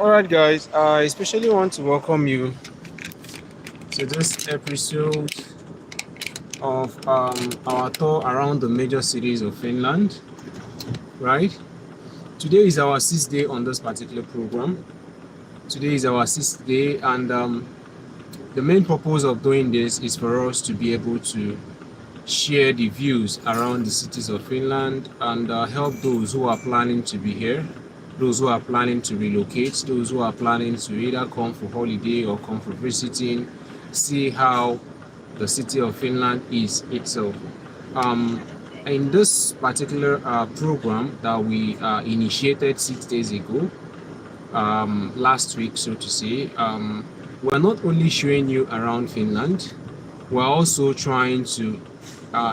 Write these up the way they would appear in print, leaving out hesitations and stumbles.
Alright, guys, I especially want to welcome you to this episode of our tour around the major cities of Finland. Right? Today is our sixth day on this particular program. Today is our sixth day, and the main purpose of doing this is for us to be able to share the views around the cities of Finland and help those who are planning to be here, those who are planning to relocate, those who are planning to either come for holiday or come for visiting, see how the city of Finland is itself. In this particular program that we initiated 6 days ago, last week, so to say, we're not only showing you around Finland, we're also trying to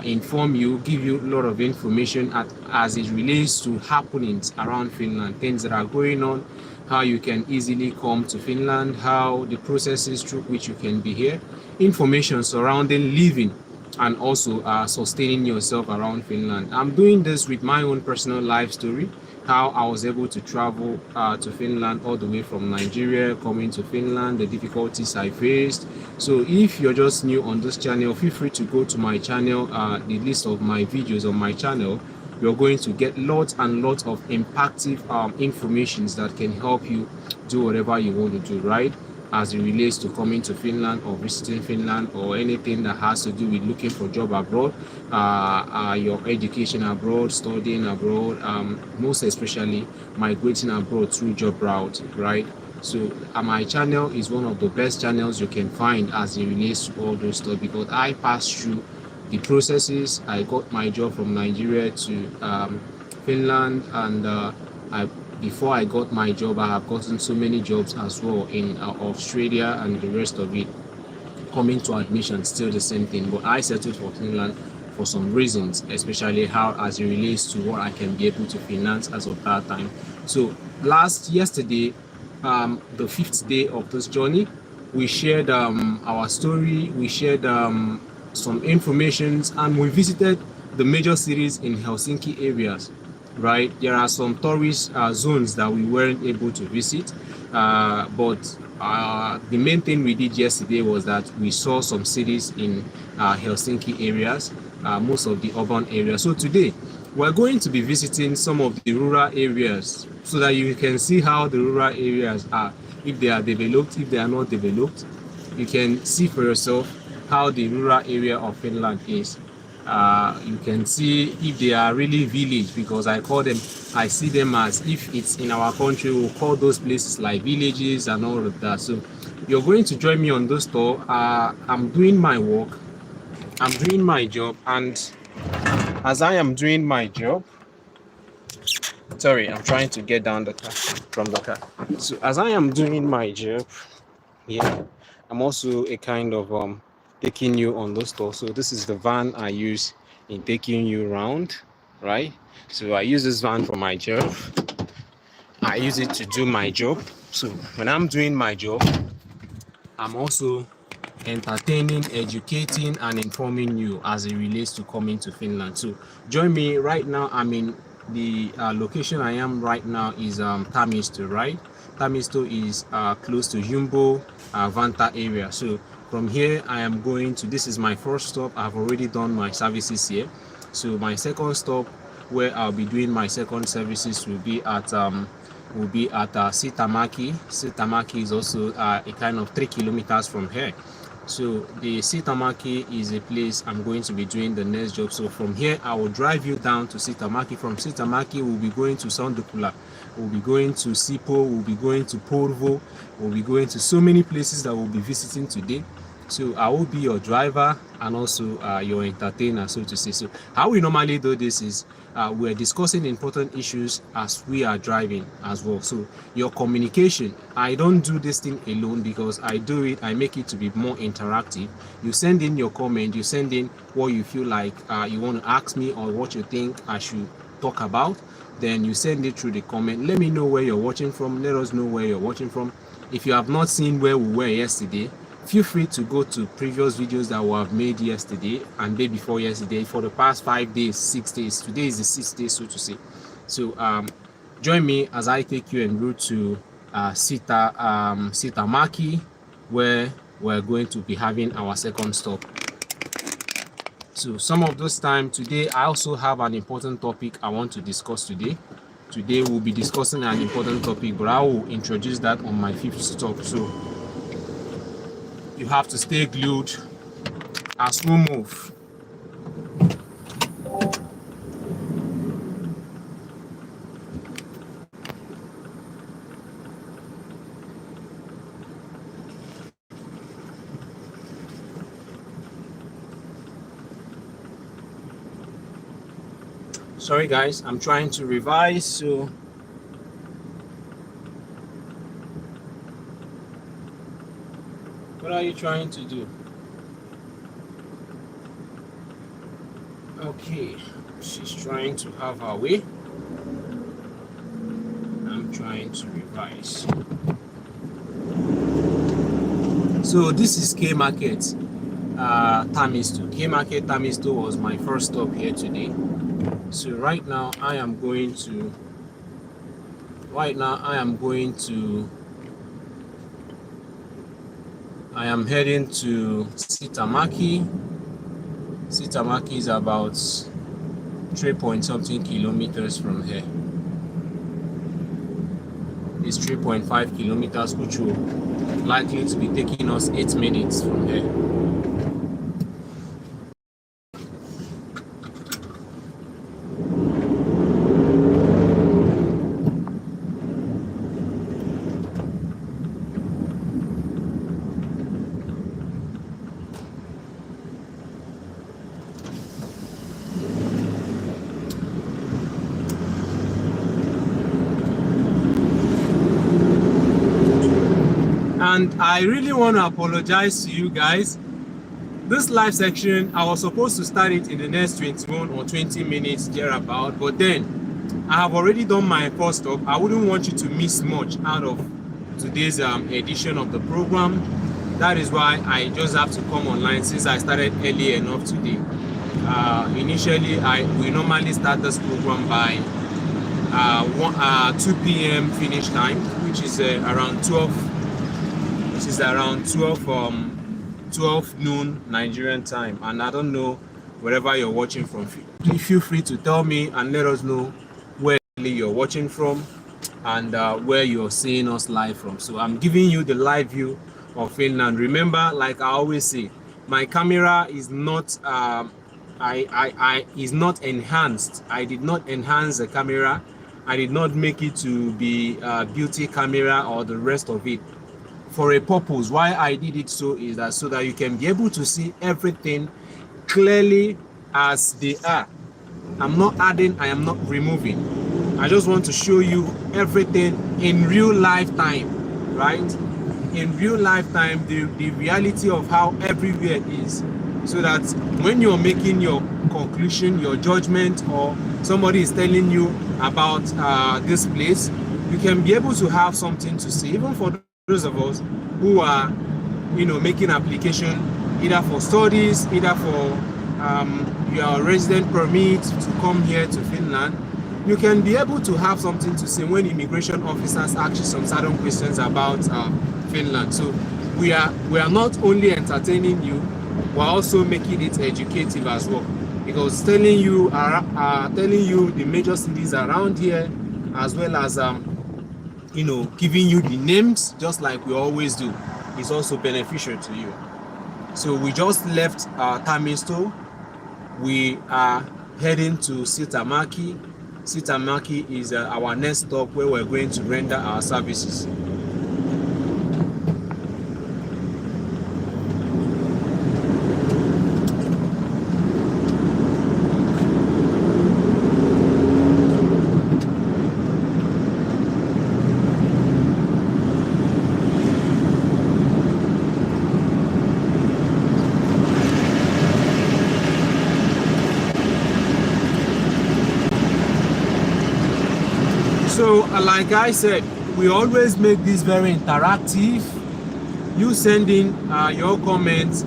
inform you, give you a lot of information as it relates to happenings around Finland, things that are going on, how you can easily come to Finland, how the processes through which you can be here, information surrounding living and also sustaining yourself around Finland. I'm doing this with my own personal life story, how I was able to travel to Finland all the way from Nigeria, coming to Finland, the difficulties I faced. So if you're just new on this channel, feel free to go to my channel, the list of my videos on my channel. You're going to get lots and lots of impactful informations that can help you do whatever you want to do, right? As it relates to coming to Finland or visiting Finland or anything that has to do with looking for job abroad, your education abroad, studying abroad, most especially migrating abroad through job route, right? So my channel is one of the best channels you can find as it relates to all those stuff, because I passed through the processes. I got my job from Nigeria to Finland, and before I got my job, I have gotten so many jobs as well in Australia and the rest of it. Coming to admission, still the same thing, but I settled for Finland for some reasons, especially how as it relates to what I can be able to finance as of that time. So yesterday, the fifth day of this journey, we shared our story, we shared some informations, and we visited the major cities in Helsinki areas. Right, there are some tourist zones that we weren't able to visit, but the main thing we did yesterday was that we saw some cities in Helsinki areas, most of the urban areas. So today we're going to be visiting some of the rural areas so that you can see how the rural areas are, if they are developed, if they are not developed. You can see for yourself how the rural area of Finland is. You can see if they are really village, because I see them as, if it's in our country, we'll call those places like villages and all of that. So you're going to join me on this tour. I'm doing my work, I'm doing my job, and as I am doing my job, sorry, I'm trying to get down the car from the car. So as I am doing my job, yeah, I'm also a kind of taking you on those tours. So this is the van I use in taking you around, right? So I use this van for my job. I use it to do my job. So when I'm doing my job, I'm also entertaining, educating, and informing you as it relates to coming to Finland. So join me right now. I'm in the location I am right now is Tamiso, right? Tamiso is close to Jumbo, Vanta area. So from here, I am going to, this is my first stop. I've already done my services here. So my second stop, where I'll be doing my second services, will be at Sitamaki. Sitamaki is also a kind of 3 kilometers from here. So the Sitamaki is a place I'm going to be doing the next job. So from here, I will drive you down to Sitamaki. From Sitamaki, we'll be going to Pula. We'll be going to Sipo. We'll be going to Porvoo. We'll be going to so many places that we'll be visiting today. So I will be your driver and also your entertainer, so to say. So how we normally do this is we're discussing important issues as we are driving as well. So your communication, I don't do this thing alone, because I make it to be more interactive. You send in your comment, you send in what you feel like you want to ask me, or what you think I should talk about. Then you send it through the comment. Let me know where you're watching from. Let us know where you're watching from. If you have not seen where we were yesterday, feel free to go to previous videos that we have made yesterday and day before yesterday for the past 5 days, 6 days. Today is the 6th day, so to say. So join me as I take you en route to Sitamaki, where we're going to be having our second stop. So some of those time today, I also have an important topic I want to discuss today. Today we'll be discussing an important topic, but I will introduce that on my fifth stop. So you have to stay glued as we move. Sorry guys, I'm trying to revise, so what are you trying to do? Okay, she's trying to have her way. I'm trying to revise. So this is K Market Tamiso. K Market Tamiso was my first stop here today. So right now I am heading to Sitamaki. Sitamaki is about 3-point-something kilometers from here. It's 3.5 kilometers, which will likely to be taking us 8 minutes from here. And I really want to apologize to you guys. This live section, I was supposed to start it in the next 21 or 20 minutes thereabout, but then I have already done my first stop. I wouldn't want you to miss much out of today's edition of the program. That is why I just have to come online since I started early enough today. Initially, we normally start this program by 2 p.m. Finnish time, which is around 12 noon Nigerian time. And I don't know wherever you're watching from. Please feel free to tell me and let us know where you're watching from and where you're seeing us live from. So I'm giving you the live view of Finland. Remember, like I always say, my camera is not is not enhanced. I did not enhance the camera. I did not make it to be a beauty camera or the rest of it. For a purpose. Why I did it so is that so that you can be able to see everything clearly as they are. I'm not adding, I am not removing. I just want to show you everything in real life time, right? In real life time, the reality of how everywhere is, so that when you're making your conclusion, your judgment, or somebody is telling you about this place, you can be able to have something to say, even for those of us who are, making application either for studies, either for your resident permit to come here to Finland. You can be able to have something to say when immigration officers ask you some certain questions about Finland. So we are not only entertaining you, we're also making it educative as well, because telling you the major cities around here, as well as giving you the names, just like we always do, is also beneficial to you. So we just left Tamiso. We are heading to Sitamaki. Sitamaki is our next stop where we're going to render our services. So like I said, we always make this very interactive. You send in your comments.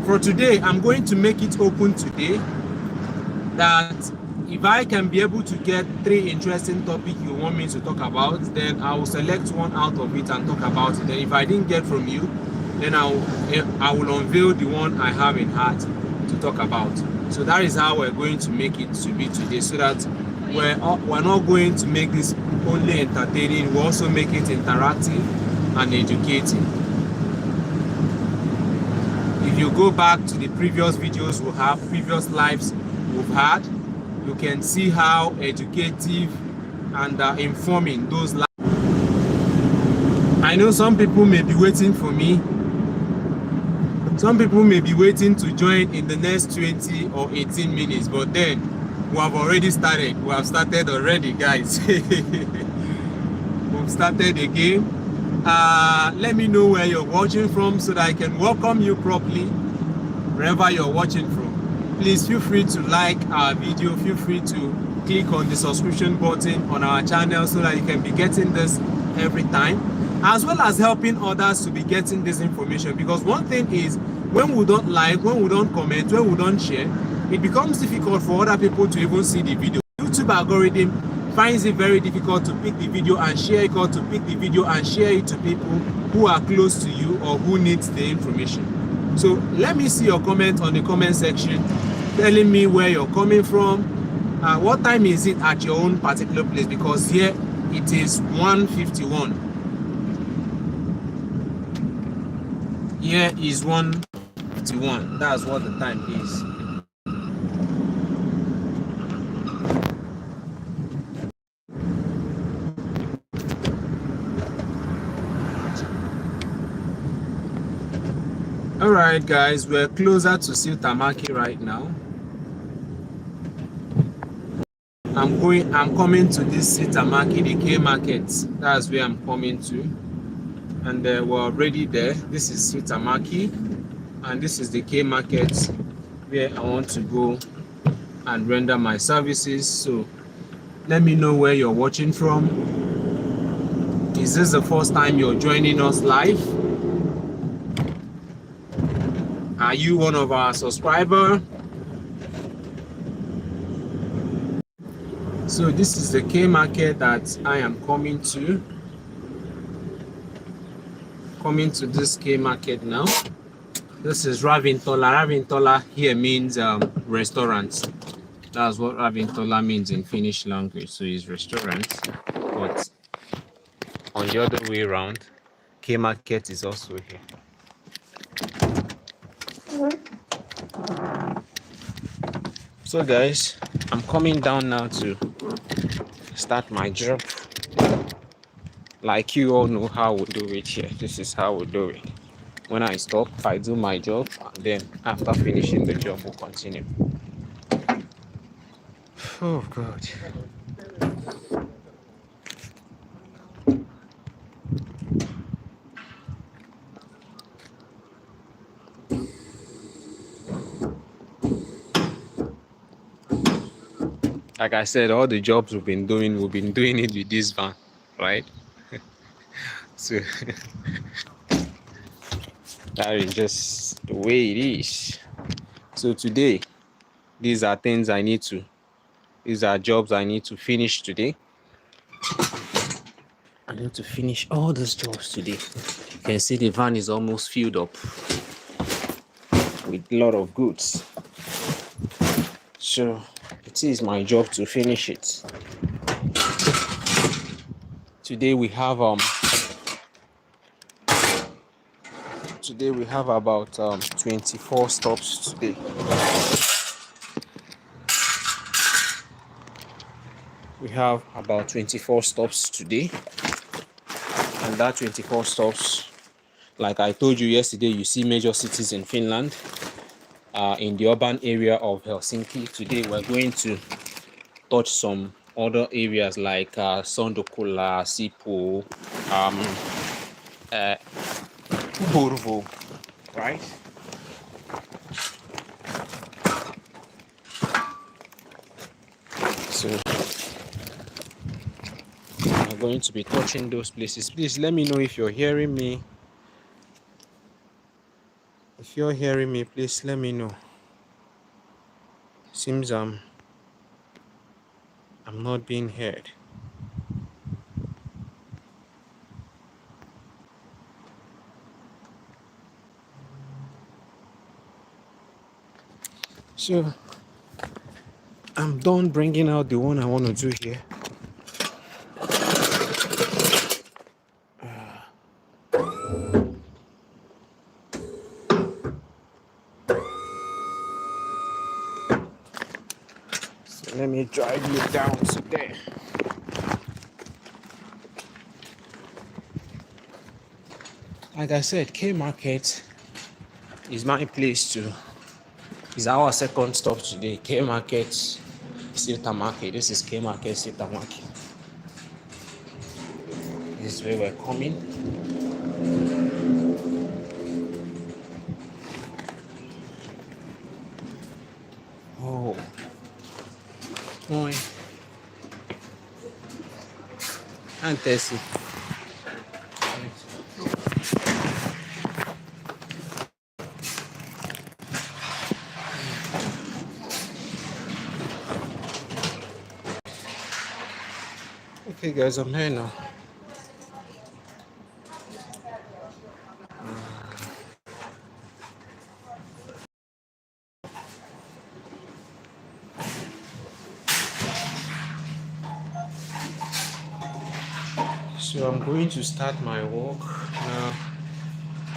For today, I'm going to make it open today, that if I can be able to get 3 interesting topics you want me to talk about, then I will select one out of it and talk about it. Then if I didn't get from you, then I will unveil the one I have in heart to talk about. So that is how we're going to make it to be today, so that we're not going to make this only entertaining, we also make it interactive and educating. If you go back to the previous videos we have, previous lives we've had, you can see how educative and informing those lives. I know some people may be waiting for me. Some people may be waiting to join in the next 20 or 18 minutes, but then we have already started. We have started already, guys. We've started again. Let me know where you're watching from so that I can welcome you properly wherever you're watching from. Please feel free to like our video. Feel free to click on the subscription button on our channel so that you can be getting this every time, as well as helping others to be getting this information. Because one thing is, when we don't like, when we don't comment, when we don't share, it becomes difficult for other people to even see the video. YouTube algorithm finds it very difficult to pick the video and share it, or to pick the video and share it to people who are close to you or who needs the information. So let me see your comment on the comment section, telling me where you're coming from. What time is it at your own particular place? Because here it is 1:51. Here is 1:51. That's what the time is. All right, guys, we're closer to Tamaki right now. I'm coming to this Tamaki, the K market. That's where I'm coming to, and we're already there. This is Tamaki, and this is the K market where I want to go and render my services. So let me know where you're watching from. Is this the first time you're joining us live? Are you one of our subscribers? So this is the K market that I am coming to. Coming to this K market now. This is Ravintola. Ravintola here means restaurants. That's what Ravintola means in Finnish language. So it's restaurants. But on the other way around, K market is also here. So guys, I'm coming down now to start my job. Like you all know how we do it here. This is how we do it. When I stop, I do my job, and then after finishing the job, we'll continue. Oh God. Like I said, all the jobs we've been doing it with this van, right? So that is just the way it is. So today, these are jobs I need to finish today. I need to finish all these jobs today. You can see the van is almost filled up with a lot of goods. So it is my job to finish it. Today we have about 24 stops today. We have about 24 stops today, and that 24 stops, like I told you yesterday, you see major cities in Finland, in the urban area of Helsinki. Today we're going to touch some other areas like Sondokula, Sipo, Porvoo, right? So I'm going to be touching those places. Please let me know if you're hearing me. If you're hearing me, please let me know. Seems I'm not being heard. So I'm done bringing out the one I want to do here. So let me drive you down to there. Like I said, K Market is my place to. It's our second stop today. K Market, Silta Market. This is K Market, Silta Market. This is where we're coming. Oh, boy. And Tessie. Okay, guys, I'm here now. So I'm going to start my walk now.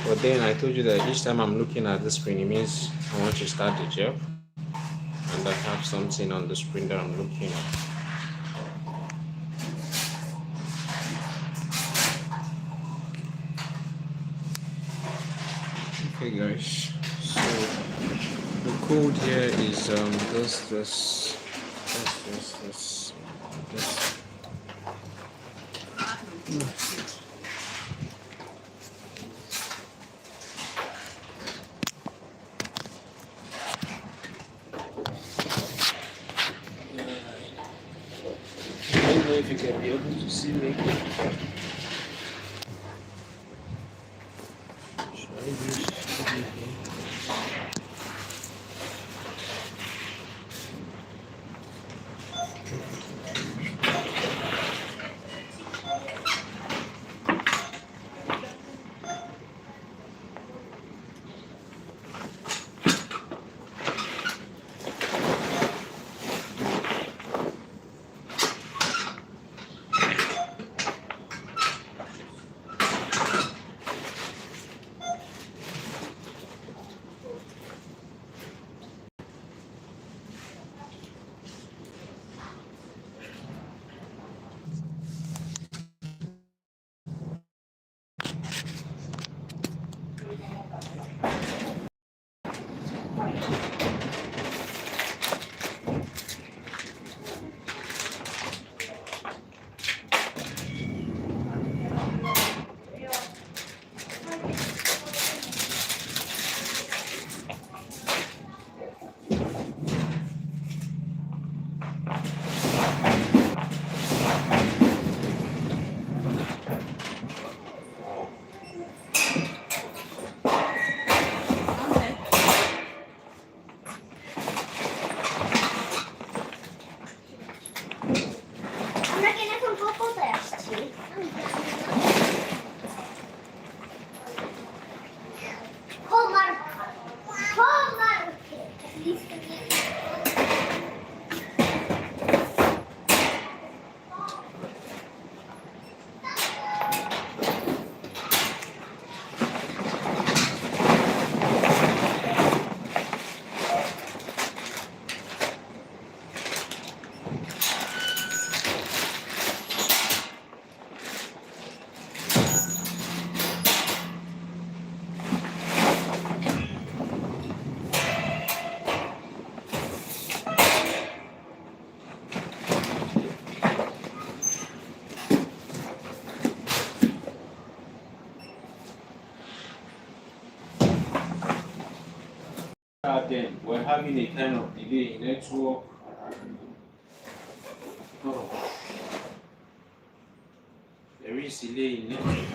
But then I told you that each time I'm looking at the screen, it means I want to start the job. And I have something on the screen that I'm looking at. Okay, guys. So the code here is this. I don't know if you can be able to see me. Should I use Then we're having a kind of delay in network. Oh. There is delay in network.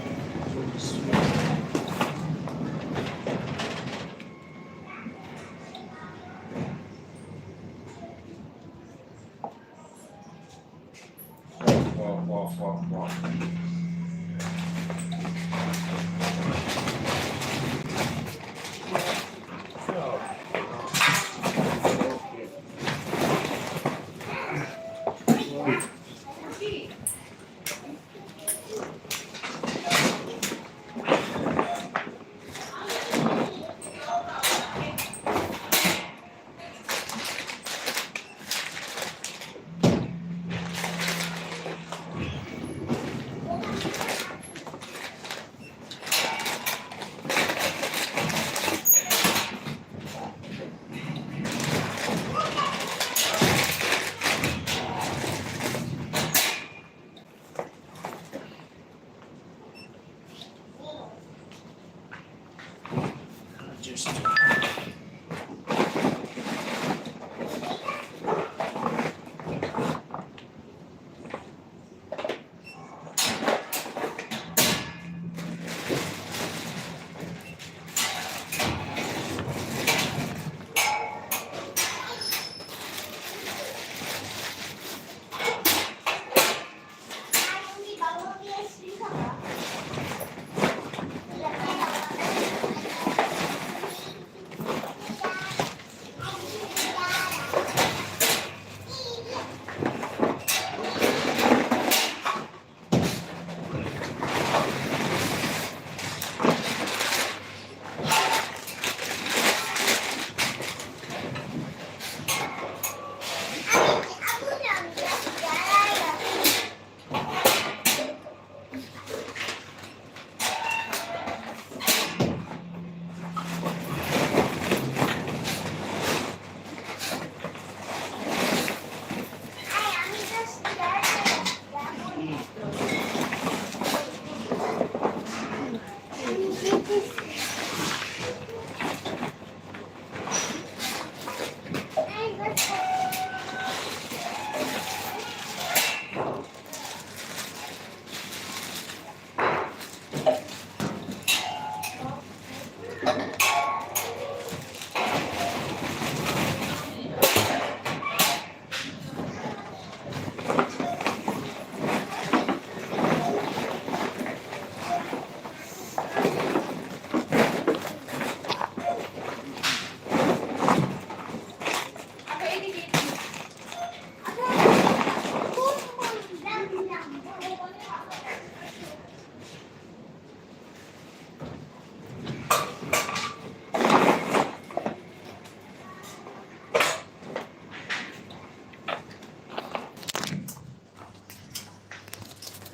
Just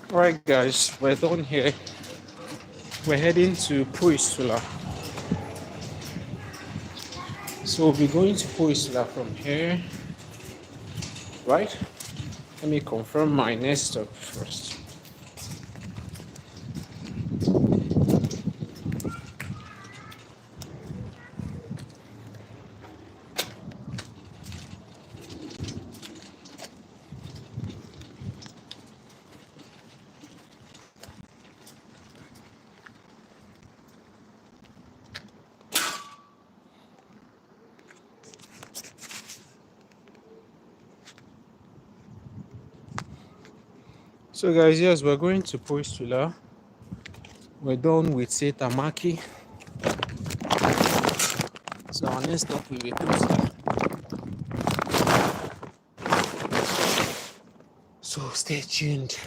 Alright guys, we're done here. We're heading to Puistula. So we'll be going to Puistula from here. Right? Let me confirm my next stop first. So guys, yes, we're going to Puistula. We're done with Tamaki. So our next stop will be Puistula. So stay tuned.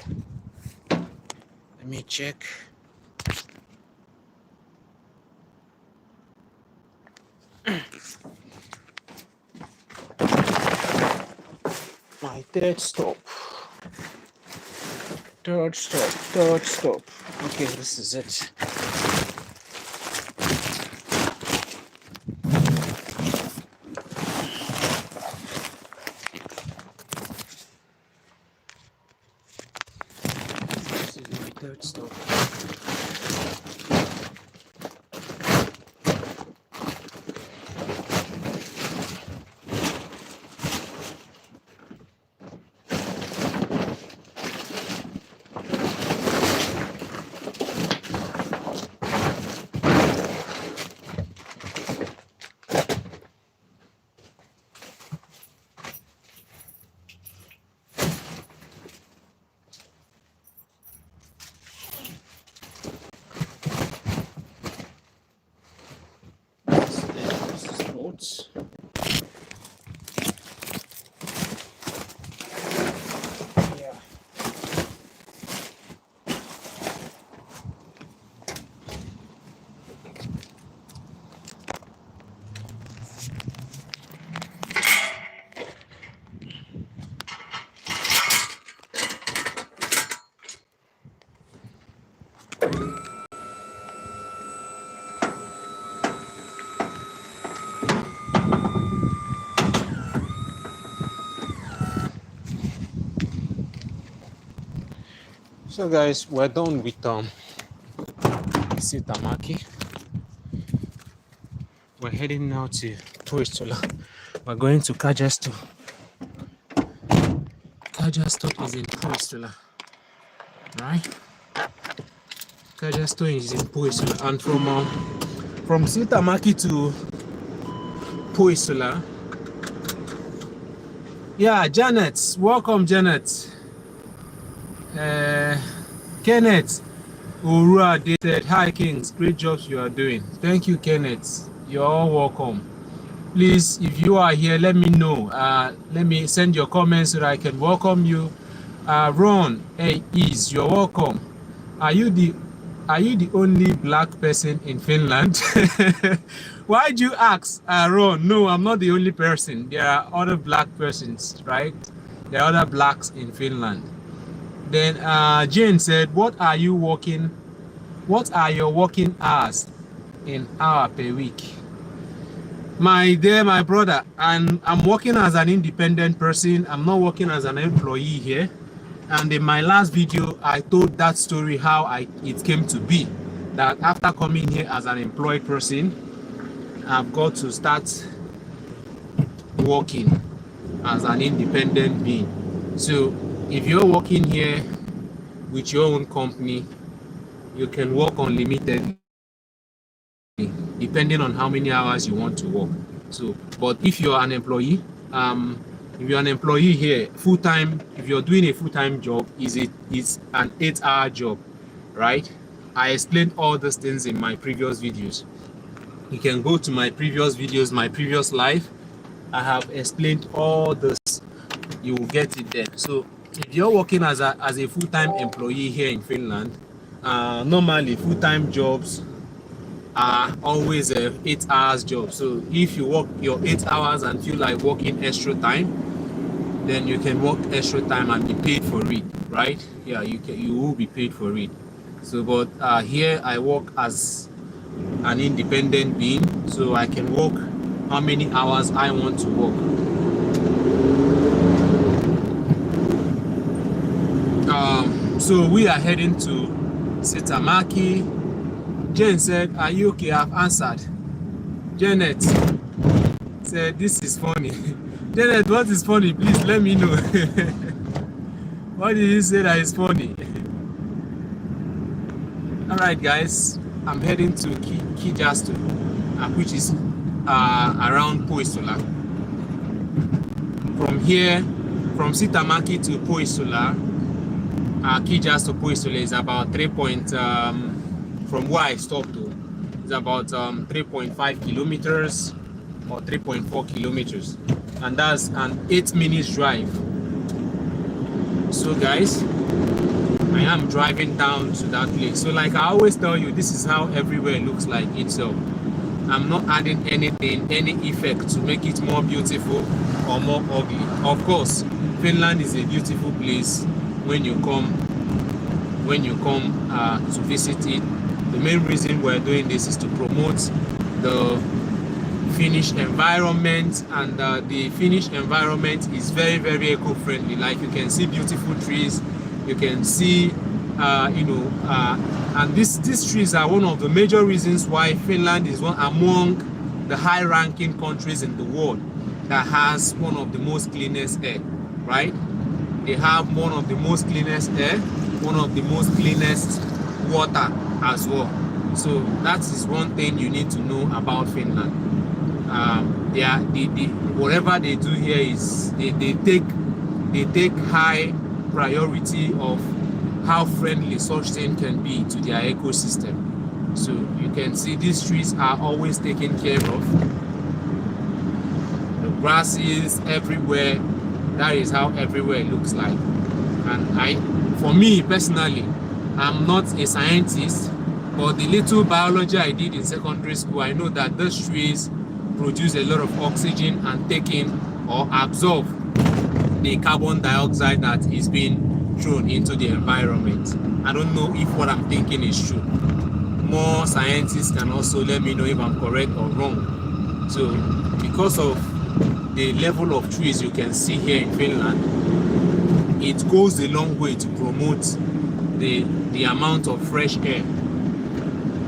Let me check. My third stop. Third stop. Okay, this is it. This is my third stop. So guys, we're done with Sitamaki. We're heading now to Puistula. We're going to Kajasto. Kajasto is in Puistula, right? Kajasto is in Puistula, and from Sitamaki to Puistula. Yeah, Janet, welcome, Janet. Kenneth Urua said, "Hi Kings, great jobs you are doing." Thank you, Kenneth. You're all welcome. Please, if you are here, let me know. Let me send your comments so that I can welcome you. Ron, hey, you're welcome. Are you the only black person in Finland? Why'd you ask, Ron? No, I'm not the only person. There are other black persons, right? There are other blacks in Finland. Then Jane said, what are your working hours in hour per week? My dear, my brother, and I'm working as an independent person. I'm not working as an employee here. And in my last video, I told that story how it came to be. That after coming here as an employed person, I've got to start working as an independent being. So if you're working here with your own company, you can work unlimited depending on how many hours you want to work. So, but if you're an employee, if you're an employee here, full-time, if you're doing a full-time job, it's an 8-hour job, right? I explained all those things in my previous videos. You can go to my previous videos, my previous live. I have explained all this. You will get it there. So if you're working as a full-time employee here in Finland, normally full-time jobs are always a 8 hours job. So if you work your 8 hours and feel like working extra time, then you can work extra time and be paid for it, right? Yeah, you will be paid for it. So but here I work as an independent being, so I can work how many hours I want to work. So we are heading to Sitamaki. Jane said, are you okay? I've answered. Janet said, this is funny. Janet, what is funny? Please let me know. What did you say that is funny? Alright guys, I'm heading to Kijasto, which is around Puistula. From here, from Sitamaki to Puistula, Kijasto Puistula is about from where I stopped to, it's about 3.5 kilometers or 3.4 kilometers, and that's an 8 minutes drive. So guys, I am driving down to that place. So like I always tell you, this is how everywhere looks like itself. I'm not adding anything, any effect to make it more beautiful or more ugly. Of course, Finland is a beautiful place when you come to visit it. The main reason we're doing this is to promote the Finnish environment, and the Finnish environment is very, very eco-friendly. Like you can see beautiful trees, you can see and these trees are one of the major reasons why Finland is one among the high-ranking countries in the world that has one of the most cleanest air, right? They have one of the most cleanest air, one of the most cleanest water as well. So that is one thing you need to know about Finland. Whatever they do here is they take high priority of how friendly such thing can be to their ecosystem. So you can see these trees are always taken care of. The grasses everywhere. That is how everywhere looks like. And for me personally, I'm not a scientist, but the little biology I did in secondary school, I know that those trees produce a lot of oxygen and take in or absorb the carbon dioxide that is being thrown into the environment. I don't know if what I'm thinking is true. More scientists can also let me know if I'm correct or wrong. So because of the level of trees you can see here in Finland, it goes a long way to promote the amount of fresh air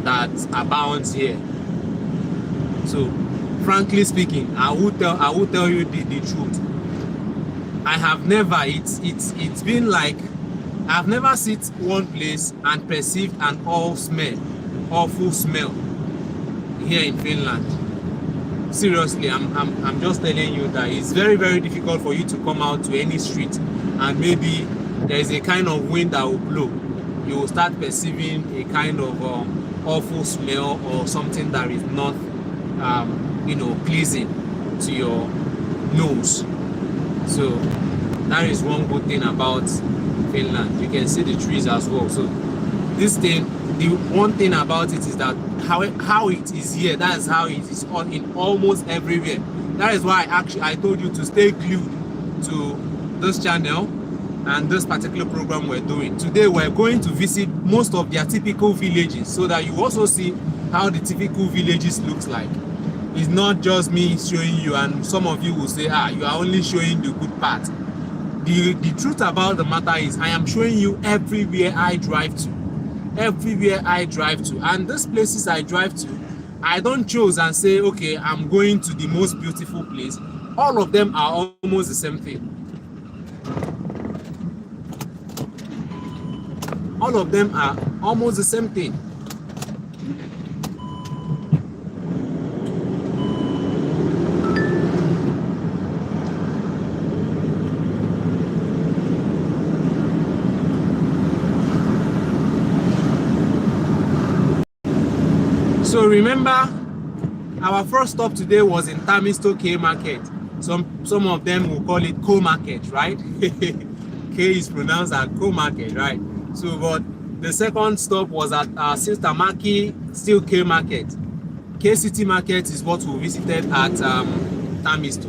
that abounds here. So frankly speaking, I will tell you the truth. I have never, it's been like I've never sit one place and perceived an awful smell here in Finland. Seriously, I'm just telling you that it's very, very difficult for you to come out to any street and maybe there is a kind of wind that will blow. You will start perceiving a kind of awful smell or something that is not pleasing to your nose. So that is one good thing about Finland. You can see the trees as well. So this thing, the one thing about it is that how it is here, that is how it is in almost everywhere. That is why I told you to stay glued to this channel and this particular program we're doing. Today we're going to visit most of their typical villages so that you also see how the typical villages looks like. It's not just me showing you, and some of you will say, you are only showing the good part. The truth about the matter is I am showing you everywhere I drive to. Everywhere I drive to. And these places I drive to, I don't choose and say, okay, I'm going to the most beautiful place. All of them are almost the same thing. All of them are almost the same thing. So remember, our first stop today was in Tamiso K Market. Some of them will call it Co Market, right? K is pronounced as Co Market, right? So, but the second stop was at Sister Maki, still K Market. K City Market is what we visited at Tamiso.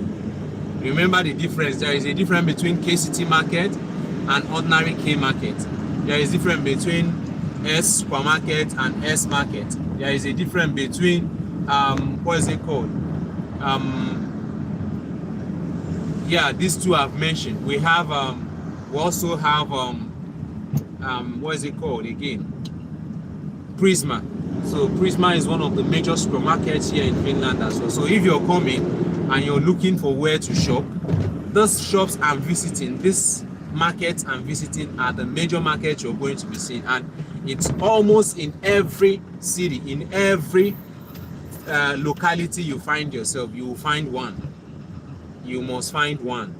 Remember the difference. There is a difference between K City Market and ordinary K Market. There is a difference between S Supermarket and S Market. There is a difference between what is it called? These two I've mentioned. We have we also have what is it called again? Prisma. So Prisma is one of the major supermarkets here in Finland as well. So if you're coming and you're looking for where to shop, those shops I'm visiting, this markets I'm visiting are the major markets you're going to be seeing, and it's almost in every city, in every locality you find yourself, you will find one. You must find one.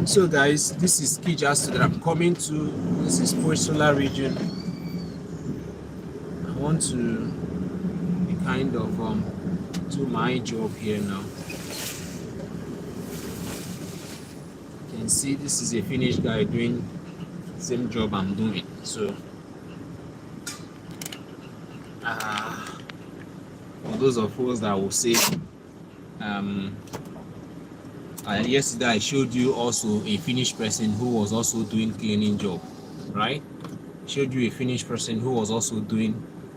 So guys, this is Kijasu that I'm coming to. This is Suula region. I want to be kind of do my job here now. You can see this is a Finnish guy doing the same job I'm doing. So for those of us that will say yesterday I showed you also a Finnish person who was also doing cleaning job, right? I showed you a Finnish person who was also doing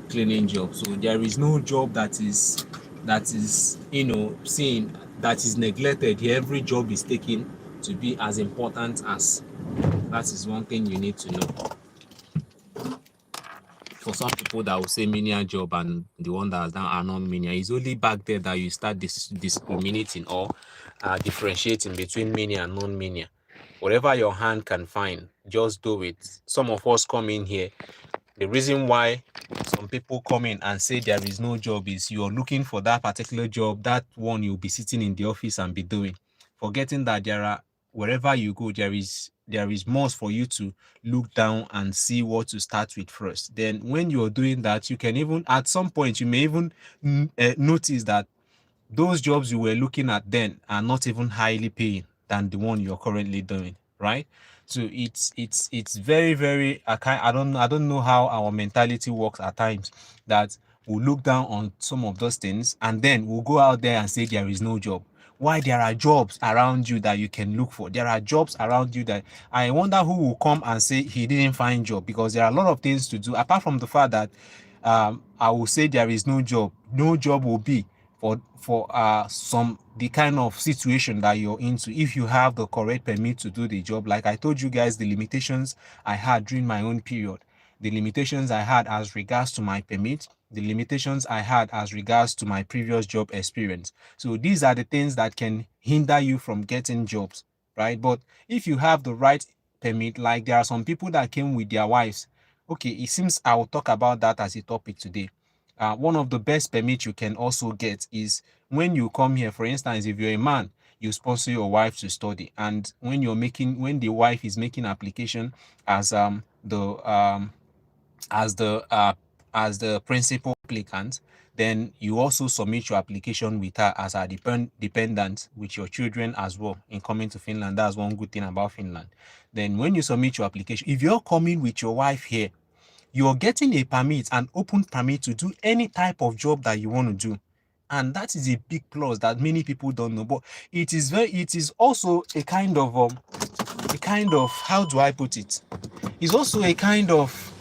cleaning job. So there is no job that is seen that is neglected here. Every job is taken to be as important as. That is one thing you need to know. For some people that will say menial job and the one that are not menial, it's only back there that you start discriminating or differentiating between menial and non-menial. Whatever your hand can find, just do it. Some of us come in here. The reason why some people come in and say there is no job is you're looking for that particular job, that one you'll be sitting in the office and be doing, forgetting that there are, wherever you go, there is more for you to look down and see what to start with first. Then when you're doing that, you can even, at some point, you may even notice that those jobs you were looking at then are not even highly paying than the one you're currently doing, right? So it's very, very, I don't know how our mentality works at times, that we'll look down on some of those things, and then we'll go out there and say there is no job. Why? There are jobs around you that you can look for. There are jobs around you that I wonder who will come and say he didn't find job, because there are a lot of things to do apart from the fact that I will say there is no job. No job will be for some the kind of situation that you're into if you have the correct permit to do the job. Like I told you guys, the limitations I had during my own period, the limitations I had as regards to my permit, the limitations I had as regards to my previous job experience. So these are the things that can hinder you from getting jobs, right? But if you have the right permit, like there are some people that came with their wives. Okay, it seems I will talk about that as a topic today. One of the best permits you can also get is when you come here. For instance, if you're a man, you sponsor your wife to study, and when the wife is making application as as the uh, as the principal applicant, then you also submit your application with her as a dependent with your children as well in coming to Finland. That's one good thing about Finland. Then when you submit your application, if you're coming with your wife here, you're getting a permit, an open permit to do any type of job that you want to do. And that is a big plus that many people don't know. But it is also a kind of how do I put it? It's also a kind of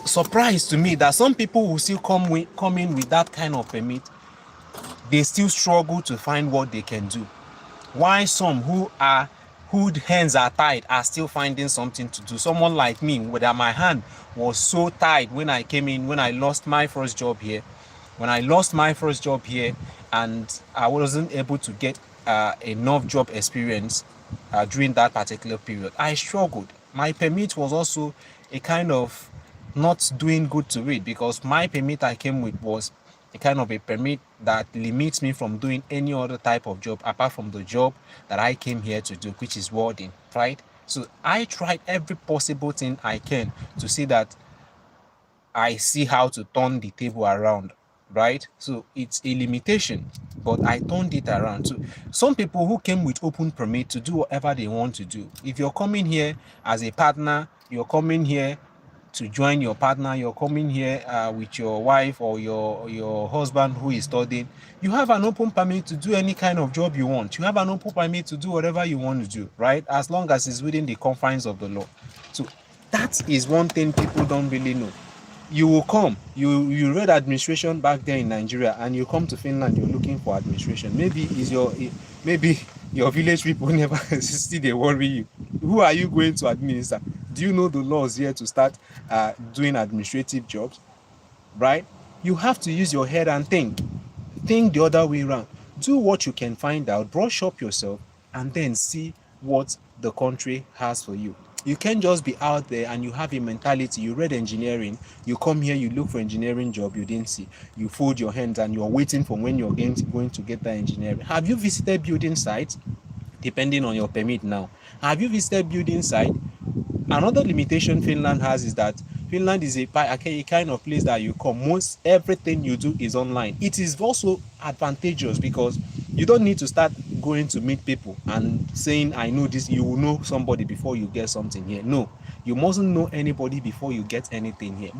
surprise to me that some people will still come in with that kind of permit. They still struggle to find what they can do. Why some whose hands are tied are still finding something to do. Someone like me, where my hand was so tied when I came in, when I lost my first job here. When I lost my first job here and I wasn't able to get enough job experience during that particular period, I struggled. My permit was also a kind of not doing good to it, because my permit I came with was a kind of a permit that limits me from doing any other type of job apart from the job that I came here to do, which is welding, right? So I tried every possible thing I can to see that I see how to turn the table around, right? So it's a limitation, but I turned it around. So some people who came with open permit to do whatever they want to do. If you're coming here as a partner, you're coming here to join your partner, you're coming here with your wife or your husband who is studying, you have an open permit to do any kind of job you want. You have an open permit to do whatever you want to do, right? As long as it's within the confines of the law. So that is one thing people don't really know. You will come, you read administration back there in Nigeria, and you come to Finland, you're looking for administration. Maybe your village people never still they worry you. Who are you going to administer? Do you know the laws here to start doing administrative jobs, right? You have to use your head and think the other way around. Do what you can find out, brush up yourself, and then see what the country has for you. You can't just be out there and you have a mentality. You read engineering, you come here, you look for engineering job, you didn't see. You fold your hands and you're waiting for when you're going to get that engineering. Have you visited building sites? Depending on your permit now. Have you visited building site? Another limitation Finland has is that Finland is a kind of place that you come. Most everything you do is online. It is also advantageous because you don't need to start going to meet people and saying, I know this. You will know somebody before you get something here. No, you mustn't know anybody before you get anything here.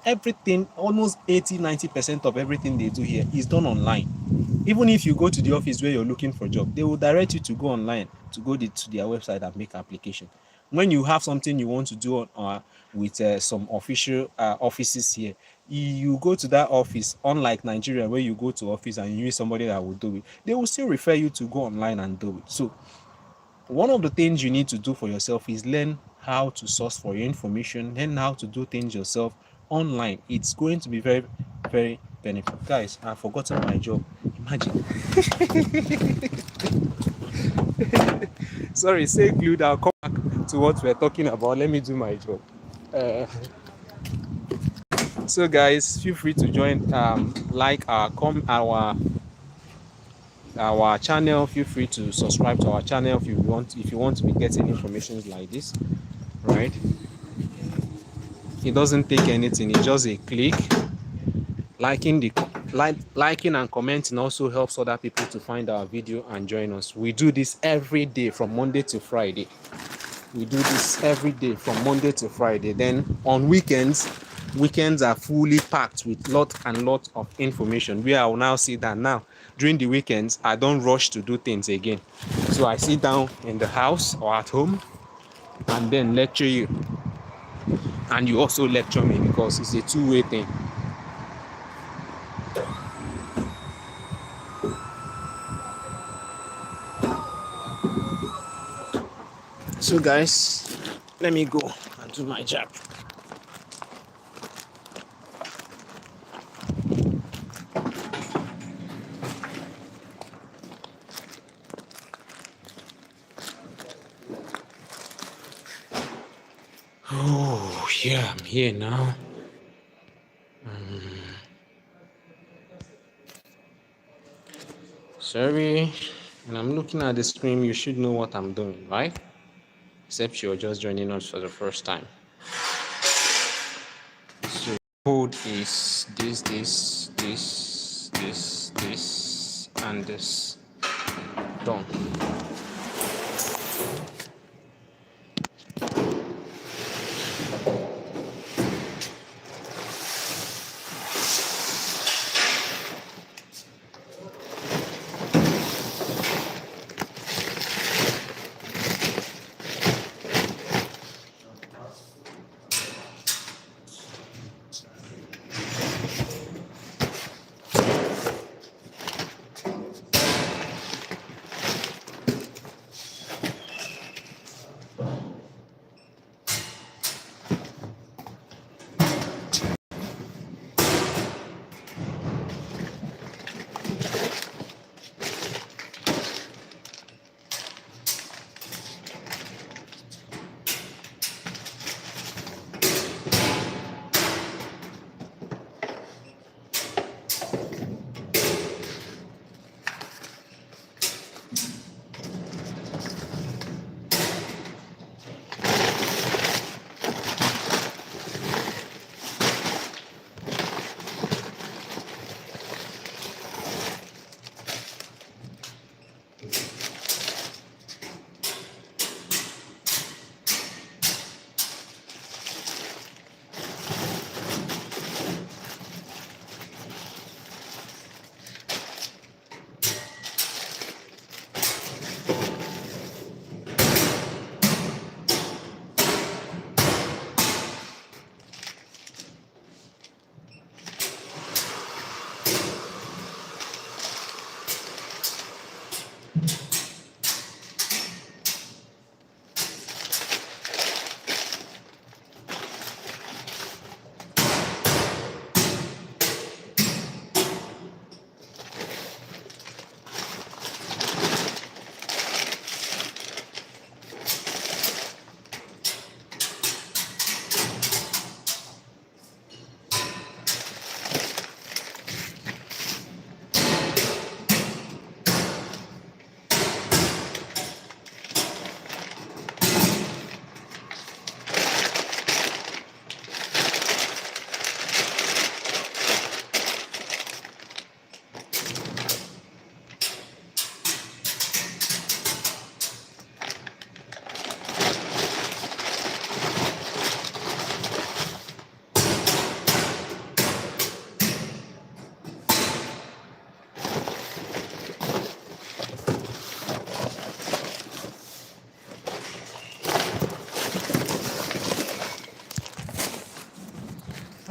Everything, almost 80-90% of everything they do here is done online. Even if you go to the office where you're looking for a job, they will direct you to go online, to go to their website and make application. When you have something you want to do with some official offices here, you go to that office. Unlike Nigeria, where you go to office and you use somebody that will do it, they will still refer you to go online and do it. So one of the things you need to do for yourself is learn how to source for your information, learn how to do things yourself online. It's going to be very, very beneficial. Guys, I've forgotten my job. Imagine. Sorry, stay glued. I'll come back to what we're talking about. Let me do my job. So guys, feel free to join, like our channel. Feel free to subscribe to our channel if you want to be getting information like this, right? It doesn't take anything, it's just a click. Liking and commenting also helps other people to find our video and join us. We do this every day from Monday to Friday. Then on weekends weekends are fully packed with lot and lot of information, where I will now sit down. Now during the weekends, I don't rush to do things again, so I sit down in the house or at home and then lecture you, and you also lecture me, because it's a two-way thing. So guys, let me go and do my job. Oh yeah, I'm here now. Sorry, and I'm looking at the screen. You should know what I'm doing, right? Except you're just joining us for the first time. So code is this, and this. Done.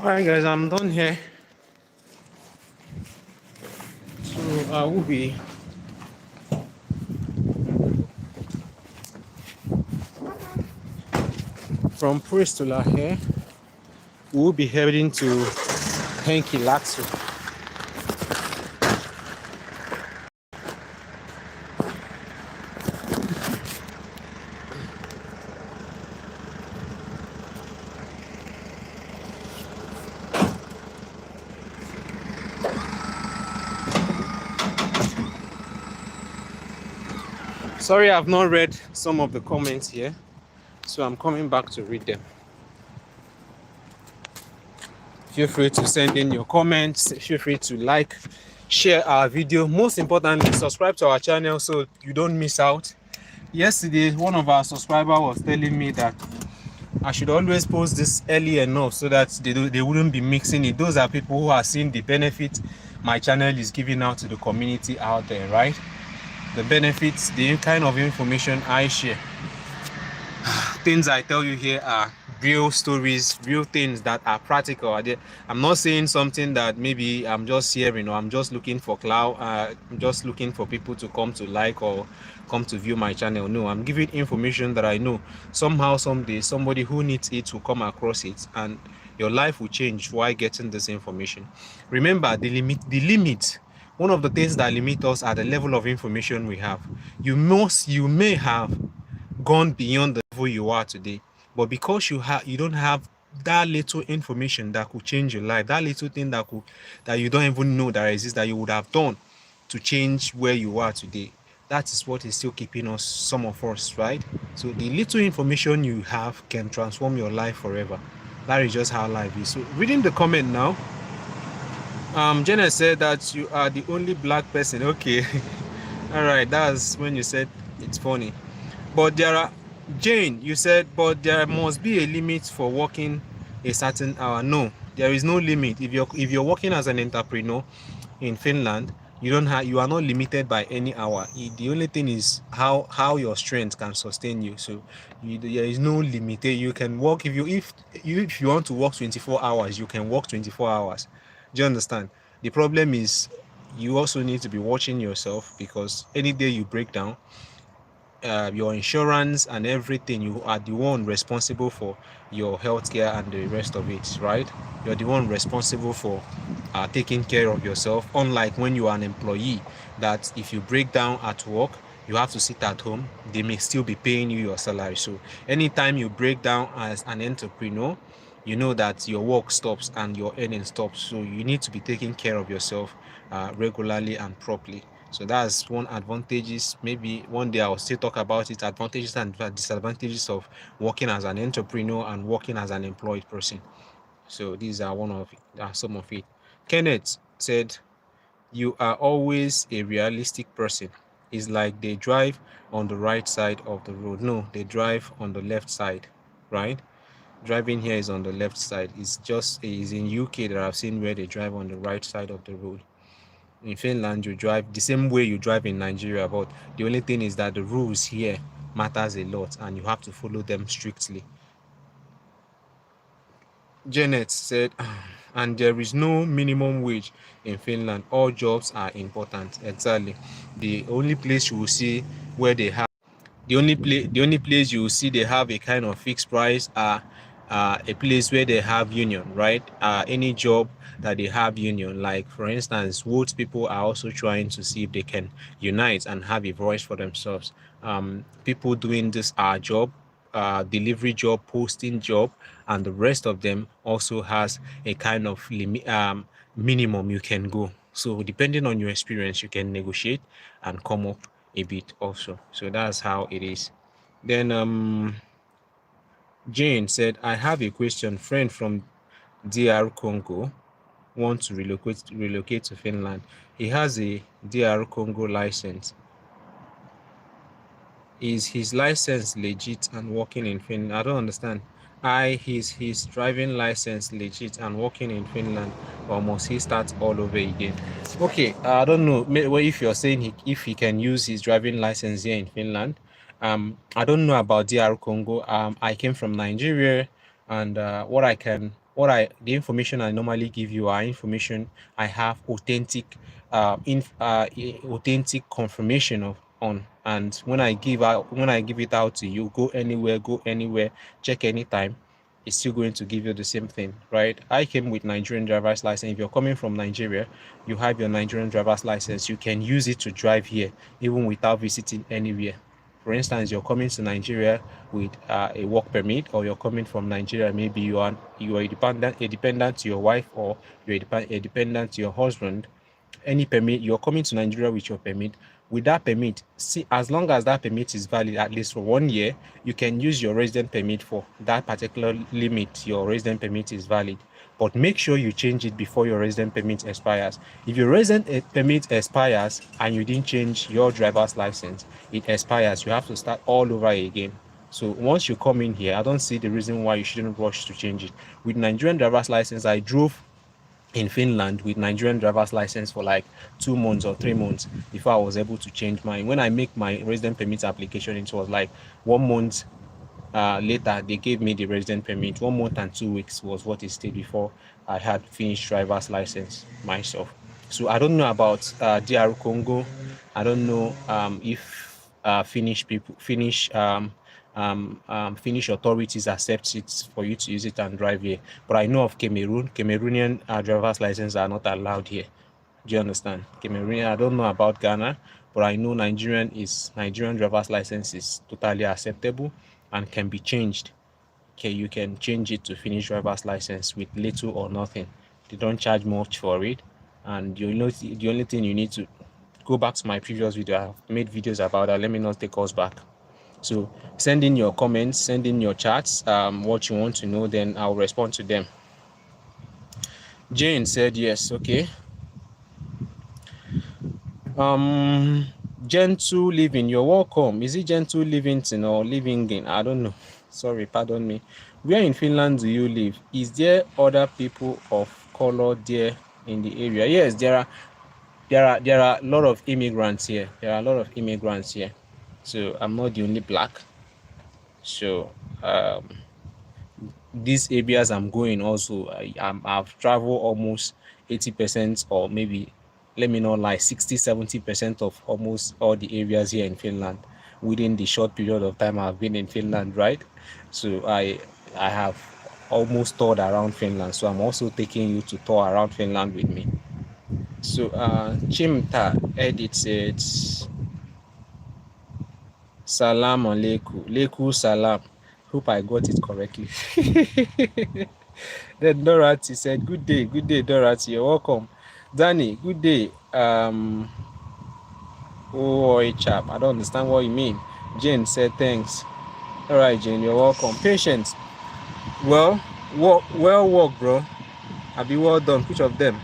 Alright guys, I'm done here. So I will be from Pristula here. We will be heading to Henkilatsu. Sorry, I've not read some of the comments here, so I'm coming back to read them. Feel free to send in your comments. Feel free to like, share our video. Most importantly, subscribe to our channel so you don't miss out. Yesterday, one of our subscribers was telling me that I should always post this early enough so that they wouldn't be mixing it. Those are people who are seeing the benefit my channel is giving out to the community out there, right? The benefits, the kind of information I share. Things I tell you here are real stories, real things that are practical. I'm not saying something that maybe I'm just hearing or I'm just looking for clout, I'm just looking for people to come to like or come to view my channel. No, I'm giving information that I know somehow someday somebody who needs it will come across it, and your life will change while getting this information. Remember, the limit, one of the things that limit us are the level of information we have. You may have gone beyond the level you are today, but because you don't have that little information that could change your life, that little thing that you don't even know that exists, that you would have done to change where you are today, that is what is still keeping us, some of us, right? So the little information you have can transform your life forever. That is just how life is. So reading the comment now, Jenna said that you are the only black person. Okay. All right, that's when you said it's funny. But there are, Jane, you said, but there must be a limit for working a certain hour. No, there is no limit. If you're working as an entrepreneur in Finland, you are not limited by any hour. The only thing is how your strength can sustain you. So there is no limit. You can work if you want to work 24 hours, you can work 24 hours. Do you understand? The problem is you also need to be watching yourself, because any day you break down, your insurance and everything, you are the one responsible for your healthcare and the rest of it, right? You're the one responsible for taking care of yourself, unlike when you are an employee, that if you break down at work, you have to sit at home. They may still be paying you your salary. So anytime you break down as an entrepreneur, you know that your work stops and your earning stops. So you need to be taking care of yourself regularly and properly. So that's one advantages. Maybe one day I'll still talk about it, advantages and disadvantages of working as an entrepreneur and working as an employed person. So these are some of it. Kenneth said, you are always a realistic person. It's like they drive on the right side of the road. No, they drive on the left side, right? Driving here is on the left side. It's in UK that I've seen where they drive on the right side of the road. In Finland, you drive the same way you drive in Nigeria, but the only thing is that the rules here matters a lot and you have to follow them strictly. Janet said, and there is no minimum wage in Finland. All jobs are important. Exactly. The only place you will see where they have the only place you will see they have a kind of fixed price are a place where they have union, right? Any job that they have union, like for instance, what people are also trying to see if they can unite and have a voice for themselves. People doing this job, delivery job, posting job, and the rest of them also has a kind of minimum you can go. So depending on your experience, you can negotiate and come up a bit also. So that's how it is. Then Jane said, I have a question. Friend from DR Congo wants to relocate to Finland. He has a DR Congo license. Is his license legit and working in Finland? I don't understand. His driving license legit and working in Finland, or must he start all over again? Okay, I don't know. If you're saying if he can use his driving license here in Finland, I don't know about DR Congo. I came from Nigeria, and the information I normally give you are information I have authentic confirmation of on. And when I give it out to you, go anywhere, check anytime, it's still going to give you the same thing, right? I came with Nigerian driver's license. If you're coming from Nigeria, you have your Nigerian driver's license, you can use it to drive here even without visiting anywhere. For instance, you're coming to Nigeria with a work permit, or you're coming from Nigeria, maybe you are a dependent to your wife, or you're a dependent to your husband. Any permit, you're coming to Nigeria with your permit. With that permit, see, as long as that permit is valid at least for 1 year, you can use your resident permit for that particular limit. Your resident permit is valid, but make sure you change it before your resident permit expires. If your resident permit expires and you didn't change your driver's license, it expires. You have to start all over again. So once you come in here, I don't see the reason why you shouldn't rush to change it. With Nigerian driver's license, I drove in Finland with Nigerian driver's license for like 2 months or 3 months before I was able to change mine. When I make my resident permit application, it was like 1 month later they gave me the resident permit. 1 month and 2 weeks was what it stayed before I had Finnish driver's license myself. So I don't know about DR Congo. I don't know if Finnish people, Finnish authorities accept it for you to use it and drive here. But I know of Cameroon. Cameroonian driver's license are not allowed here. Do you understand? Cameroonian. I don't know about Ghana, but I know Nigerian driver's license is totally acceptable and can be changed. Okay, you can change it to Finnish driver's license with little or nothing. They don't charge much for it, and the only thing you need to go back to my previous video. I've made videos about that. Let me not take us back. So send in your comments, send in your chats, what you want to know, then I'll respond to them. Jane said yes. Okay. Gentle living, you're welcome. Is it gentle living or living in? I don't know. Sorry, pardon me. Where in Finland do you live? Is there other people of color there in the area? Yes, there are a lot of immigrants here. There are a lot of immigrants here. So I'm not the only black. So these areas I'm going also, I've traveled almost 80% or maybe, let me not lie, 60-70% of almost all the areas here in Finland within the short period of time I've been in Finland, right? So I have almost toured around Finland. So I'm also taking you to tour around Finland with me. So Chimta edit said Salam alaikum. Leku salam. Hope I got it correctly. Then Dorothy said, good day, Dorothy. You're welcome. Danny, good day. Oh, chap. I don't understand what you mean. Jane said, thanks. All right, Jane, you're welcome. Patience. Well work, bro. I'll be well done. Which of them?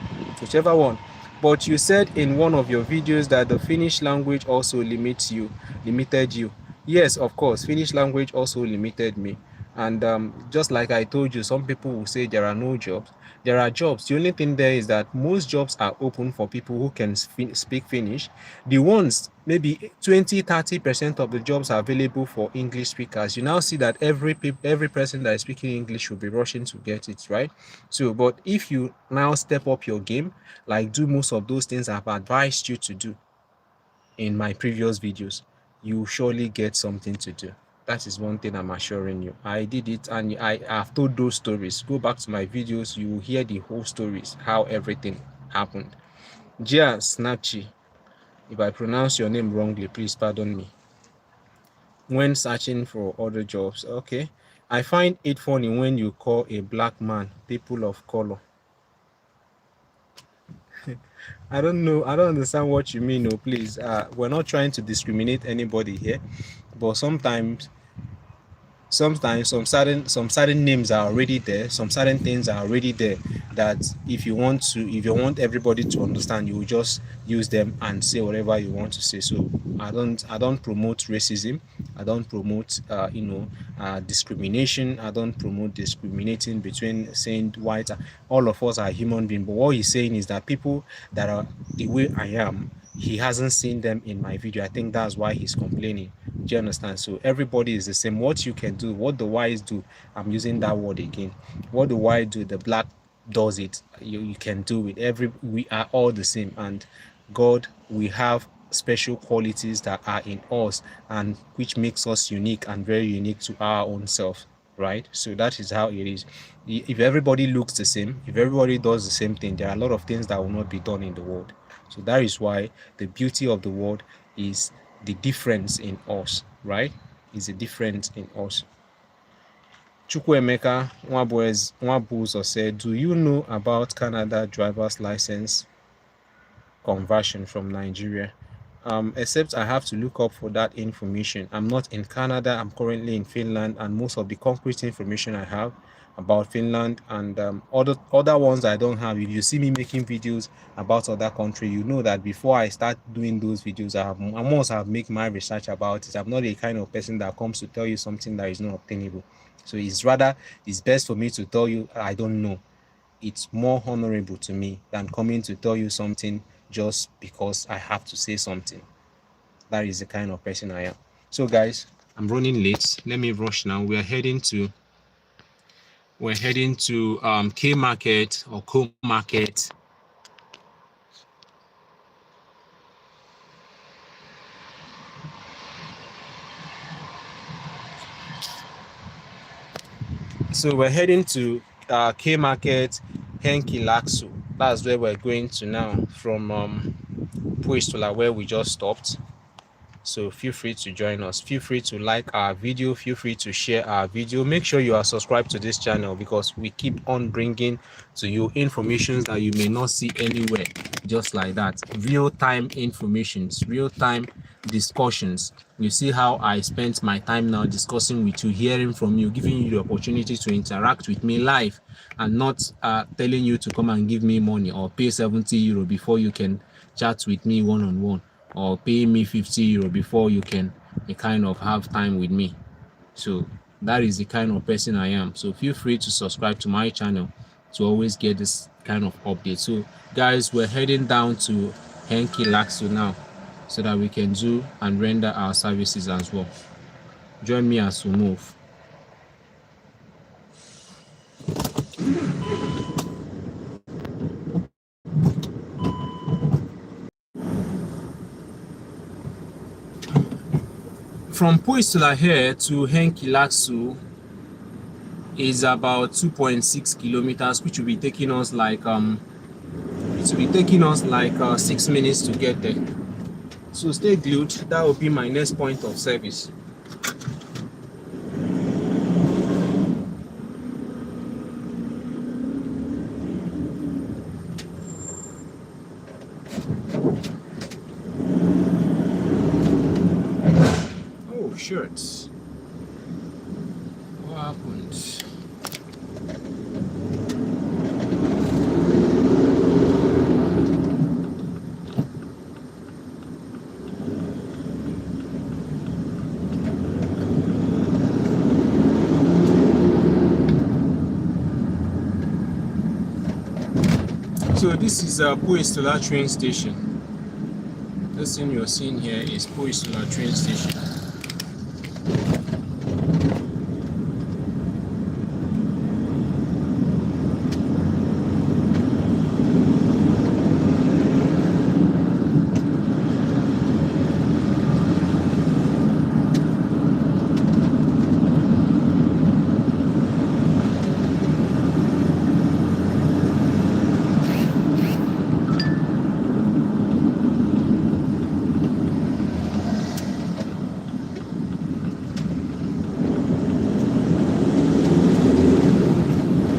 Whichever one. But you said in one of your videos that the Finnish language also limited you. Yes, of course. Finnish language also limited me. And just like I told you, some people will say there are no jobs. There are jobs. The only thing there is that most jobs are open for people who can speak Finnish. The ones, maybe 20-30% of the jobs are available for English speakers. You now see that every person that is speaking English will be rushing to get it, right? So, but if you now step up your game, like do most of those things I've advised you to do in my previous videos, you surely get something to do. That is one thing I'm assuring you. I did it, and I've told those stories. Go back to my videos, you will hear the whole stories, how everything happened. Gia Snatchy, if I pronounce your name wrongly, please pardon me. When searching for other jobs, okay. I find it funny when you call a black man people of color. I don't know. I don't understand what you mean. No, please. We're not trying to discriminate anybody here, but sometimes some certain names are already there, some certain things are already there, that if you want everybody to understand, you will just use them and say whatever you want to say. So I don't promote racism. I don't promote discrimination. I don't promote discriminating between saying white. All of us are human beings, but what he's saying is that people that are the way I am, he hasn't seen them in my video. I think that's why he's complaining. Do you understand? So everybody is the same. What you can do, what the whites do, I'm using that word again, what the white do, the black does it. You can do it. We are all the same, and God, we have special qualities that are in us, and which makes us unique and very unique to our own self, right? So that is how it is. If everybody looks the same, if everybody does the same thing, there are a lot of things that will not be done in the world. So that is why the beauty of the world is the difference in us, right? Is the difference in us. Chukwuemeka Nwabuzo said, do you know about Canada driver's license conversion from Nigeria? Except I have to look up for that information. I'm not in Canada. I'm currently in Finland, and most of the concrete information I have about Finland, and other ones I don't have. If you see me making videos about other country, you know that before I start doing those videos, I must have make my research about it. I'm not the kind of person that comes to tell you something that is not obtainable. So it's best for me to tell you I don't know. It's more honorable to me than coming to tell you something just because I have to say something. That is the kind of person I am. So guys, I'm running late. Let me rush now. We're heading to K Market or Co Market. So we're heading to K Market, Henki Laksu. That's where we're going to now from Puistula, where we just stopped. So feel free to join us. Feel free to like our video. Feel free to share our video. Make sure you are subscribed to this channel, because we keep on bringing to you information that you may not see anywhere. Just like that, real-time informations, real-time discussions. You see how I spent my time now discussing with you, hearing from you, giving you the opportunity to interact with me live, and not telling you to come and give me money or pay 70 euro before you can chat with me one-on-one, or pay me 50 euro before you can kind of have time with me. So that is the kind of person I am. So feel free to subscribe to my channel to always get this kind of update. So guys, we're heading down to Henki Laksu now, so that we can do and render our services as well. Join me as we move. From Puistula here to Henki Laksu is about 2.6 kilometers, which will be taking us like 6 minutes to get there. So stay glued. That will be my next point of service. Oh shirts. What happened? So this is Puistula train station. This thing you're seeing here is Puistula train station.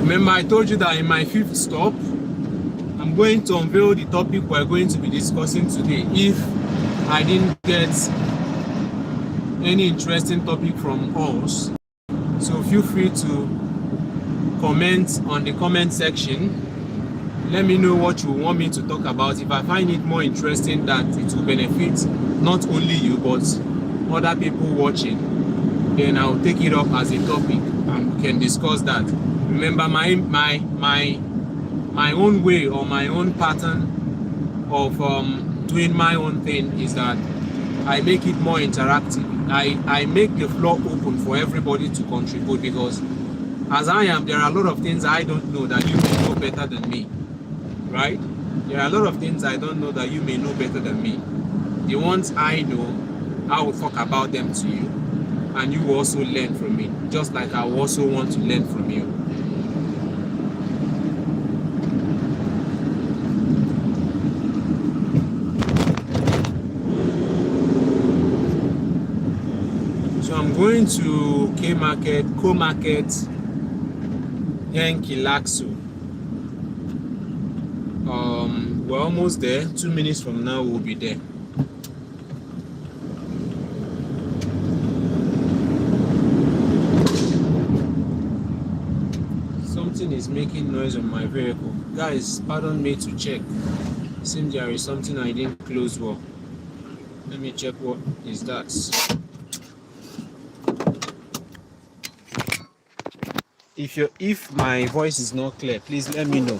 Remember, I told you that in my 5th stop, I'm going to unveil the topic we're going to be discussing today. If I didn't get any interesting topic from us, so feel free to comment on the comment section. Let me know what you want me to talk about. If I find it more interesting, that it will benefit not only you but other people watching, then I'll take it up as a topic and we can discuss that. Remember, my own way or my own pattern of doing my own thing is that I make it more interactive. I make the floor open for everybody to contribute, because as I am, there are a lot of things I don't know that you may know better than me, right? There are a lot of things I don't know that you may know better than me. The ones I know, I will talk about them to you, and you will also learn from me, just like I also want to learn from you. I'm going to K Market, Co Market, Henki Laksu. We're almost there. 2 minutes from now, we'll be there. making noise on my vehicle. Guys, pardon me to check. Seems there is something I didn't close well. Let me check what is that. If my voice is not clear, please let me know.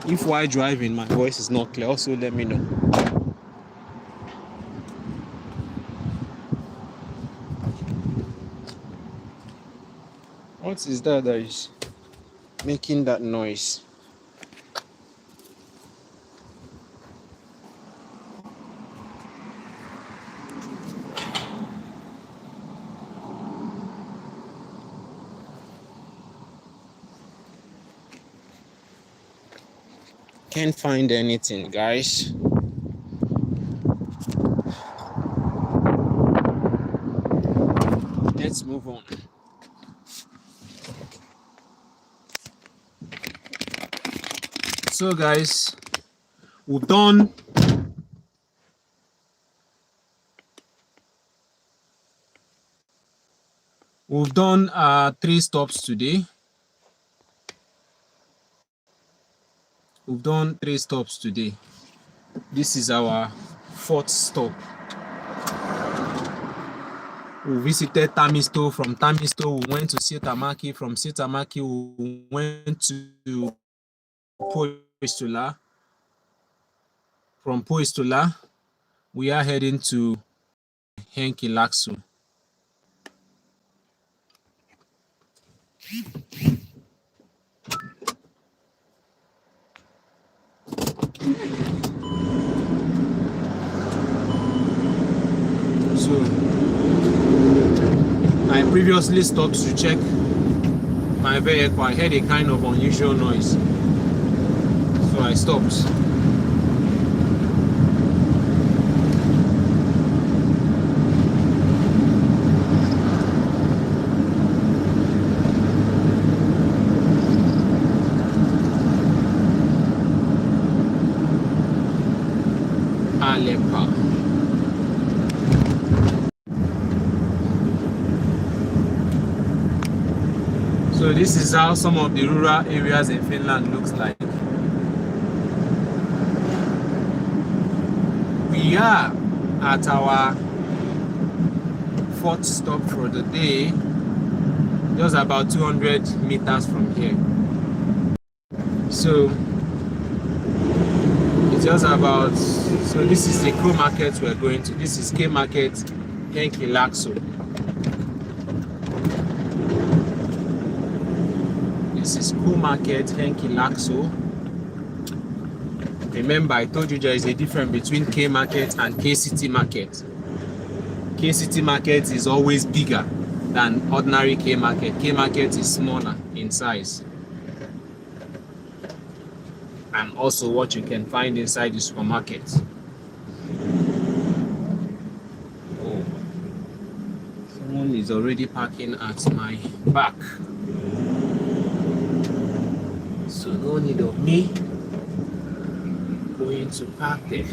If while driving my voice is not clear, also let me know. What is that is making that noise? Can't find anything, guys. Let's move on. So guys, we've done We've done 3 stops today. We've done 3 stops today. This is our 4th stop. We visited Tamiso. From Tamiso, we went to Sitamaki. From Sitamaki, we went to Pula. From Pula, we are heading to Henki-Laksu. So I previously stopped to check my vehicle. I heard a kind of unusual noise, so I stopped. So this is how some of the rural areas in Finland looks like. We are at our 4th stop for the day, just about 200 meters from here. So it's just about, so this is the K market we're going to. This is K market, Henki-Laksu. This is K market, Henki-Laksu. Remember, I told you there is a difference between K market and K city market. K city market is always bigger than ordinary K market. K market is smaller in size. And also what you can find inside the supermarket. Oh, someone is already parking at my back. So no need of me going to park there.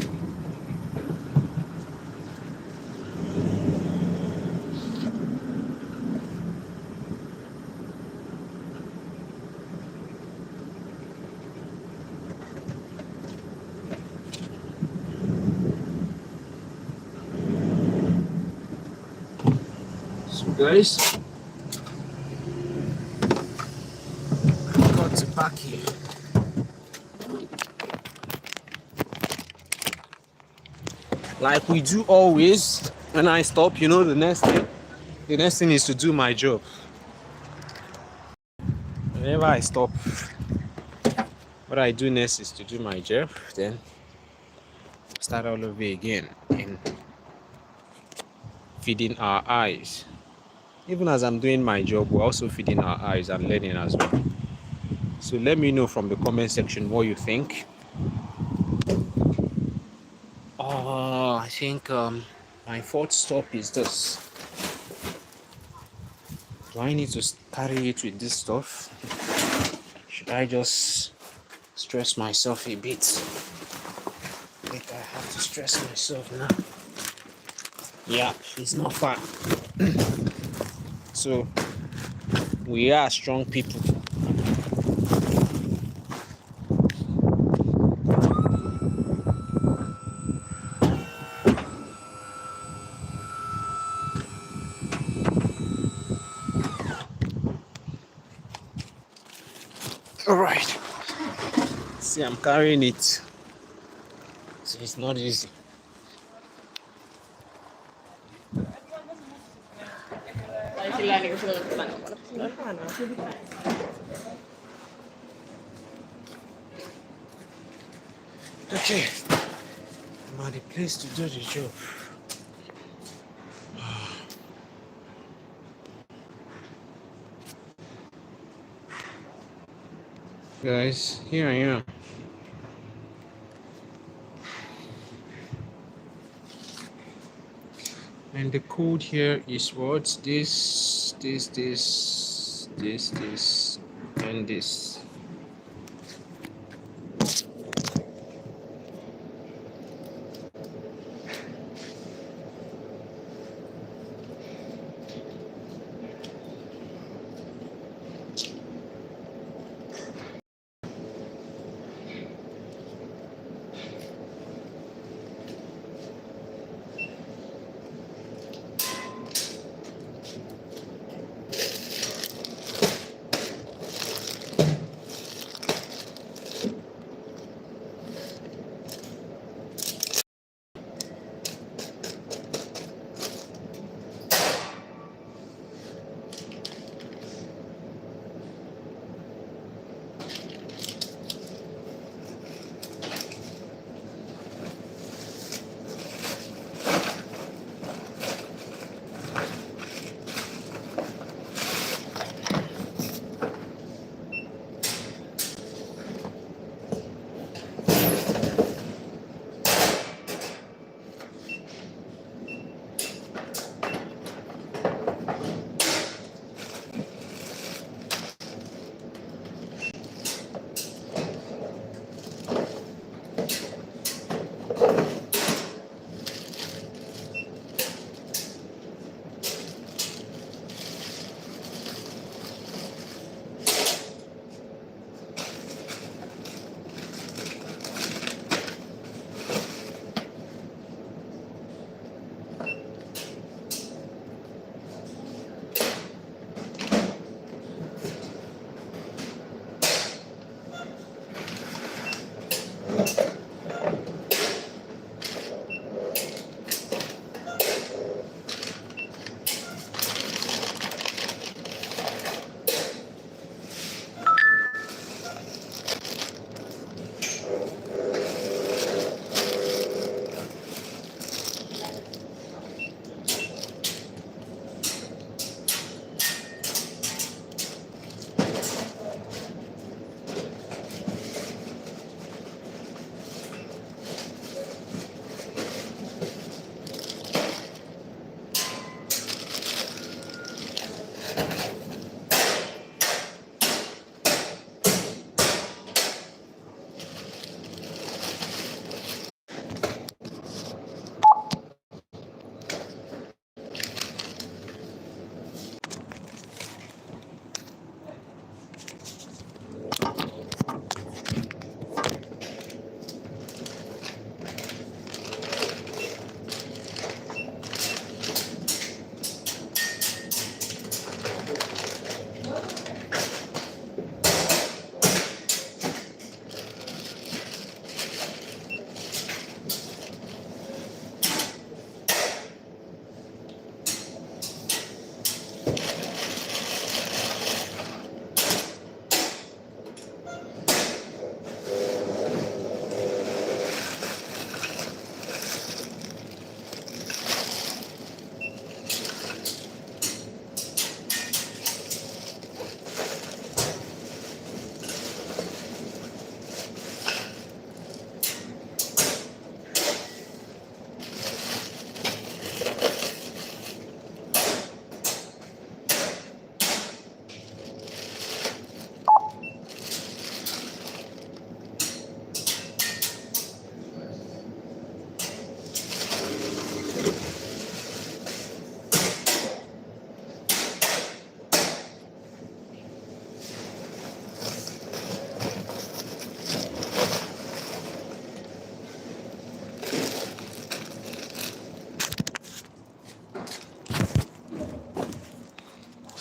Guys, I've got to park here. Like we do always, when I stop, you know, the next thing is to do my job. Whenever I stop, what I do next is to do my job, then start all over again and feeding our eyes. Even as I'm doing my job, we're also feeding our eyes and learning as well. So let me know from the comment section what you think. I think my 4th stop is this. Do I need to carry it with this stuff? Should I just stress myself a bit? I think I have to stress myself now. Yeah, it's not far. So we are strong people. All right. See, I'm carrying it, so it's not easy. Okay, I'm at the place to do the job. Guys, here I am. And the code here is what? This, and this.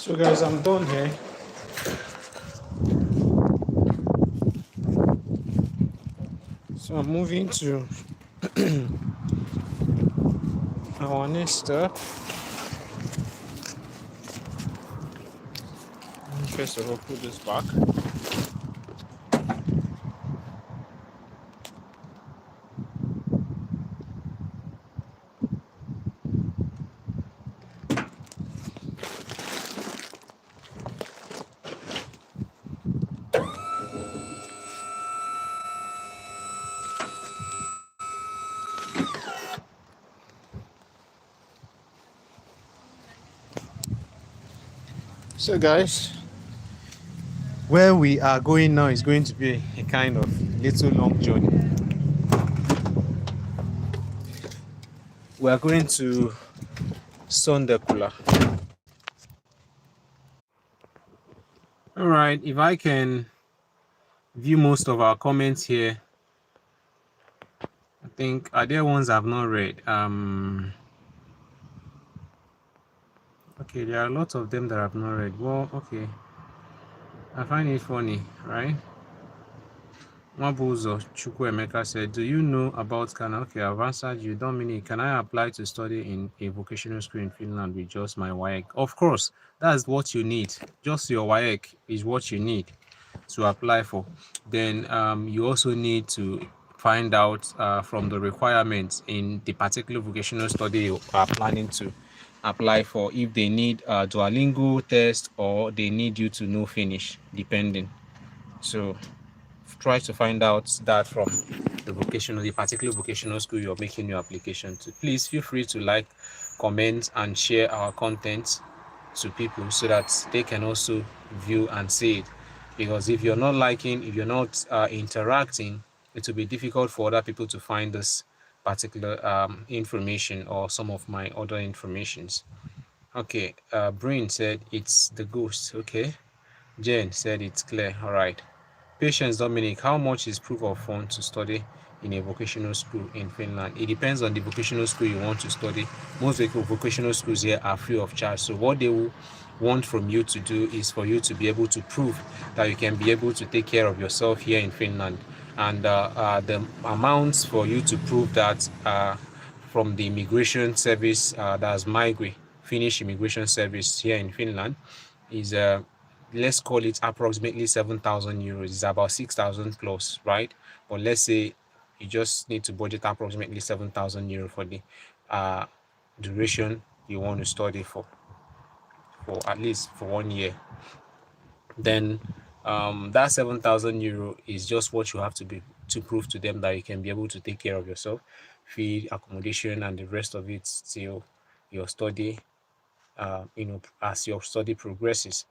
So guys, I'm done here. So I'm moving to our next step. First of all, put this back. So guys, where we are going now is going to be a kind of little long journey. We are going to Pula. All right, if I can view most of our comments here, I think are there ones I've not read. Okay, there are lots of them that I've not read. Well, okay, I find it funny, right? Mabuzo Chukwuemeka said, do you know about Ghana? Okay, I've answered you. Dominic, can I apply to study in a vocational school in Finland with just my WAEC? Of course, that's what you need. Just your WAEC is what you need to apply for. Then you also need to find out from the requirements in the particular vocational study you are planning to apply for, if they need a Duolingo test or they need you to know Finnish, depending. So try to find out that from the particular vocational school you're making your application to. Please feel free to like, comment, and share our content to people so that they can also view and see it. Because if you're not liking, if you're not interacting, it will be difficult for other people to find this particular information or some of my other informations. Okay, Brain said it's the ghost. Okay, Jen said it's clear. All right. Patience Dominic, how much is proof of fund to study in a vocational school in Finland? It depends on the vocational school you want to study. Most vocational schools here are free of charge. So what they will want from you to do is for you to be able to prove that you can be able to take care of yourself here in Finland. And the amounts for you to prove that from the immigration service, that's Migrate, Finnish immigration service here in Finland, is let's call it approximately 7,000 euros. It's about 6,000 plus, right? But let's say you just need to budget approximately 7,000 euro for the duration you want to study for at least for 1 year. Then that 7,000 euro is just what you have to be to prove to them that you can be able to take care of yourself, feed, accommodation, and the rest of it till your study, as your study progresses.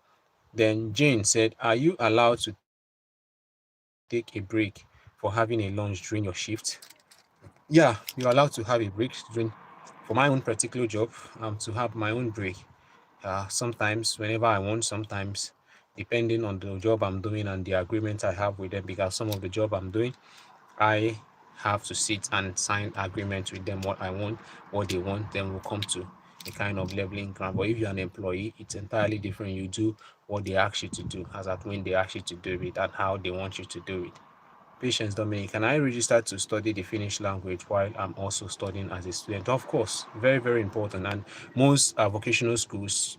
Then Jane said, are you allowed to take a break for having a lunch during your shift? Yeah, you're allowed to have a break during, for my own particular job, to have my own break. Sometimes, whenever I want, sometimes, depending on the job I'm doing and the agreement I have with them, because some of the job I'm doing, I have to sit and sign agreement with them what I want, what they want, then we'll come to a kind of leveling ground. But if you're an employee, it's entirely different. You do what they ask you to do, as at when they ask you to do it and how they want you to do it. Patience Dominic, can I register to study the Finnish language while I'm also studying as a student? Of course, very, very important. And most vocational schools,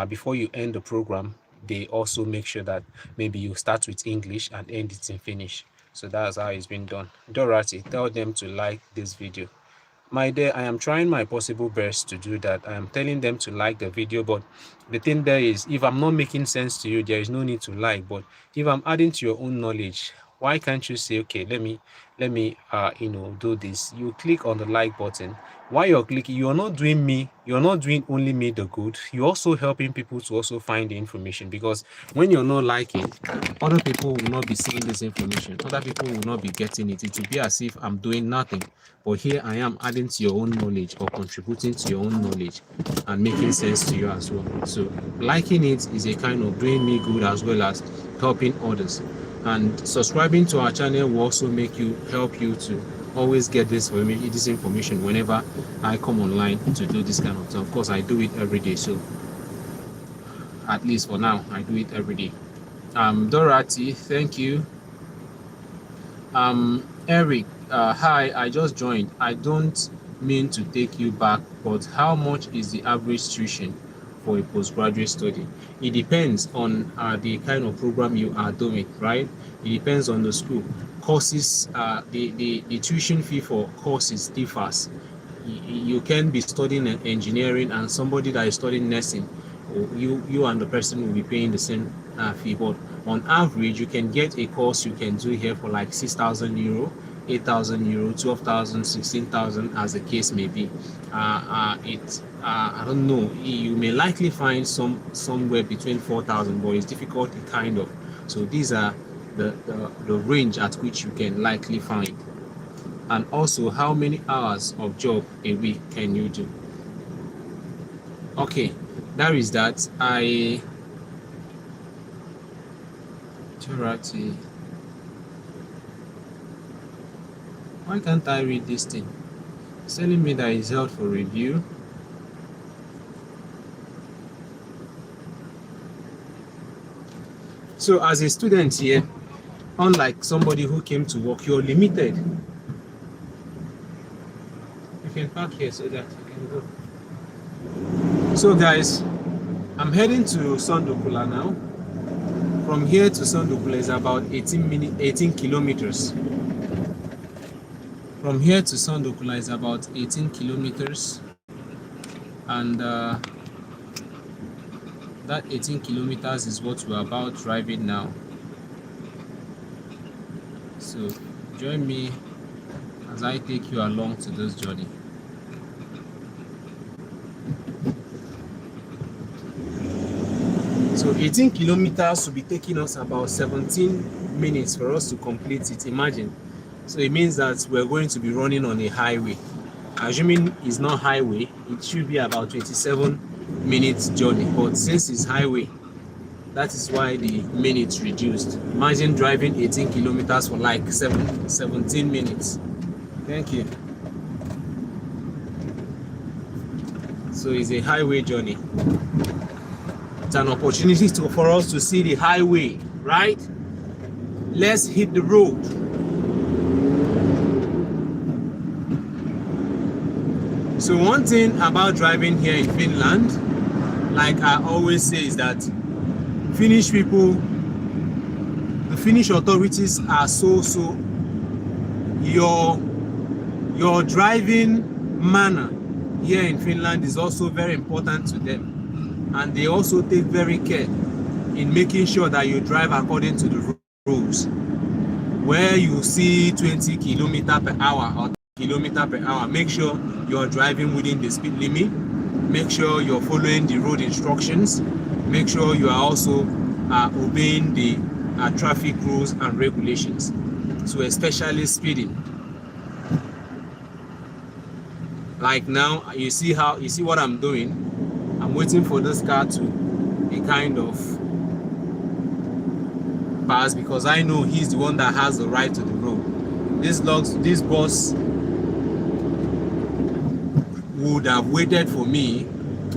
before you end the program, they also make sure that maybe you start with English and end it in Finnish. So that's how it's been done. Dorothy, tell them to like this video. My dear, I am trying my possible best to do that. I am telling them to like the video, but the thing there is, if I'm not making sense to you, there is no need to like. But if I'm adding to your own knowledge, why can't you say, okay, let me do this? You click on the like button. While you're clicking, you're not doing only me the good, you're also helping people to also find the information. Because when you're not liking, other people will not be seeing this information, other people will not be getting it. It will be as if I'm doing nothing, but here I am adding to your own knowledge or contributing to your own knowledge and making sense to you as well. So liking it is a kind of doing me good as well as helping others. And subscribing to our channel will also help you to always get this information whenever I come online to do this kind of thing. Of course, I do it every day, so at least for now, I do it every day. Dorothy, thank you. Eric, hi, I just joined. I don't mean to take you back, but how much is the average tuition for a postgraduate study? It depends on the kind of program you are doing, right? It depends on the school. Courses, the tuition fee for courses differs. You can be studying engineering and somebody that is studying nursing, you and the person will be paying the same fee. But on average, you can get a course you can do here for like 6,000 euro, 8,000 euro, 12,000, 16,000, as the case may be. I don't know. You may likely find somewhere between 4,000, but it's difficult to kind of. So these are the range at which you can likely find. And also, how many hours of job a week can you do? Okay, that is that. Charity. Why can't I read this thing? It's telling me that it's held for review. So as a student here, unlike somebody who came to work, you're limited. You can park here so that you can go. So guys, I'm heading to Pula now. From here to Pula is about 18 kilometers. From here to Pula is about 18 kilometers. And that 18 kilometers is what we're about driving now. So join me as I take you along to this journey. So 18 kilometers will be taking us about 17 minutes for us to complete it. Imagine. So it means that we're going to be running on a highway. Assuming it's not highway, it should be about 27 minutes journey. But since it's highway, that is why the minutes reduced. Imagine driving 18 kilometers for like 17 minutes. Thank you. So it's a highway journey. It's an opportunity for us to see the highway, right? Let's hit the road. So one thing about driving here in Finland, like I always say, is that Finnish people, the Finnish authorities are so your driving manner here in Finland is also very important to them, and they also take very care in making sure that you drive according to the rules. Where you see 20 kilometers per hour or kilometer per hour, make sure you're driving within the speed limit. Make sure you're following the road instructions. Make sure you are also obeying the traffic rules and regulations. So especially speeding. Like now, you see what I'm doing. I'm waiting for this car to be kind of pass, because I know he's the one that has the right to the road. This bus would have waited for me,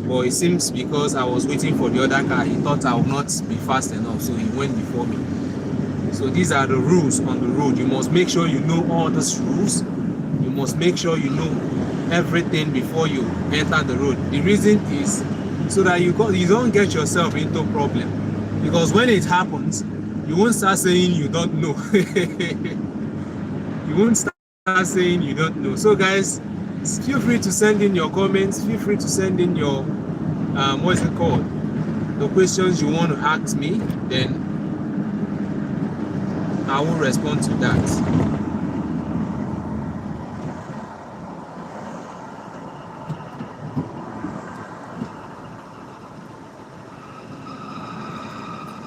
but it seems because I was waiting for the other car, he thought I would not be fast enough, so he went before me. So these are the rules on the road. You must make sure you know all these rules. You must make sure you know everything before you enter the road. The reason is so that you don't get yourself into problem, because when it happens, you won't start saying you don't know. You won't start saying you don't know. So guys, feel free to send in your comments. Feel free to send in your what's it called, the questions you want to ask me, then I will respond to that.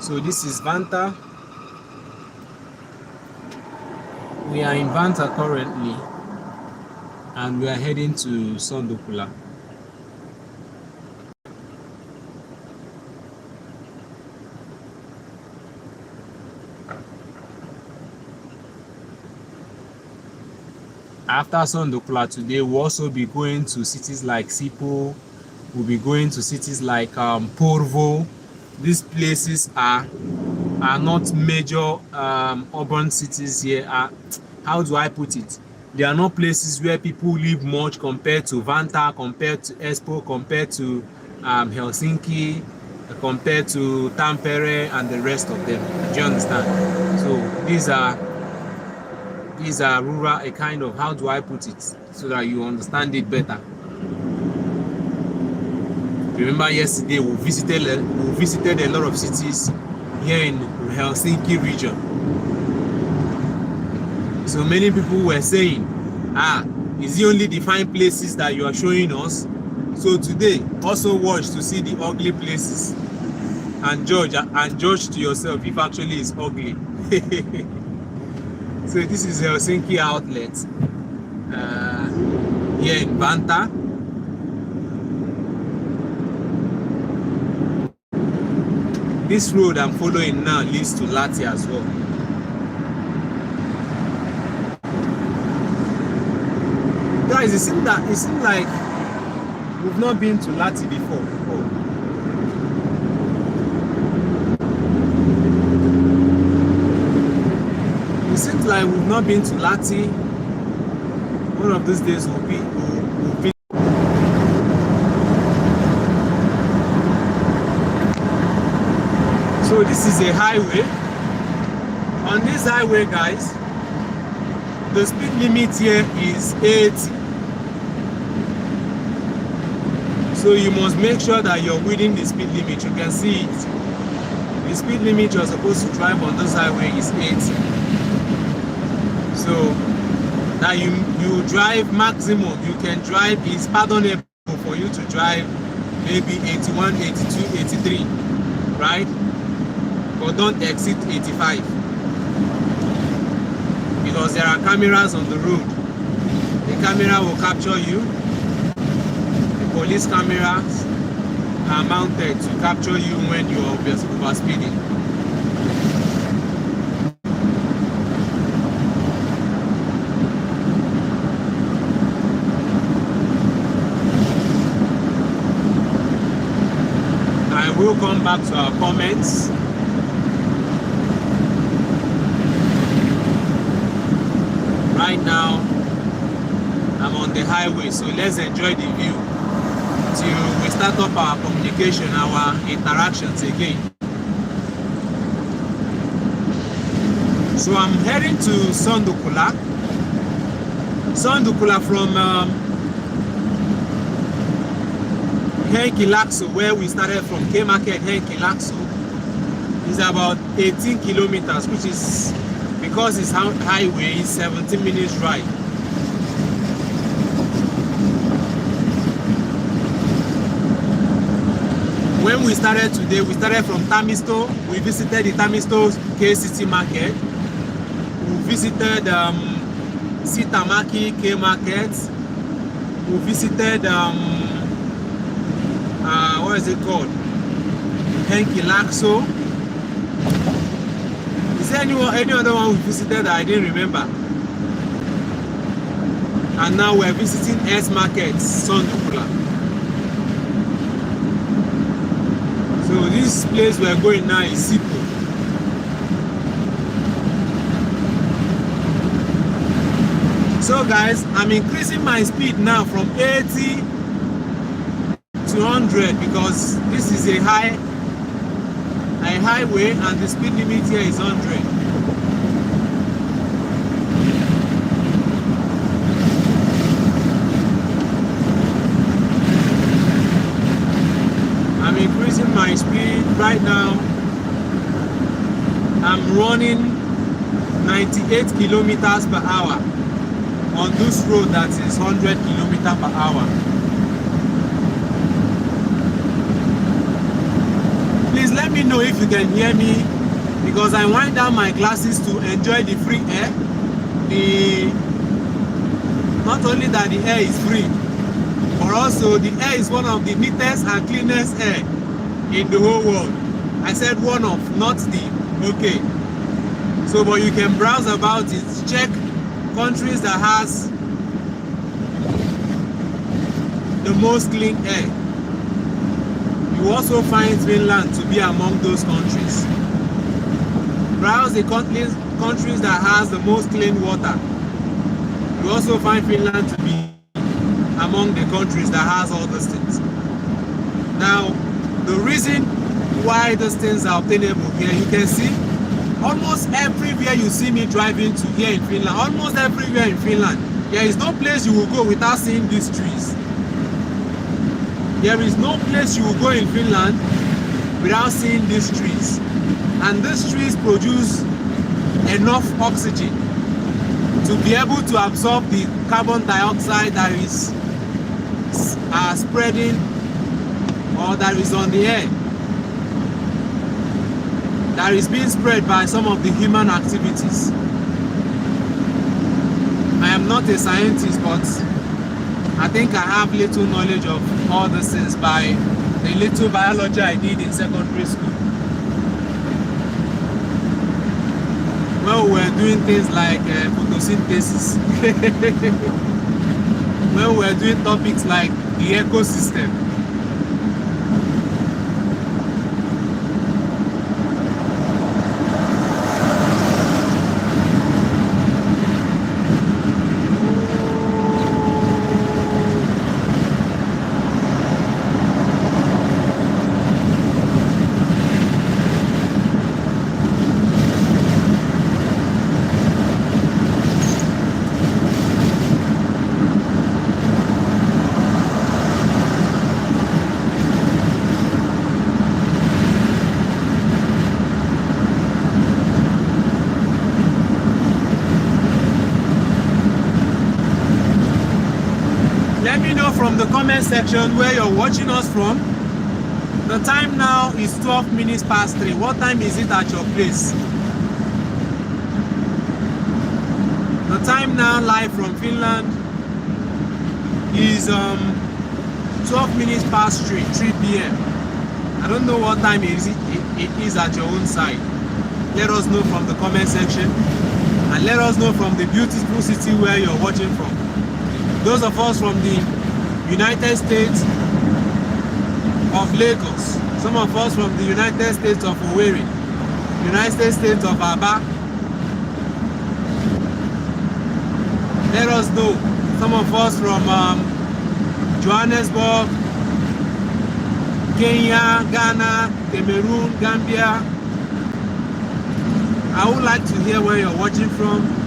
So this is Vanta. We are in Vanta currently, and we are heading to Pula. After Pula today, we'll also be going to cities like Sipo. We'll be going to cities like Porvoo. These places are not major urban cities here. how do I put it? They are not places where people live much compared to Vantaa, compared to Espoo, compared to Helsinki, compared to Tampere and the rest of them. Do you understand? So these are rural, a kind of, how do I put it so that you understand it better? Remember yesterday we visited a lot of cities here in Helsinki region. So many people were saying, is it only the fine places that you are showing us? So today, also watch to see the ugly places and judge to yourself if actually it's ugly. So this is Helsinki outlet here in Vantaa. This road I'm following now leads to Lahti as well. Guys, it seems like we've not been to Lahti before. It seems like we've not been to Lahti. One of these days we'll be. So this is a highway. On this highway, guys, the speed limit here is 80. So you must make sure that you're within the speed limit. You can see it. The speed limit you're supposed to drive on this highway is 80. So that you drive maximum you can drive is pardonable for you to drive maybe 81, 82, 83, right? But don't exceed 85. Because there are cameras on the road. The camera will capture you. The police cameras are mounted to capture you when you are overspeeding. I will come back to our comments. Right now, I'm on the highway, so let's enjoy the view till we start up our communication, our interactions again. So I'm heading to Sundukula. Sundukula from Henkilakso, where we started from K-Market, Henkilakso, is about 18 kilometers, which is, because it's highway, it's 17 minutes drive. When we started today, we started from Tamiso. We visited the Tamiso K-City Market. We visited Sitamaki K-Market. We visited, what is it called? Henkilakso. Is there any other one we visited that I didn't remember? And now we're visiting S Market, Sundukula. So this place we're going now is Sipo. So guys, I'm increasing my speed now from 80 to 100 because this is a highway and the speed limit here is 100. I'm increasing my speed right now. I'm running 98 kilometers per hour on this road that is 100 kilometers per hour. Please let me know if you can hear me, because I wind down my glasses to enjoy the free air. Not only that the air is free, but also the air is one of the neatest and cleanest air in the whole world. I said one of, not the, okay. So, but you can browse about it, check countries that has the most clean air. You also find Finland to be among those countries. Browse the countries that has the most clean water. you also find Finland to be among the countries that has all those things. Now, the reason why those things are obtainable here, you can see almost everywhere you see me driving to here in Finland, almost everywhere in Finland, there is no place you will go without seeing these trees. There is no place you will go in Finland without seeing these trees. And these trees produce enough oxygen to be able to absorb the carbon dioxide that is spreading or that is on the air, that is being spread by some of the human activities. I am not a scientist, but I think I have little knowledge of all these things by the little biology I did in secondary school. Well, we're doing things like photosynthesis. Well, we're doing topics like the ecosystem. Let me know from the comment section where you're watching us from. The time now is 12 minutes past 3. What time is it at your place? The time now live from Finland is 12 minutes past 3 p.m. I don't know what time it is at your own side. Let us know from the comment section, and let us know from the beautiful city where you're watching from. Those of us from the United States of Lagos, some of us from the United States of Owerri, United States of Aba. Let us know. Some of us from Johannesburg, Kenya, Ghana, Cameroon, Gambia. I would like to hear where you're watching from.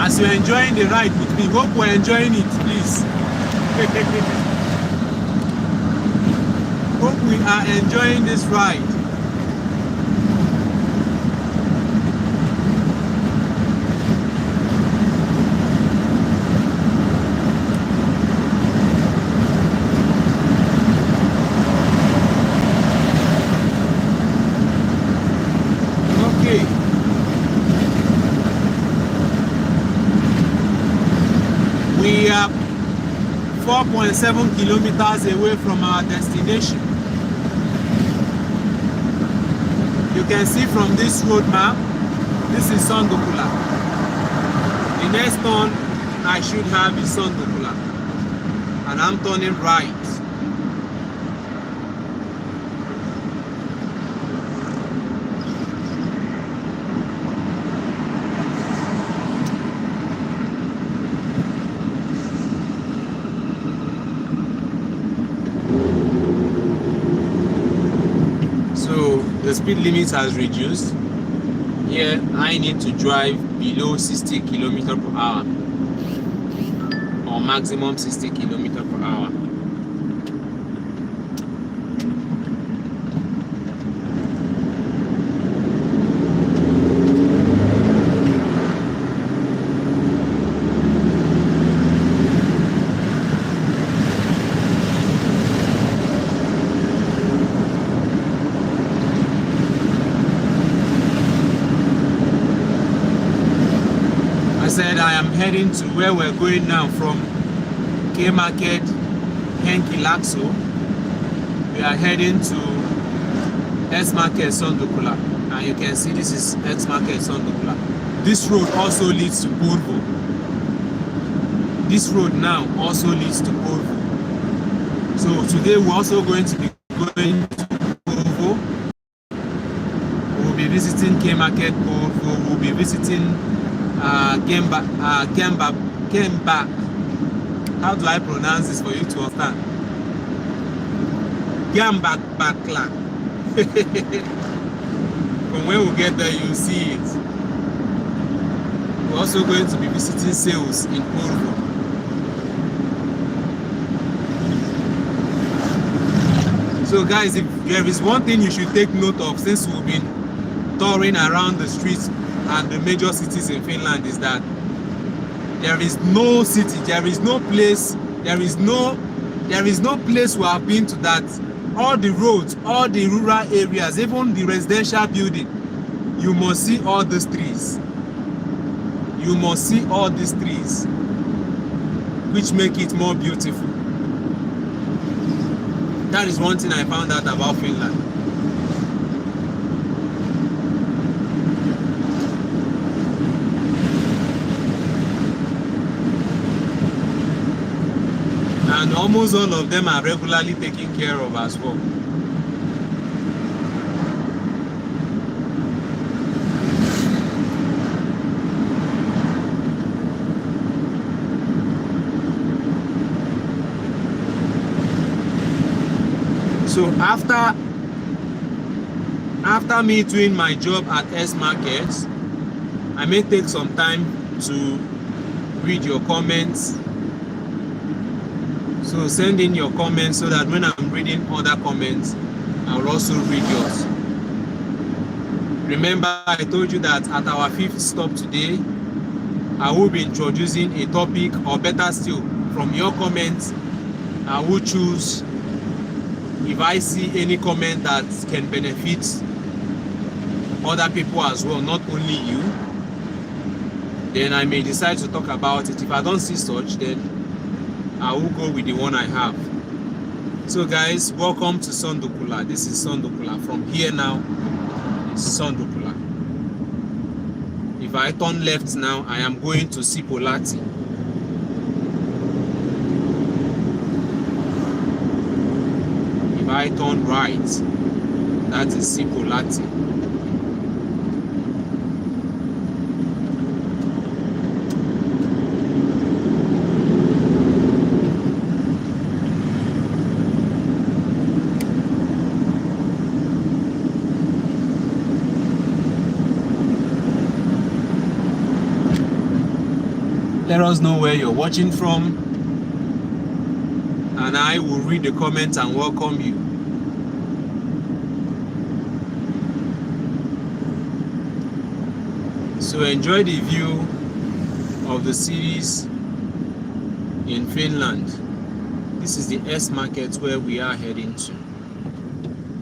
As you're enjoying the ride with me, hope we're enjoying it, please. Hope we are enjoying this ride. We are 4.7 kilometers away from our destination. You can see from this road map, this is Sundukula. The next turn I should have is Sundukula. And I'm turning right. The speed limit has reduced. Here I need to drive below 60 km per hour or maximum 60 km per hour. Said I am heading to where we're going now from K Market, Henki-Laakso. We are heading to S Market, Sundukula, and you can see this is S Market, Sundukula. This road also leads to Porvoo. This road now also leads to Porvoo. So today we're also going to be going to Porvoo. We'll be visiting K Market Porvoo. We'll be visiting Kemba. How do I pronounce this for you to understand? Gamba Bakla. From when we get there, you'll see it. We're also going to be visiting sales in Porvoo. So guys, if there is one thing you should take note of since we've been touring around the streets and the major cities in Finland, is that there is no city, there is no place we have been to that all the roads, all the rural areas, even the residential building, you must see all these trees. You must see all these trees, which make it more beautiful. That is one thing I found out about Finland. And almost all of them are regularly taken care of as well. So after me doing my job at S Markets, I may take some time to read your comments. So send in your comments so that when I'm reading other comments, I will also read yours. Remember, I told you that at our 5th stop today, I will be introducing a topic, or better still, from your comments, I will choose, if I see any comment that can benefit other people as well, not only you, then I may decide to talk about it. If I don't see such, then I will go with the one I have. So guys, welcome to Pula. This is Pula. From here now, it's Pula. If I turn left now, I am going to Sipolati. If I turn right, that is Sipolati. Let us know where you're watching from, and I will read the comments and welcome you. So enjoy the view of the cities in Finland. This is the S Market where we are heading to.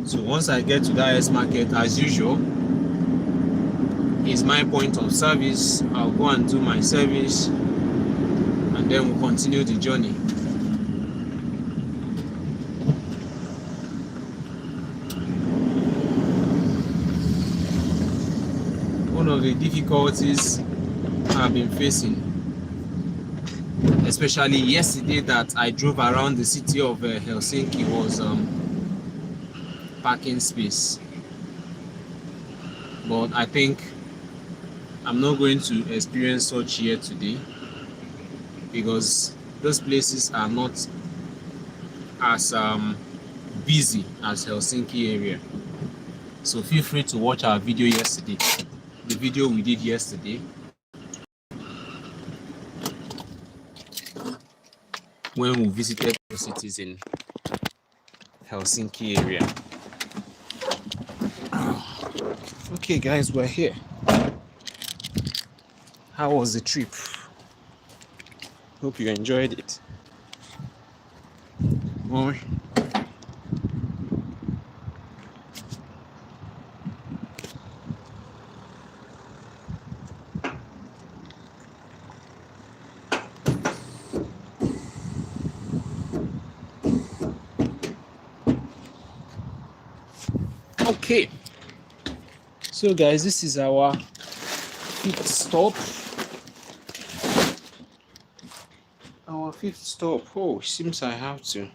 So once I get to that S Market, as usual, is my point of service. I'll go and do my service, and then we'll continue the journey. One of the difficulties I've been facing, especially yesterday that I drove around the city of Helsinki, was parking space. But I think I'm not going to experience such here today, because those places are not as busy as Helsinki area. So feel free to watch our video yesterday, the video we did yesterday, when we visited the cities in Helsinki area. Okay guys, we're here. How was the trip? Hope you enjoyed it. Oh. Okay. So guys, this is our 5th stop. Our 5th stop. Oh, seems I have to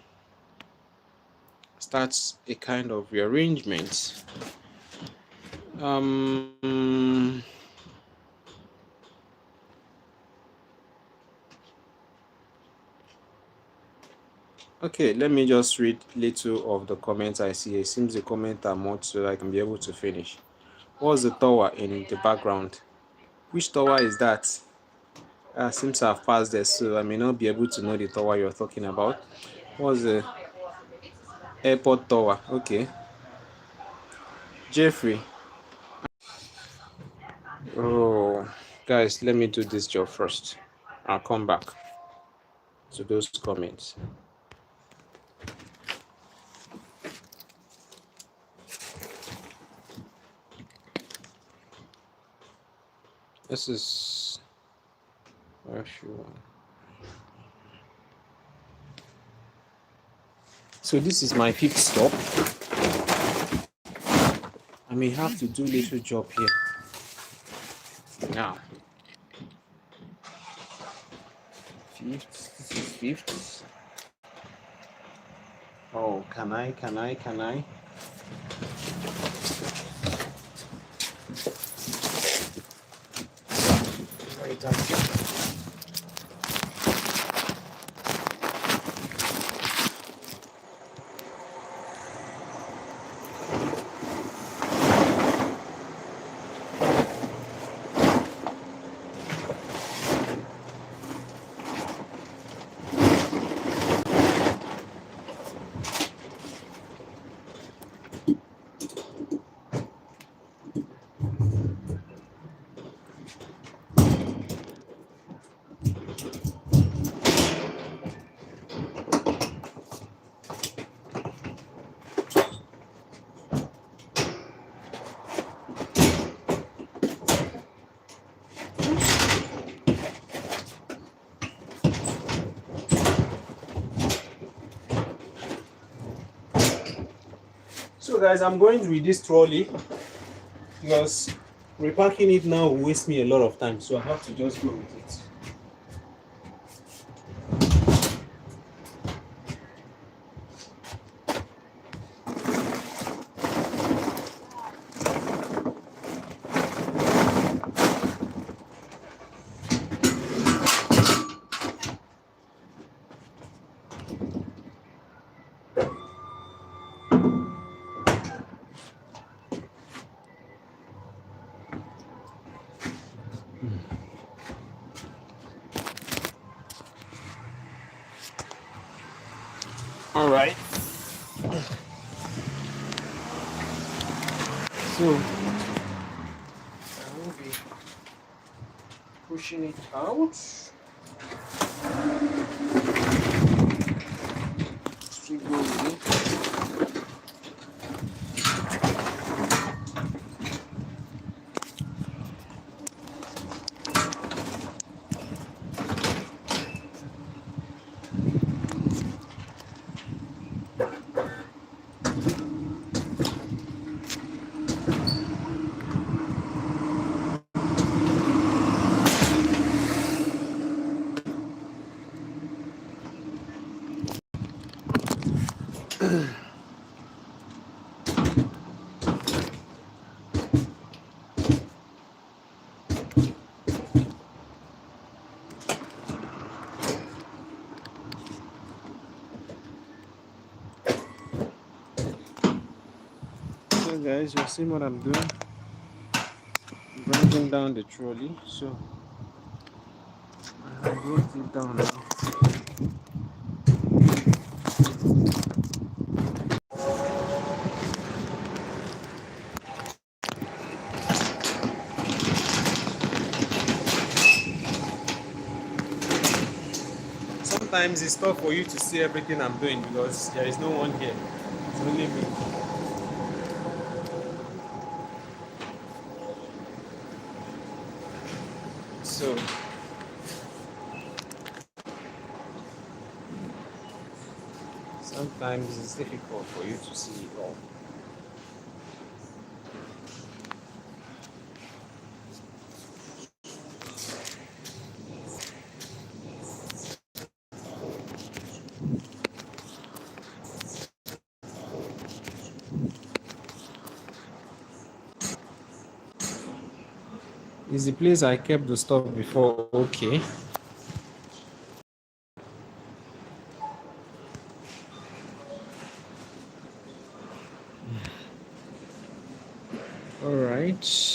start a kind of rearrangement. Um. Okay, let me just read little of the comments I see. It seems the comments are much so I can be able to finish. What's the tower in the background? Which tower is that? Seems I've passed there, so I may not be able to know the tower you're talking about. What's the airport tower? Okay. Jeffrey. Oh, guys, let me do this job first. I'll come back to those comments. This is where sure. So this is my fifth stop. I may have to do little job here. Now, fifth. This is fifth. Oh, can I? Right, thank you. So guys, I'm going with this trolley because repacking it now will waste me a lot of time, so I have to just go with it. All right. So I will be pushing it out. Still go with it. So guys, you see what I'm doing? Bringing down the trolley. So I brought it down now. Sometimes it's tough for you to see everything I'm doing because there is no one here. It's only me. So sometimes it's difficult for you to see it all. Is the place I kept the stuff before okay? All right.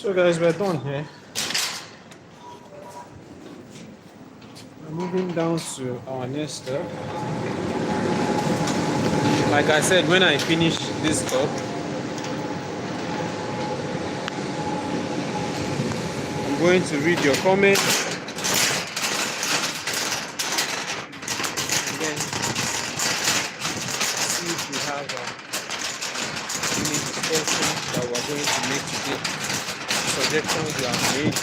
So guys, we're done here. We're moving down to our next stop. Like I said, when I finish this stop, I'm going to read your comments and then see if we have any discussion that we're going to make today. Suggestions you have made.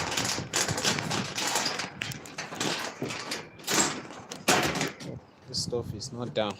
This stuff is not down.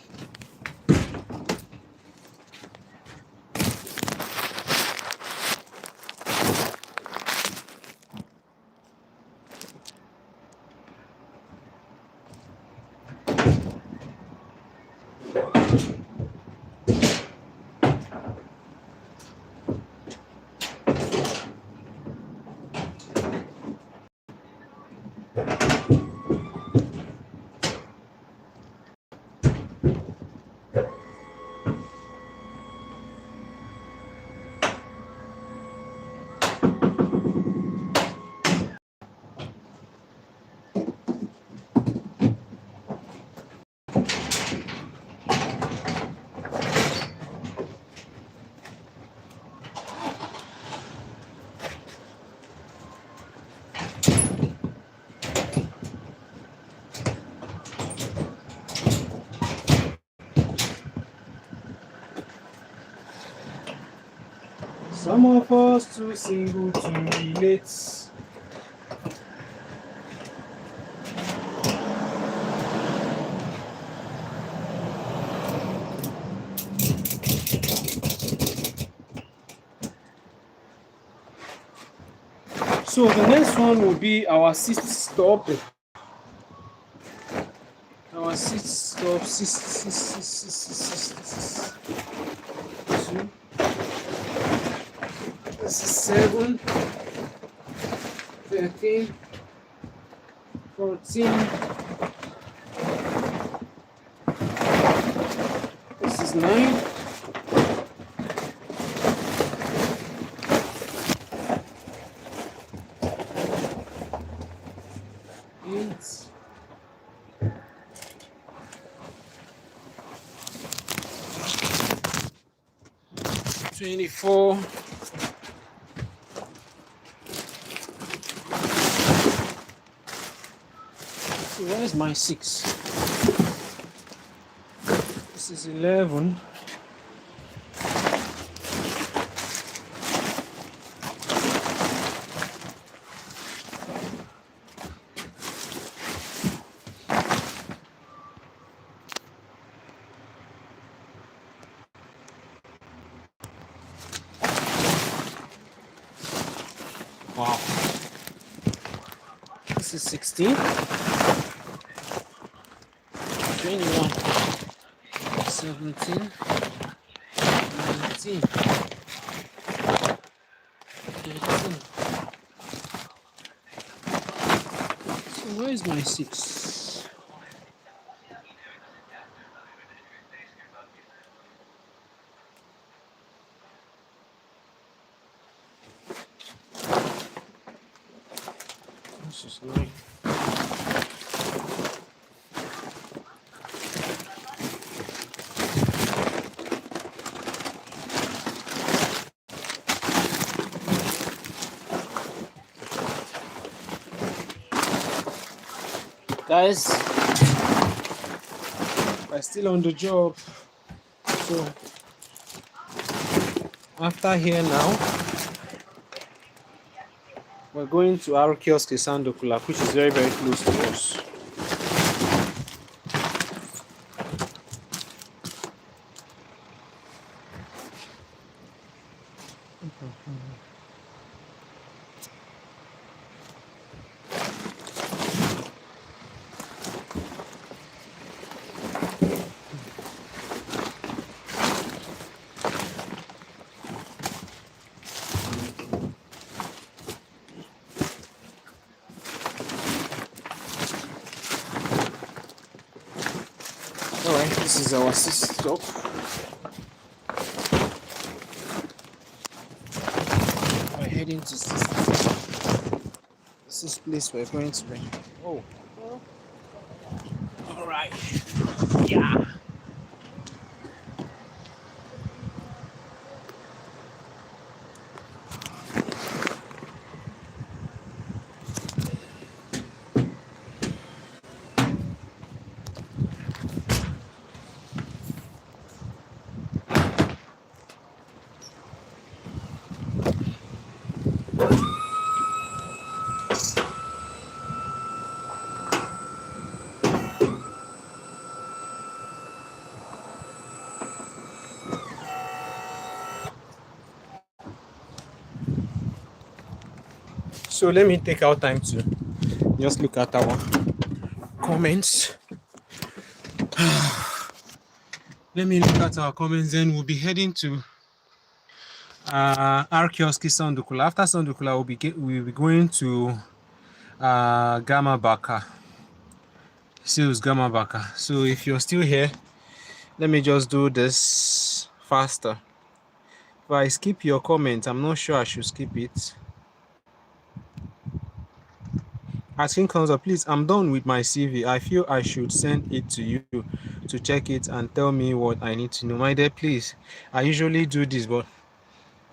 Some of us too single to relate. So the next one will be our sixth stop. Our sixth stop, two. This is 7, 13, 14. This is 9. Twenty-four. So where's my 6? This is 11. Wow. This is 16. 21, 17, 19, 18. So where is my 6? This is 9. Guys, we're still on the job. So after here now, we're going to Arosikundula, which is very, very close to us. Alright, this is our sixth stop. We're heading heading to this place we're going to be. Oh, all right. Yeah. So let me take our time to just look at our comments. Let me look at our comments, then we'll be heading to our kiosk Sondukula. After Sondukula, we'll be going to Gamma Baka. Sales Gamma Baka. So if you're still here, let me just do this faster. If I skip your comment, I'm not sure I should skip it. Asking comes up, please, I'm done with my CV. I feel I should send it to you to check it and tell me what I need to know. My dear, please, I usually do this, but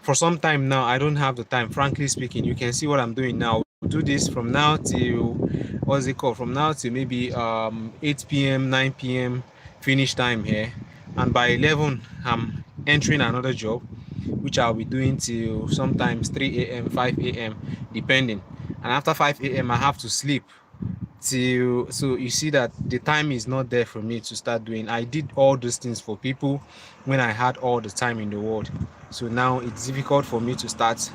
for some time now, I don't have the time. Frankly speaking, you can see what I'm doing now. I'll do this from now till, what's it called? From now till maybe 8 p.m., 9 p.m. finish time here. And by 11, I'm entering another job, which I'll be doing till sometimes 3 a.m., 5 a.m., depending. And after 5 a.m., I have to sleep till, so you see that the time is not there for me to start doing. I did all those things for people when I had all the time in the world. So now it's difficult for me to start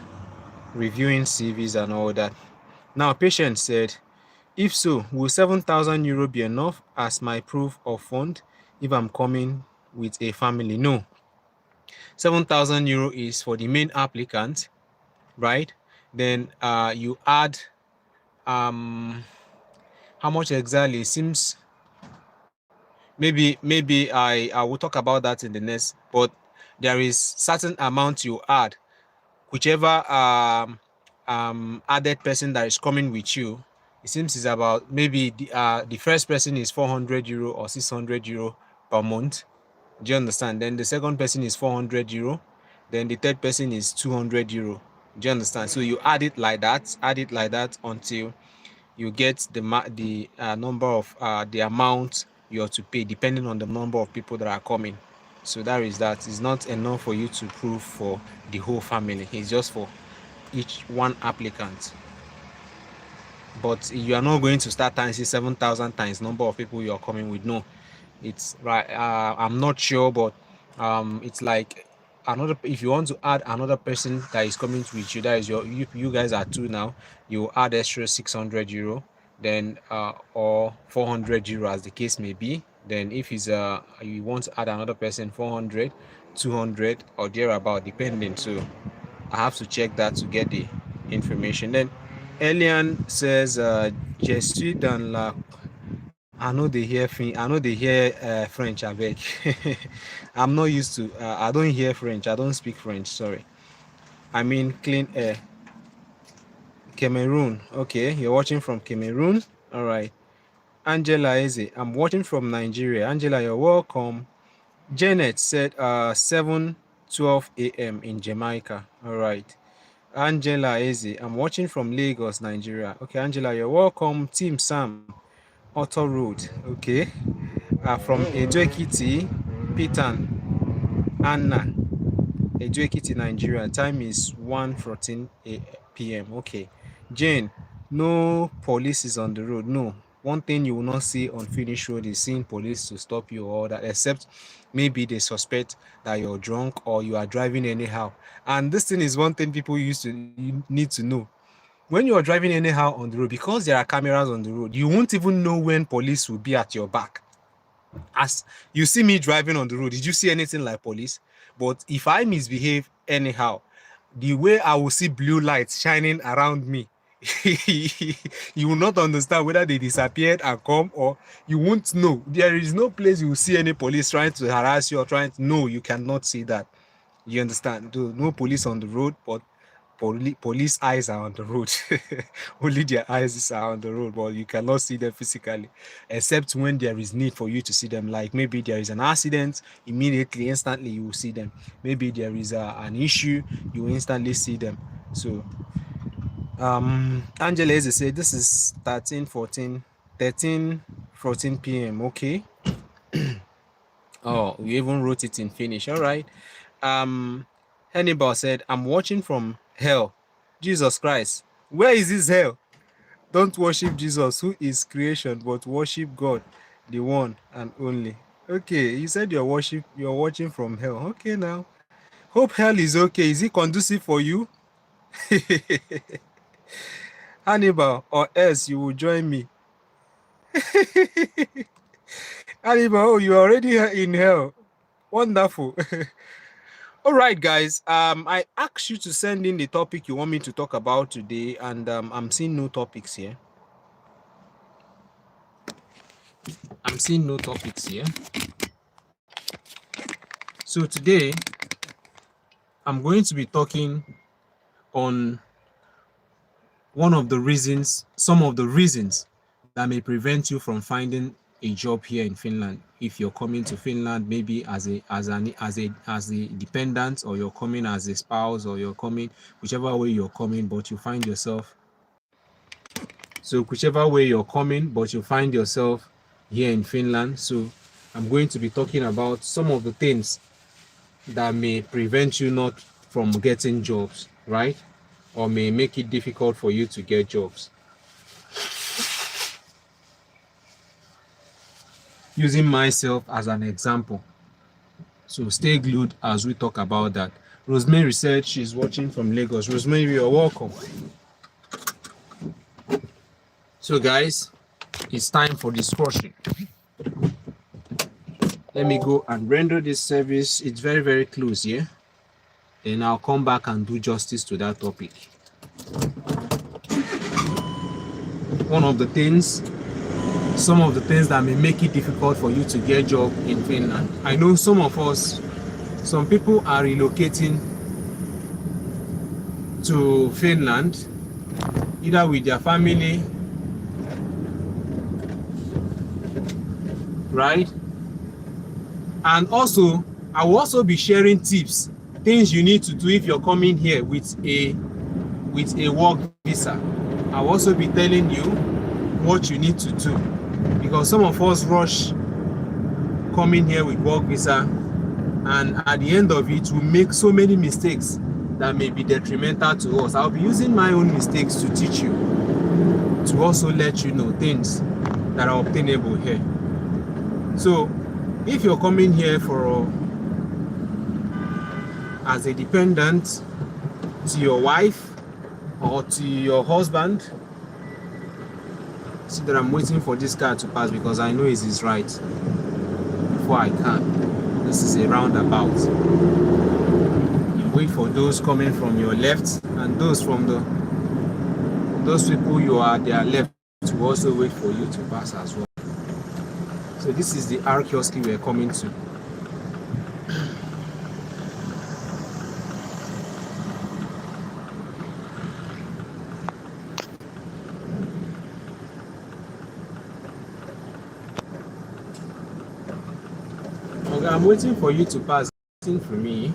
reviewing CVs and all that. Now, patient said, if so, will 7,000 euro be enough as my proof of fund if I'm coming with a family? No. 7,000 euro is for the main applicant, right? Then you add how much exactly? It seems maybe I will talk about that in the next, but there is certain amount you add, whichever added person that is coming with you. It seems is about maybe the first person is 400 euro or 600 euro per month. Do you understand? Then the second person is 400 euro. Then the third person is 200 euro. Do you understand? So you add it like that, until you get the number of the amount you have to pay depending on the number of people that are coming. So that is that. It's not enough for you to prove for the whole family. It's just for each one applicant. But you are not going to start times 7,000 times number of people you are coming with. No, it's right. I'm not sure, but it's like another. If you want to add another person that is coming with you, that is you guys are two now. You add extra 600 euro, then or 400 euro as the case may be. Then if it's you want to add another person, 400, 200 or thereabout, depending. So I have to check that to get the information. Then Elian says, "Je suis dans la." I know they hear French. I beg. I'm not used to. I don't hear French. I don't speak French. Sorry. I mean clean air. Cameroon. Okay, you're watching from Cameroon. All right. Angela Eze. I'm watching from Nigeria. Angela, you're welcome. Janet said 7:12 a.m. in Jamaica. All right. Angela Eze. I'm watching from Lagos, Nigeria. Okay, Angela, you're welcome. Team Sam. Auto Road. Okay. From Educative, Pitan, Anna, Educative, Nigeria. Time is 1:14 p.m. Okay. Jane, no police is on the road. No. One thing you will not see on Finnish road is seeing police to stop you or that, except maybe they suspect that you're drunk or you are driving anyhow. And this thing is one thing people you need to know. When you are driving anyhow on the road, because there are cameras on the road, you won't even know when police will be at your back. As you see me driving on the road, did you see anything like police? But if I misbehave anyhow, the way I will see blue lights shining around me, you will not understand whether they disappeared and come, or you won't know. There is no place you will see any police trying to harass you or trying to. No, you cannot see that. You understand? No police on the road, but police eyes are on the road. Only their eyes are on the road, but you cannot see them physically, except when there is need for you to see them. Like maybe there is an accident, immediately, instantly you will see them. Maybe there is an issue, you will instantly see them. So Angela is say this is 13 p.m. Okay. Oh, we even wrote it in Finnish. All right. Hannibal said, I'm watching from hell. Jesus Christ. Where is this hell? Don't worship Jesus, who is creation, but worship God, the one and only. Okay, you said you're watching from hell. Okay now. Hope hell is okay. Is it conducive for you? Hannibal, or else you will join me. Hannibal, oh, you're already in hell. Wonderful. All right, guys. I asked you to send in the topic you want me to talk about today, and I'm seeing no topics here. So today, I'm going to be talking on some of the reasons that may prevent you from finding a job here in Finland. If you're coming to Finland, maybe as a dependent, or you're coming as a spouse, or you're coming whichever way you're coming, but you find yourself. So whichever way you're coming, but you find yourself here in Finland. So I'm going to be talking about some of the things that may prevent you not from getting jobs, right? Or may make it difficult for you to get jobs. Using myself as an example. So stay glued as we talk about that. Rosemary said she's watching from Lagos. Rosemary, you're welcome. So guys, it's time for discussion. Let me go and render this service. It's very, very close here. Then I'll come back and do justice to that topic. Some of the things that may make it difficult for you to get a job in Finland. I know some people are relocating to Finland, either with their family, right? And also, I will also be sharing tips, things you need to do if you're coming here with a work visa. I'll also be telling you what you need to do, because some of us rush coming here with work visa, and at the end of it we make so many mistakes that may be detrimental to us. I'll be using my own mistakes to teach you, to also let you know things that are obtainable here. So if you're coming here as a dependent to your wife or to your husband, see that I'm waiting for this car to pass because I know it is right before I can. This is a roundabout. You wait for those coming from your left, and those people you are their left to also wait for you to pass as well. So this is the R kiosk we're coming to. Okay, I'm waiting for you to pass. Waiting for me.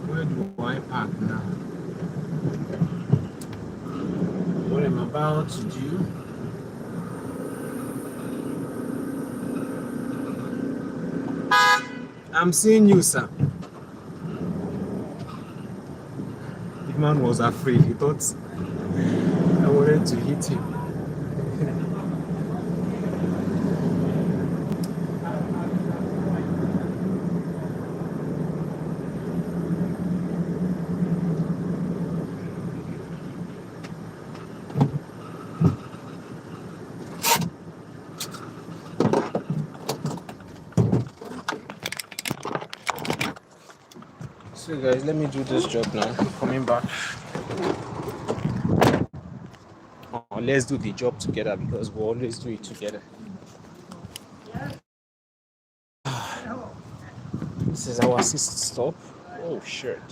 Where do I park now? What I'm about to do. I'm seeing you, sir. The man was afraid. He thought I wanted to hit him. So guys, let me do this job now. Coming back. Let's do the job together because we always do it together. This is our assist stop. Oh shit.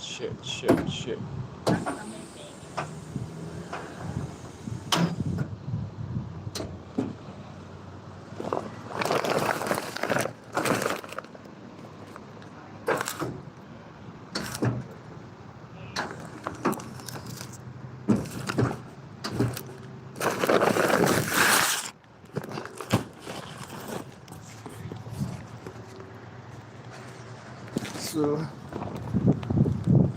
So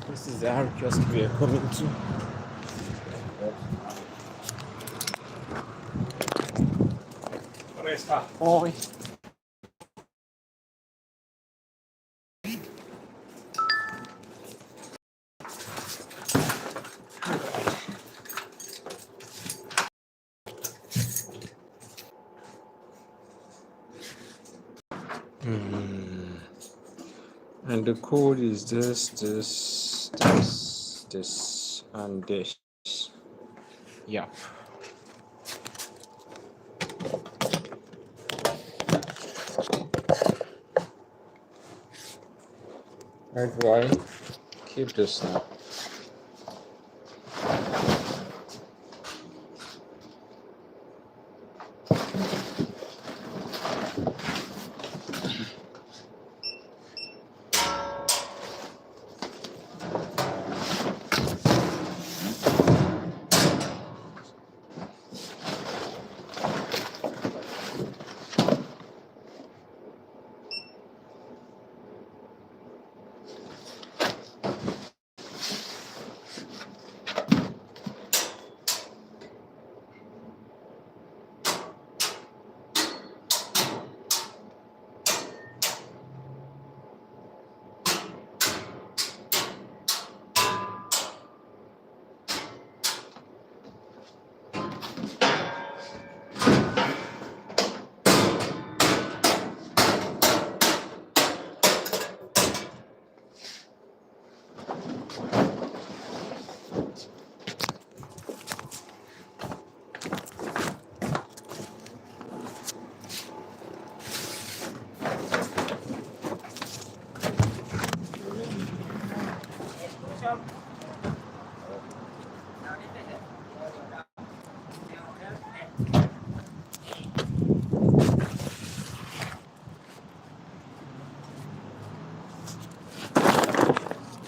this is the kiosk we are coming to. Oi. And the code is this, and this. Yeah. How do I keep this now?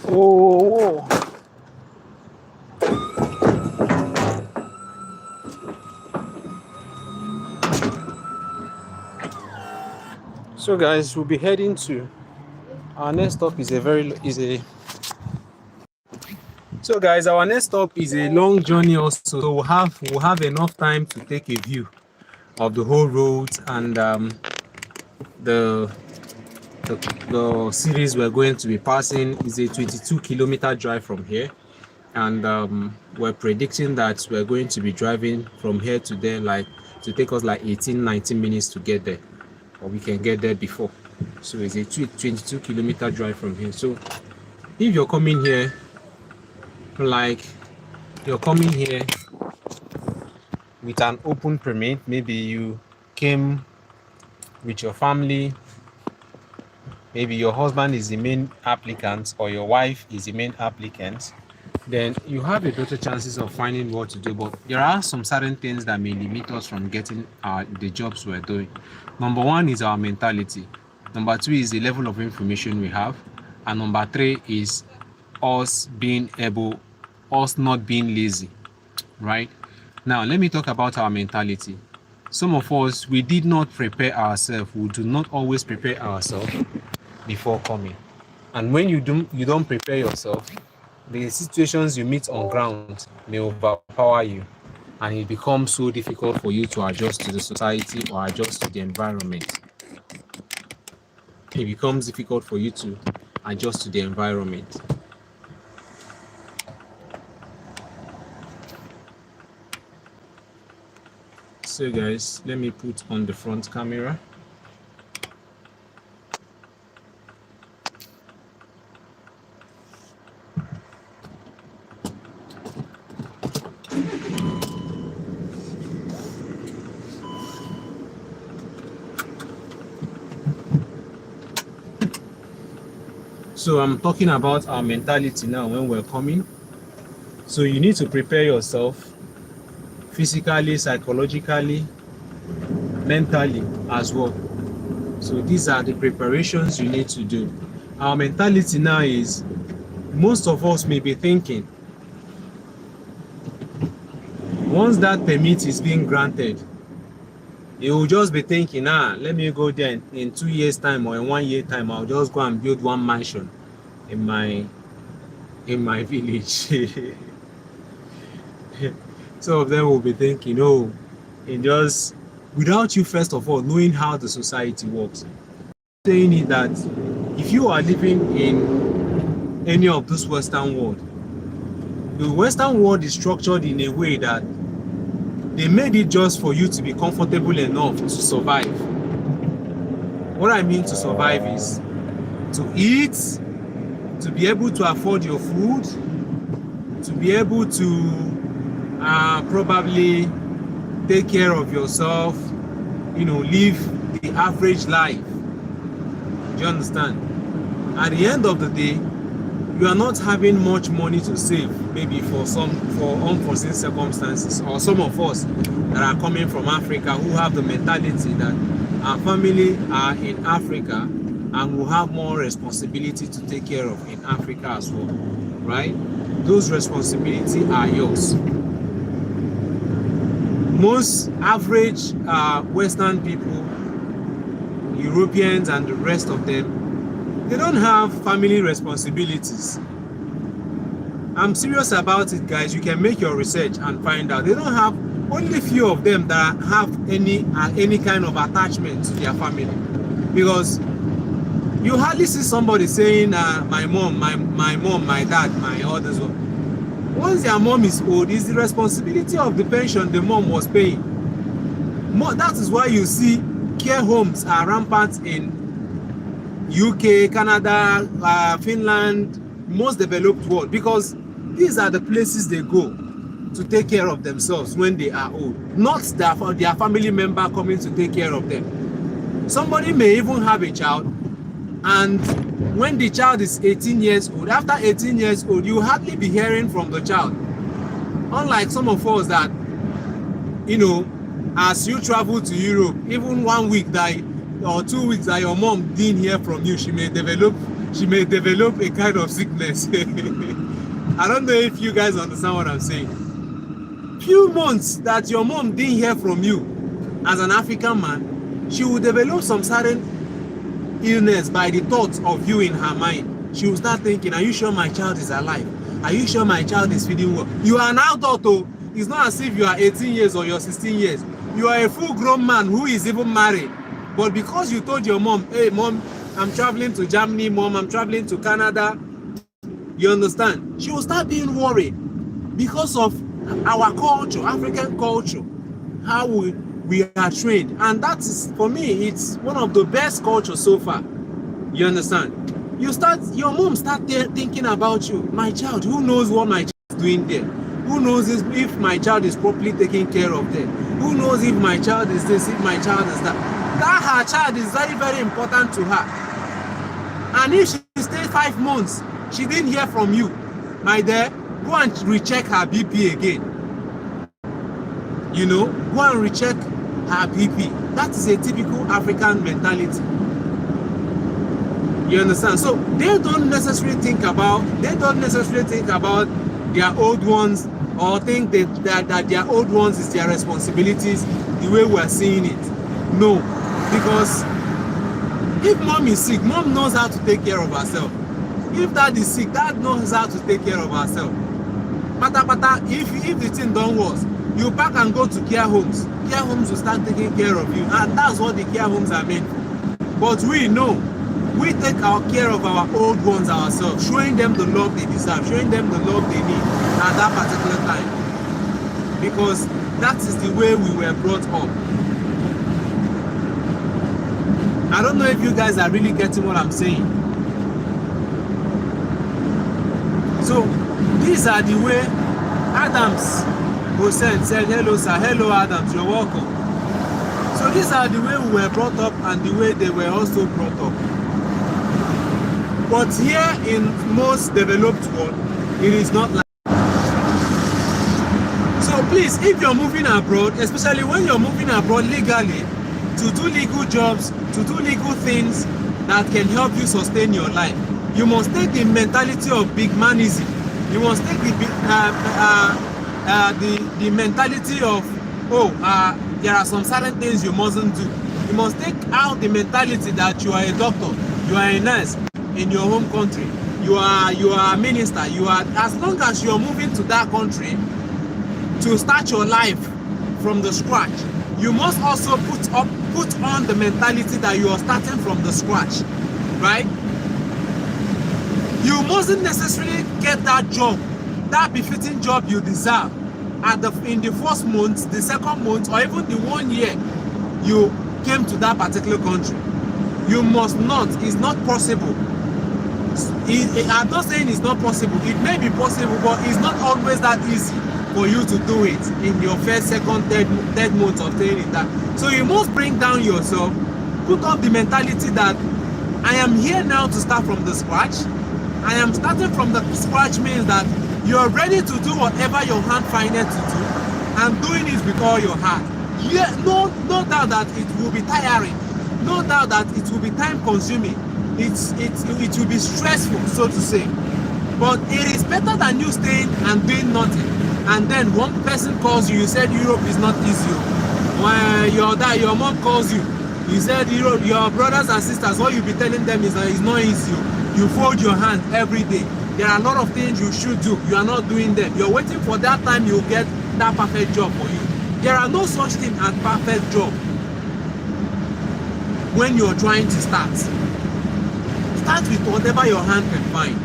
Whoa. So guys, we'll be heading to our next stop So guys, our next stop is a long journey also. So we'll have enough time to take a view of the whole road and the series we're going to be passing is a 22-kilometer drive from here, and we're predicting that we're going to be driving from here to there, like to take us like 18-19 minutes to get there, or we can get there before. So it's a 22-kilometer drive from here. So if you're coming here, with an open permit, maybe you came with your family, maybe your husband is the main applicant or your wife is the main applicant, then you have a better chances of finding what to do. But there are some certain things that may limit us from getting the jobs we're doing. Number one is our mentality. Number two is the level of information we have. And number three is us not being lazy, right? Now, let me talk about our mentality. Some of us, we did not prepare ourselves. We do not always prepare ourselves before coming. And when you don't prepare yourself, the situations you meet on ground may overpower you, and it becomes so difficult for you to adjust to the society or adjust to the environment. It becomes difficult for you to adjust to the environment. So guys, let me put on the front camera. So I'm talking about our mentality now when we're coming. So you need to prepare yourself physically, psychologically, mentally as well. So these are the preparations you need to do. Our mentality now is, most of us may be thinking, once that permit is being granted, you will just be thinking, let me go there in 2 years time or in 1 year time, I'll just go and build one mansion in my village. Some of them will be thinking, in just, without you first of all knowing how the society works. Saying it that if you are living in any of this Western world, the Western world is structured in a way that they made it just for you to be comfortable enough to survive. What I mean to survive is to eat, to be able to afford your food, to be able to probably take care of yourself, live the average life. Do you understand? At the end of the day, you are not having much money to save, maybe for unforeseen circumstances, or some of us that are coming from Africa who have the mentality that our family are in Africa and will have more responsibility to take care of in Africa as well, right? Those responsibilities are yours. Most average Western people, Europeans and the rest of them, they don't have family responsibilities. I'm serious about it, guys. You can make your research and find out. They don't have, only few of them that have any kind of attachment to their family. Because you hardly see somebody saying, my mom, my dad, my others. Once their mom is old, it's the responsibility of the pension the mom was paying. That is why you see care homes are rampant in UK, Canada, Finland, most developed world, because these are the places they go to take care of themselves when they are old, not their family member coming to take care of them. Somebody may even have a child, and when the child is 18 years old, after 18 years old, you hardly be hearing from the child. Unlike some of us that, as you travel to Europe, even 1 week or 2 weeks that your mom didn't hear from you, she may develop a kind of sickness. I don't know if you guys understand what I'm saying. Few months that your mom didn't hear from you as an African man, she will develop some certain illness by the thought of you in her mind. She will start thinking, are you sure my child is alive? Are you sure my child is feeding well? You are an adult, though. It's not as if you are 18 years or you're 16 years. You are a full-grown man who is even married. But because you told your mom, hey, mom, I'm traveling to Germany, mom, I'm traveling to Canada, you understand? She will start being worried because of our culture, African culture, how we are trained. And that is, for me, it's one of the best cultures so far. You understand? Your mom start thinking about you. My child, who knows what my child is doing there? Who knows if my child is properly taken care of there? Who knows if my child is this, if my child is that? That her child is very, very important to her. And if she stays 5 months, she didn't hear from you, my dear, go and recheck her BP again. Go and recheck her BP. That is a typical African mentality. You understand? So they don't necessarily think about their old ones, or think that their old ones is their responsibilities the way we're seeing it. No, because if mom is sick, mom knows how to take care of herself. If dad is sick, dad knows how to take care of herself. If the thing don't work, you pack and go to care homes. Care homes will start taking care of you, and that's what the care homes are meant for. But we know, we take care of our old ones ourselves, showing them the love they deserve, showing them the love they need at that particular time. Because that is the way we were brought up. I don't know if you guys are really getting what I'm saying. So these are the way Adams Hussein said, hello sir, hello Adams, you're welcome. So these are the way we were brought up and the way they were also brought up. But here in most developed world, it is not like. So please, if you're moving abroad, especially when you're moving abroad legally, to do legal jobs, to do legal things that can help you sustain your life, you must take the mentality of big manism. You must take the mentality of, there are some certain things you mustn't do. You must take out the mentality that you are a doctor, you are a nurse in your home country, you are a minister, as long as you are moving to that country to start your life from the scratch, you must also put on the mentality that you are starting from the scratch, right? You mustn't necessarily get that job, that befitting job you deserve in the first month, the second month, or even the 1 year you came to that particular country. You must not. It's not possible. I'm not saying it's not possible. It may be possible, but it's not always that easy for you to do it in your first, second, third month of staying in that. So you must bring down yourself, put up the mentality that I am here now to start from the scratch. I am starting from the scratch means that you are ready to do whatever your hand finds to do, and doing it with all your heart. Yeah, no doubt that it will be tiring, no doubt that it will be time consuming, it will be stressful, so to say, but it is better than you staying and doing nothing, and then one person calls you, you said Europe is not easy. When your mom calls you, you said Europe, your brothers and sisters, what you be telling them is that it's not easy. You fold your hand every day. There are a lot of things you should do. You are not doing them. You're waiting for that time you'll get that perfect job for you. There are no such thing as perfect job when you're trying to start. Start with whatever your hand can find.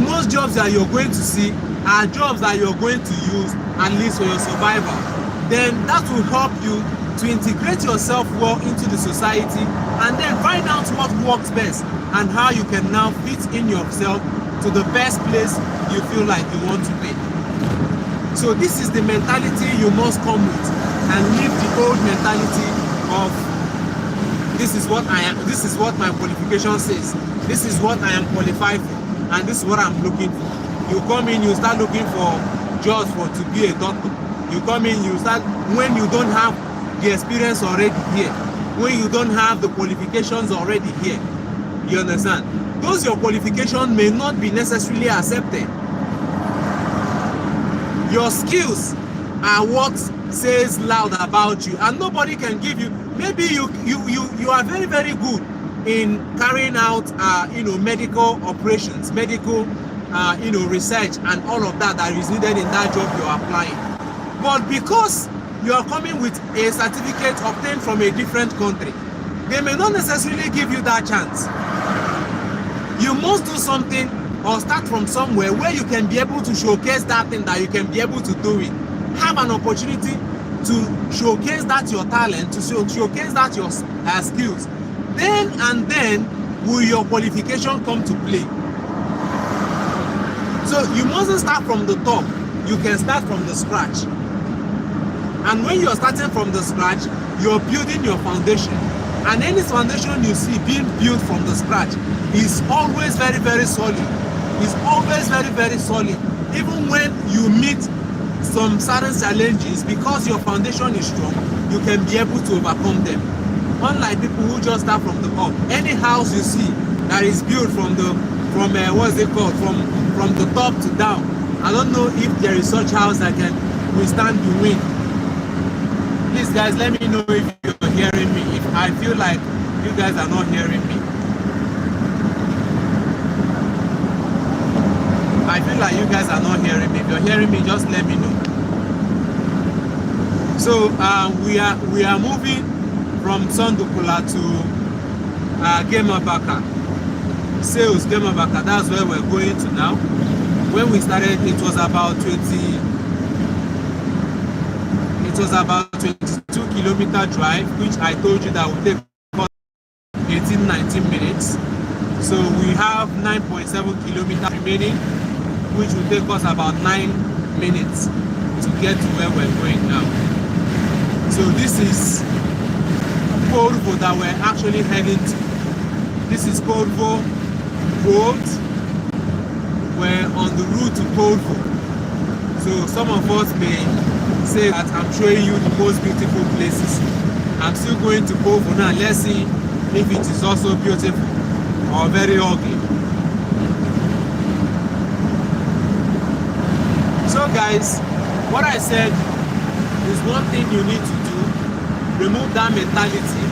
Most jobs that you're going to see are jobs that you're going to use at least for your survival. Then that will help you to integrate yourself well into the society, and then find out what works best and how you can now fit in yourself to the best place you feel like you want to be. So this is the mentality you must come with, and leave the old mentality of this is what I am, this is what my qualification says, this is what I am qualified for, and this is what I'm looking for. You come in, you start looking for jobs to be a doctor. You come in, you start, when you don't have the experience already here, when you don't have the qualifications already here, you understand? Those your qualifications may not be necessarily accepted. Your skills are what says loud about you, and nobody can give you. Maybe you are very, very good in carrying out medical operations, medical research and all of that is needed in that job you're applying. But because you are coming with a certificate obtained from a different country, they may not necessarily give you that chance. You must do something or start from somewhere where you can be able to showcase that thing, that you can be able to do it. Have an opportunity to showcase that your talent, to showcase that your skills. Then will your qualification come to play. So you mustn't start from the top. You can start from the scratch. And when you're starting from the scratch, you're building your foundation. And any foundation you see being built from the scratch is always very, very solid. It's always very, very solid. Even when you meet some certain challenges, because your foundation is strong, you can be able to overcome them. Unlike people who just start from the top. Any house you see that is built from the top to down, I don't know if there is such house that can withstand the wind. Please guys, let me know if you're hearing me, if I feel like you guys are not hearing me. I feel like you guys are not hearing me. If you're hearing me, just let me know. So we are moving from Pula to Gemabaka. Sales Gemabaka, that's where we're going to now. When we started, it was about 22 kilometer drive, which I told you that would take 18-19 minutes. So we have 9.7 kilometers remaining, which will take us about 9 minutes to get to where we're going now. So this is Porvoo that we're actually heading to. This is Porvoo, both were on the route to Porvoo. So some of us may say that I'm showing you the most beautiful places. I'm still going to Porvoo now. Let's see if it is also beautiful or very ugly. So guys, what I said is one thing you need to do. Remove that mentality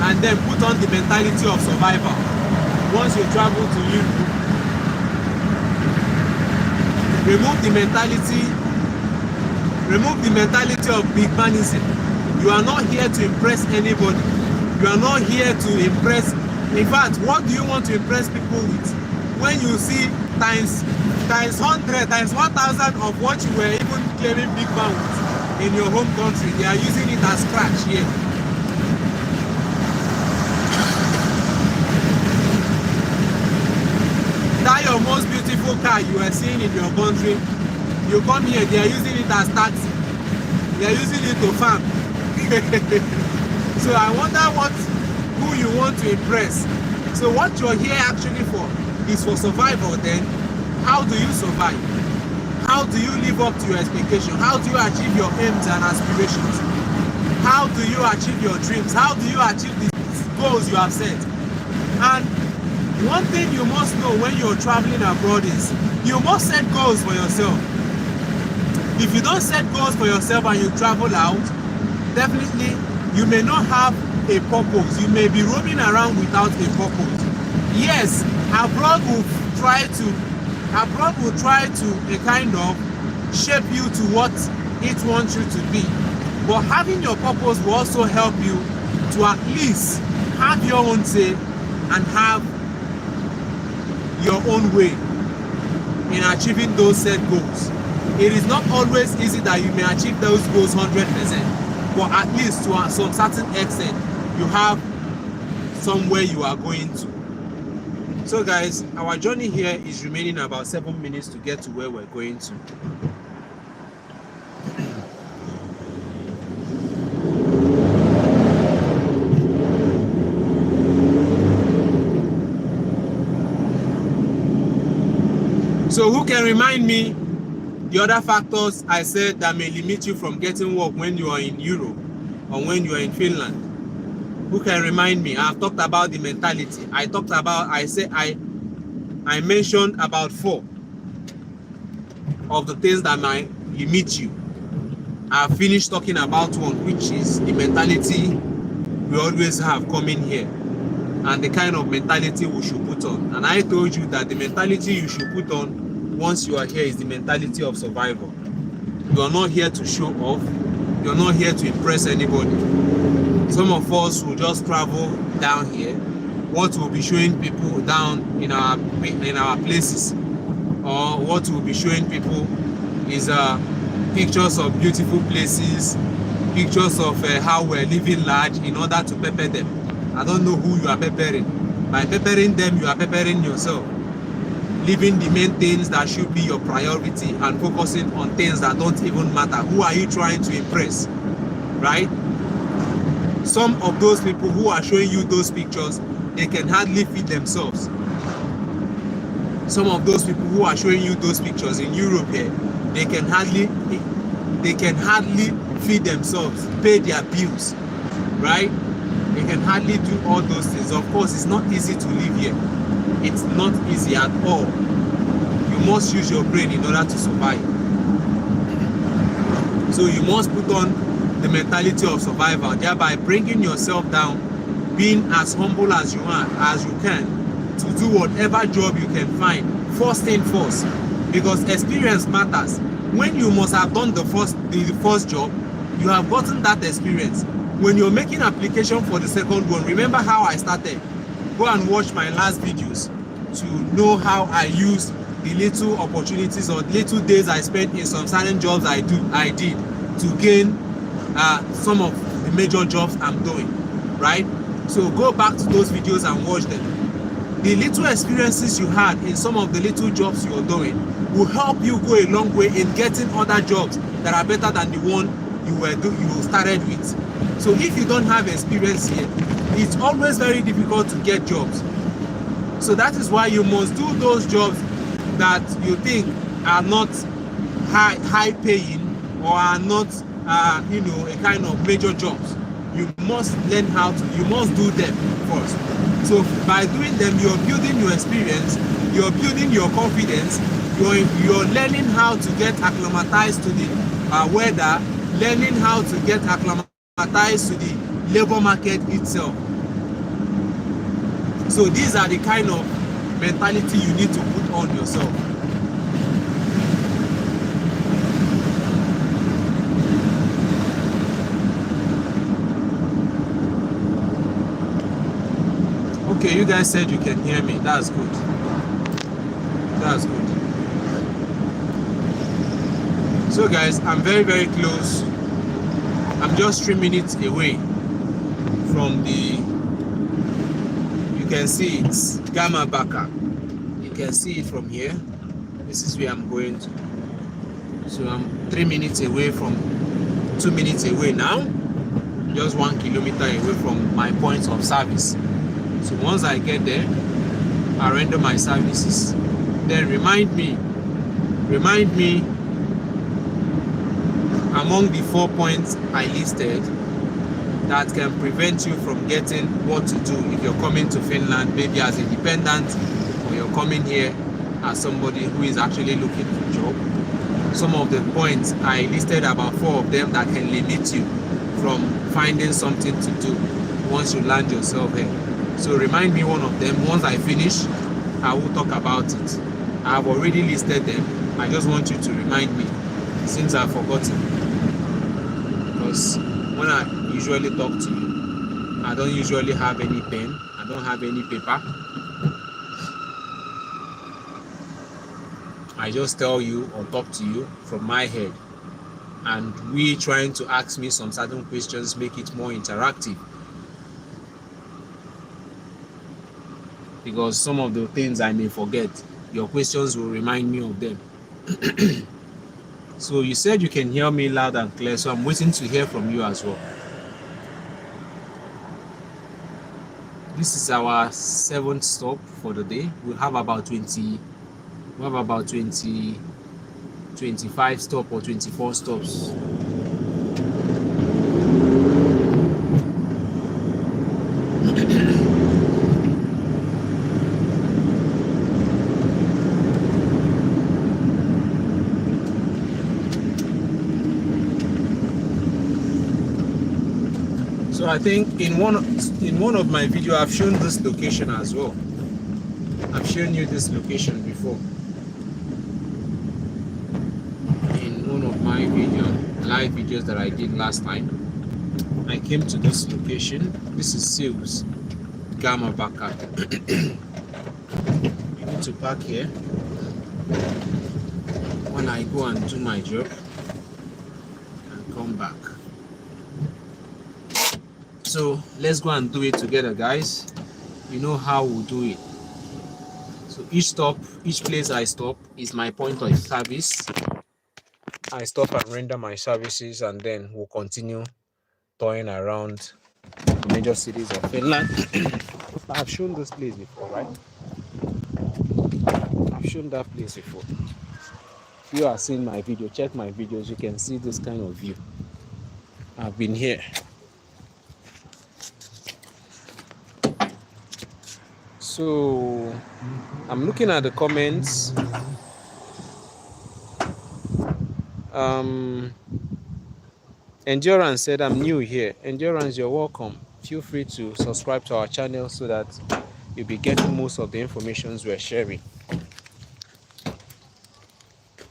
and then put on the mentality of survival. Once you travel to Hylu, remove the mentality of big manism. You are not here to impress anybody. You are not here to impress. In fact, what do you want to impress people with? When you see times 100, times 1,000 of what you were even claiming big man with in your home country, they are using it as scratch here. That your most beautiful car you are seeing in your country, you come here, they are using it as taxi. They are using it to farm. So I wonder who you want to impress. So what you're here actually for is for survival. Then how do you survive? How do you live up to your expectation? How do you achieve your aims and aspirations? How do you achieve your dreams? How do you achieve the goals you have set? And one thing you must know when you're traveling abroad is you must set goals for yourself. If you don't set goals for yourself and you travel out, definitely you may not have a purpose. You may be roaming around without a purpose. Yes, abroad will try to a kind of shape you to what it wants you to be. But having your purpose will also help you to at least have your own say and have your own way in achieving those set goals. It is not always easy that you may achieve those goals 100%, but at least to some certain extent, you have somewhere you are going to. So guys, our journey here is remaining about 7 minutes to get to where we're going to. So who can remind me the other factors I said that may limit you from getting work when you are in Europe or when you are in Finland? Who can remind me? I've talked about the mentality. I mentioned about 4 of the things that might limit you. I've finished talking about one, which is the mentality we always have coming here and the kind of mentality we should put on. And I told you that the mentality you should put on once you are here is the mentality of survival. You are not here to show off. You're not here to impress anybody. Some of us will just travel down here. What we'll be showing people down in our places, or what we'll be showing people is pictures of beautiful places, pictures of how we're living large in order to pepper them. I don't know who you are peppering. By peppering them, you are peppering yourself. Leaving the main things that should be your priority and focusing on things that don't even matter. Who are you trying to impress? Right? Some of those people who are showing you those pictures, they can hardly feed themselves. Some of those people who are showing you those pictures in Europe here, they can hardly feed themselves, pay their bills, right? They can hardly do all those things. Of course, it's not easy to live here. It's not easy at all. You must use your brain in order to survive. So you must put on the mentality of survival, thereby bringing yourself down, being as humble as you can, to do whatever job you can find. First thing first, because experience matters. When you must have done the first job, you have gotten that experience. When you're making application for the second one, remember how I started. Go and watch my last videos to know how I used the little opportunities or little days I spent in some certain jobs I did to gain some of the major jobs I'm doing, right? So go back to those videos and watch them. The little experiences you had in some of the little jobs you're doing will help you go a long way in getting other jobs that are better than the one you started with. So if you don't have experience here, it's always very difficult to get jobs. So that is why you must do those jobs that you think are not high paying or are not you know, a kind of major jobs. You must learn how to, you must do them first. So by doing them, you're building your experience, you're building your confidence, you're learning how to get acclimatized to the weather, learning how to get acclimatized to the labor market itself. So these are the kind of mentality you need to put on yourself. Okay, you guys said you can hear me. That's good. That's good. So guys, I'm very, very close. I'm just 3 minutes away from the, you can see it's Gamma Baka. You can see it from here. This is where I'm going to. So I'm 3 minutes away from, 2 minutes away now. Just 1 kilometer away from my point of service. So once I get there, I render my services. Then remind me among the 4 points I listed that can prevent you from getting what to do if you're coming to Finland, maybe as a dependent, or you're coming here as somebody who is actually looking for a job. Some of the points I listed, about 4 of them, that can limit you from finding something to do once you land yourself here. So remind me one of them. Once I finish, I will talk about it. I've already listed them. I just want you to remind me since I've forgotten. Because when I usually talk to you, I don't usually have any pen. I don't have any paper. I just tell you or talk to you from my head. And we trying to ask me some certain questions, make it more interactive. Because some of the things I may forget, your questions will remind me of them. So you said you can hear me loud and clear, so I'm waiting to hear from you as well. This is our 7th stop for the day. We have about 25 stops or 24 stops. So I think in one of my videos I've shown this location as well. I've shown you this location before. In one of my live videos that I did last time, I came to this location. This is Sales Gamma Baka. You need to park here when I go and do my job and come back. So let's go and do it together, guys. You know how we'll do it. So each place I stop is my point of service. I stop and render my services, and then we'll continue touring around the major cities of Finland. I've shown this place before, right? I've shown that place before. If you are seeing my video, check my videos, you can see this kind of view. I've been here. So I'm looking at the comments. Endurance said, I'm new here. Endurance, you're welcome. Feel free to subscribe to our channel so that you'll be getting most of the information we're sharing.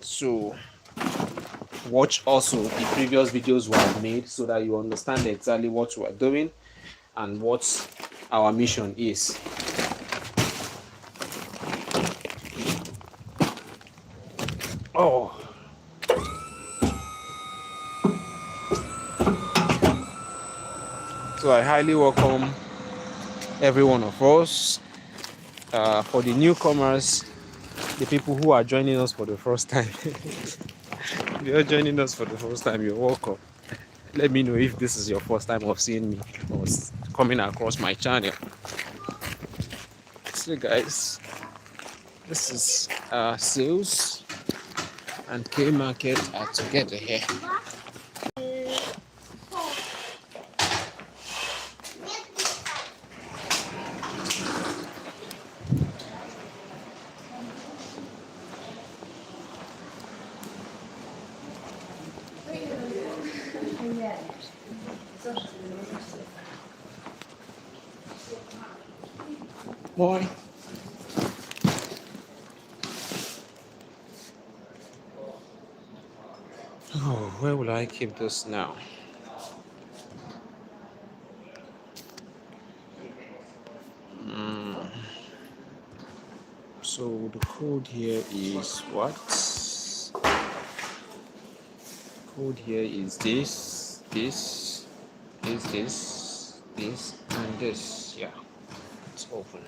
So watch also the previous videos we have made so that you understand exactly what we're doing and what our mission is. Oh, so I highly welcome every one of us. For the newcomers, the people who are joining us for the first time. If you're joining us for the first time, you're welcome. Let me know if this is your first time of seeing me or coming across my channel. So guys, this is sales and K market are together here. Boy. Oh, where will I keep this now? So the code here is what? Code here is this, and this. Yeah, it's open.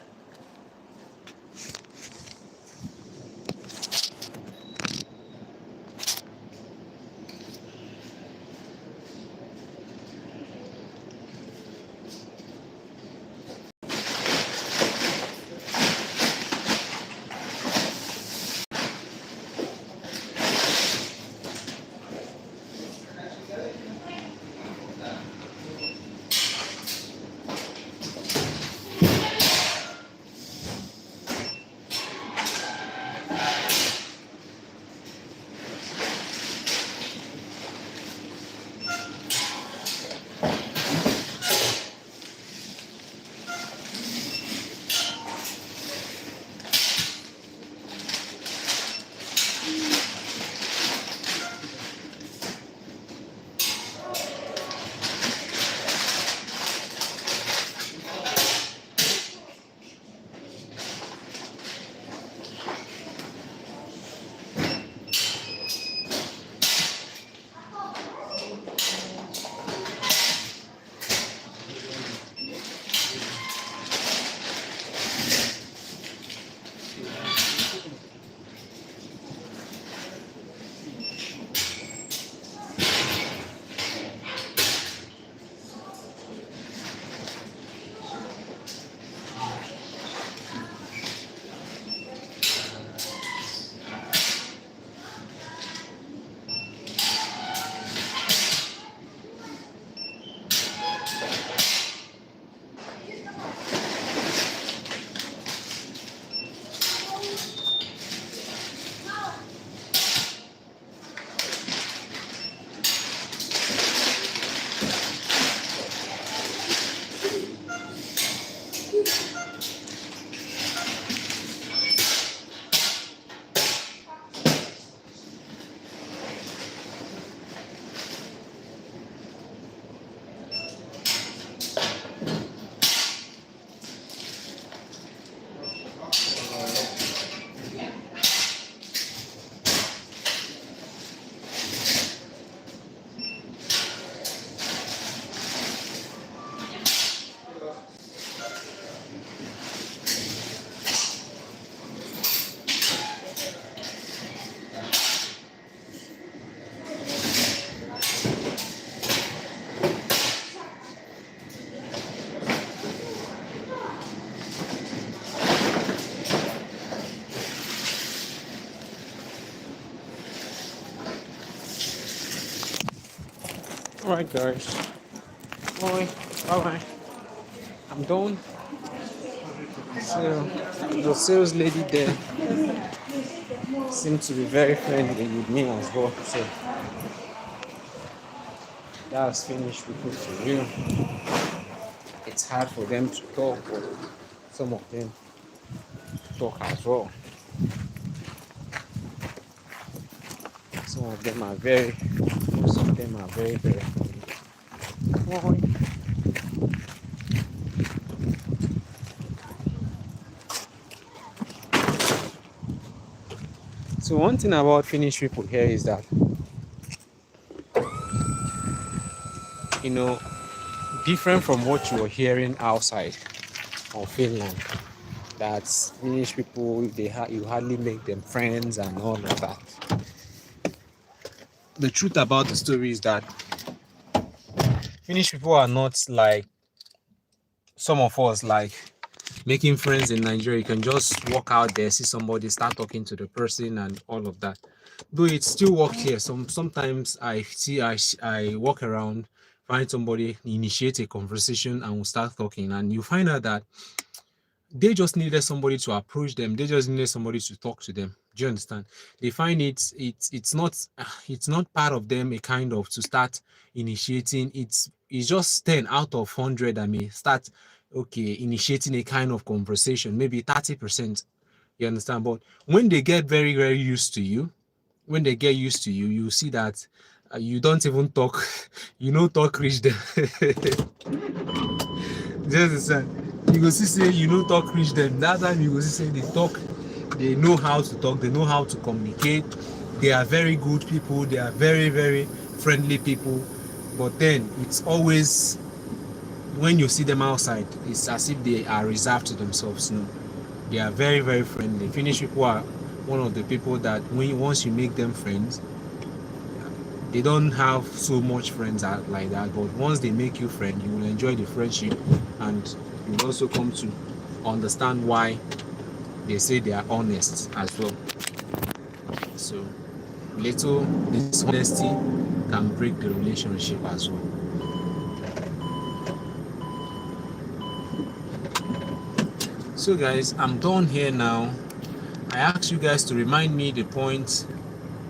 Alright guys. Bye. Bye. I'm done. So the sales lady there seemed to be very friendly with me as well. So that's Finnish people for you. It's hard for them to talk, but some of them talk as well. Some of them are most of them are very friendly. So one thing about Finnish people here is that, different from what you are hearing outside of Finland, that Finnish people, you hardly make them friends and all of that. The truth about the story is that Finnish people are not like some of us, like making friends in Nigeria. You can just walk out there, see somebody, start talking to the person, and all of that. Though it still works here. Sometimes I walk around, find somebody, initiate a conversation, and we'll start talking, and you find out that they just needed somebody to approach them. They just needed somebody to talk to them. Do you understand? They find it's not part of them a kind of to start initiating. It's just 10 out of 100. I mean, start okay initiating a kind of conversation, maybe 30%. You understand? But when they get very very used to you, when they get used to you, you see that you don't even talk. You know, talk reach them. Just you go see say you know talk reach them. That time you go see say they talk, they know how to talk, they know how to communicate. They are very good people, they are very very friendly people. But then it's always when you see them outside, it's as if they are reserved to themselves. No, they are very very friendly. Finnish people are one of the people that once you make them friends, they don't have so much friends like that, but once they make you friend, you will enjoy the friendship, and you will also come to understand why they say they are honest as well. So little dishonesty can break the relationship as well. So guys, I'm done here now. I ask you guys to remind me the points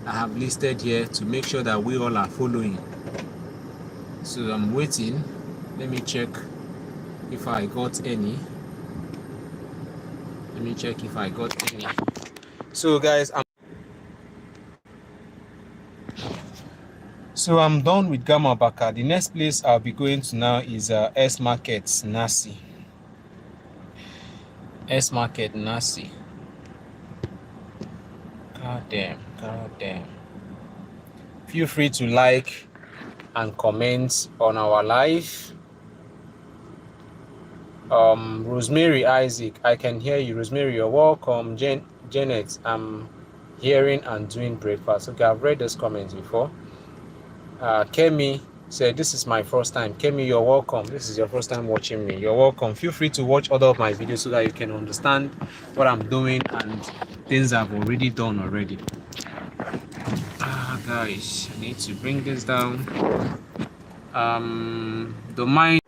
I have listed here to make sure that we all are following. So I'm waiting. Let me check if I got any. So guys, I'm done with Gamma Baka. The next place I'll be going to now is S Market Nasi. S Market Nasi. God damn. Feel free to like and comment on our live. Rosemary Isaac, I can hear you. Rosemary, you're welcome. Janet, I'm hearing and doing breakfast. Okay, I've read those comments before. Kemi said, this is my first time. Kemi, you're welcome. This is your first time watching me. You're welcome. Feel free to watch other of my videos so that you can understand what I'm doing and things I've already done already. Guys, I need to bring this down. The mind.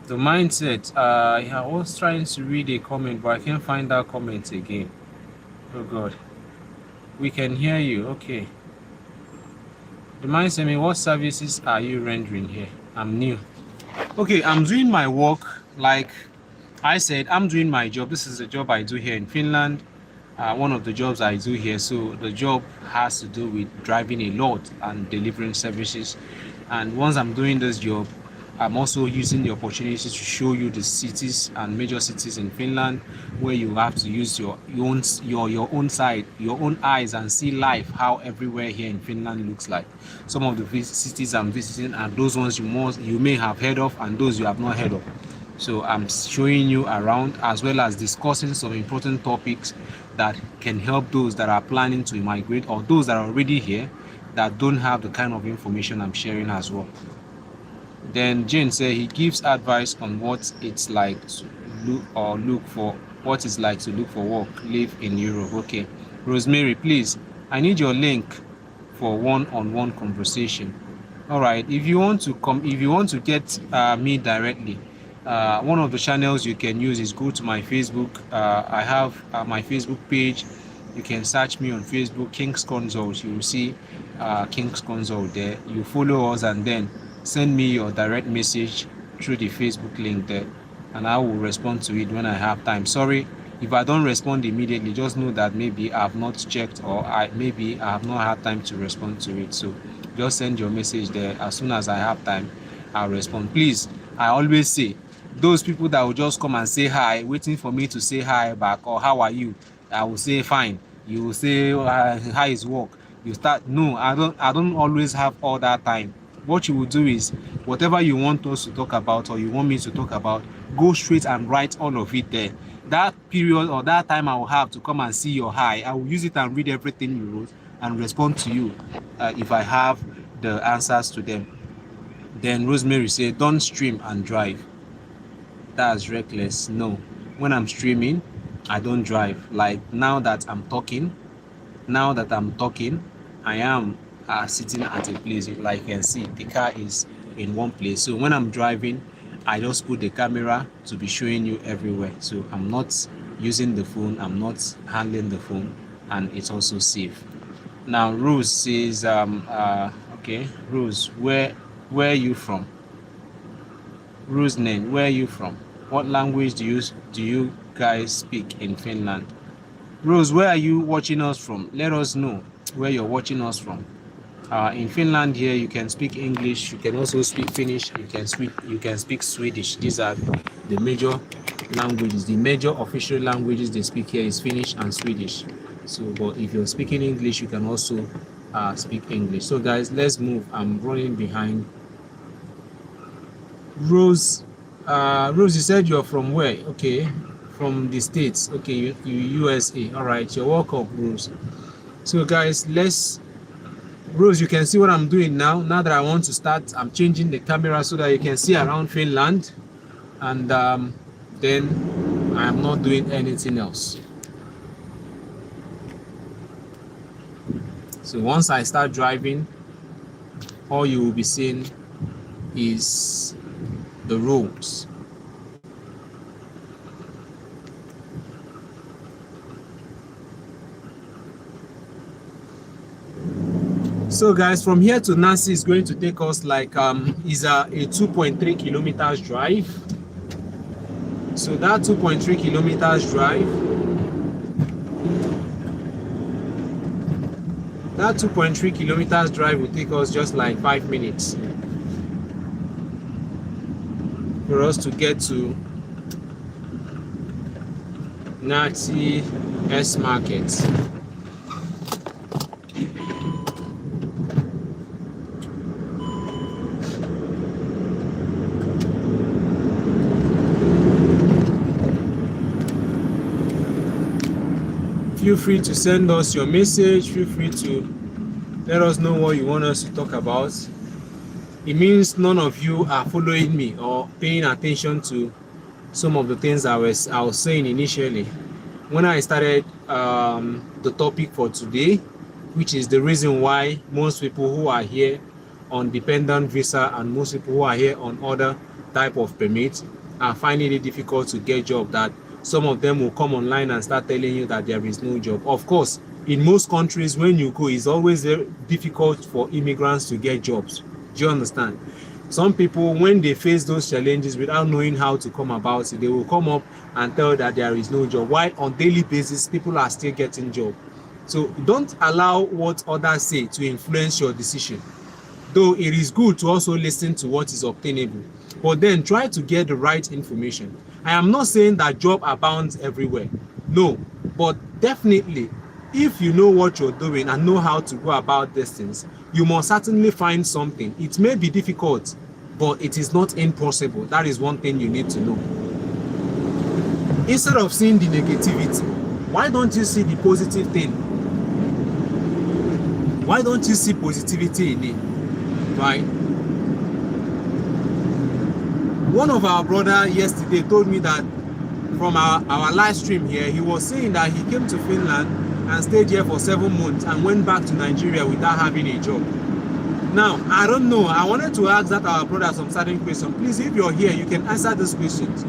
The mindset. I was trying to read a comment, but I can't find that comment again. Oh God. We can hear you. Okay. The mindset. Me, what services are you rendering here? I'm new. Okay, I'm doing my work. Like I said, I'm doing my job. This is the job I do here in Finland. One of the jobs I do here. So the job has to do with driving a lot and delivering services. And once I'm doing this job, I'm also using the opportunity to show you the cities and major cities in Finland where you have to use your own side, your own eyes, and see life, how everywhere here in Finland looks like. Some of the cities I'm visiting are those ones you may have heard of and those you have not heard of. So I'm showing you around as well as discussing some important topics that can help those that are planning to migrate or those that are already here that don't have the kind of information I'm sharing as well. Then Jane said he gives advice on what it's like to look for work, live in Europe. Okay, Rosemary, please, I need your link for one-on-one conversation. All right, if you want to get me directly, one of the channels you can use is go to my Facebook. I have my Facebook page. You can search me on Facebook, King's Consult. You will see King's Consult there. You follow us and then send me your direct message through the Facebook link there, and I will respond to it when I have time. Sorry if I don't respond immediately, just know that maybe I have not checked or maybe I have not had time to respond to it. So just send your message there. As soon as I have time, I'll respond. Please, I always say, those people that will just come and say hi, waiting for me to say hi back or how are you, I will say fine. You will say how is work. You start. No, I don't always have all that time. what you will do is, whatever you want us to talk about or you want me to talk about, go straight and write all of it there. That period or that time I will have to come and see your hi, I will use it and read everything you wrote and respond to you if I have the answers to them. Then Rosemary said, don't stream and drive. That's reckless. No, when I'm streaming, I don't drive. Like now that I'm talking, I am sitting at a place. Like you can see, the car is in one place. So when I'm driving, I just put the camera to be showing you everywhere. So I'm not using the phone, I'm not handling the phone, and it's also safe. Now Rose says, okay, Rose, where are you from? Rose name, where are you from? What language do you guys speak in Finland? Rose, where are you watching us from? Let us know where you're watching us from. In Finland here, you can speak English, you can also speak Finnish, you can speak Swedish. These are the major languages. The major official languages they speak here is Finnish and Swedish. So, but if you're speaking English, you can also speak English. So guys, let's move. I'm running behind. Rose, Rose, you said you're from where? Okay, from the States. Okay, you USA. All right, you're welcome, Rose. So guys, Rose, you can see what I'm doing now. Now that I want to start, I'm changing the camera so that you can see around Finland, and then I'm not doing anything else. So once I start driving, all you will be seeing is the roads. So guys, from here to Nancy is going to take us like is a 2.3 kilometers drive. So that 2.3 kilometers drive, will take us just like 5 minutes for us to get to Nazi S Market. Feel free to send us your message. Feel free to let us know what you want us to talk about. It means none of you are following me or paying attention to some of the things I was saying initially when I started the topic for today, which is the reason why most people who are here on dependent visa and most people who are here on other type of permits are finding it difficult to get job. That some of them will come online and start telling you that there is no job. Of course, in most countries, when you go, it's always very difficult for immigrants to get jobs. Do you understand? Some people, when they face those challenges without knowing how to come about it, they will come up and tell that there is no job. While on daily basis, people are still getting job. So don't allow what others say to influence your decision. Though it is good to also listen to what is obtainable, but then try to get the right information. I am not saying that job abounds everywhere. No, but definitely, if you know what you're doing and know how to go about these things, you must certainly find something. It may be difficult, but it is not impossible. That is one thing you need to know. Instead of seeing the negativity, why don't you see the positive thing? Why don't you see positivity in it? Right? One of our brother yesterday told me that from our live stream here, he was saying that he came to Finland and stayed here for 7 months and went back to Nigeria without having a job. Now, I don't know. I wanted to ask that our brother some certain question. Please, if you're here, you can answer these questions.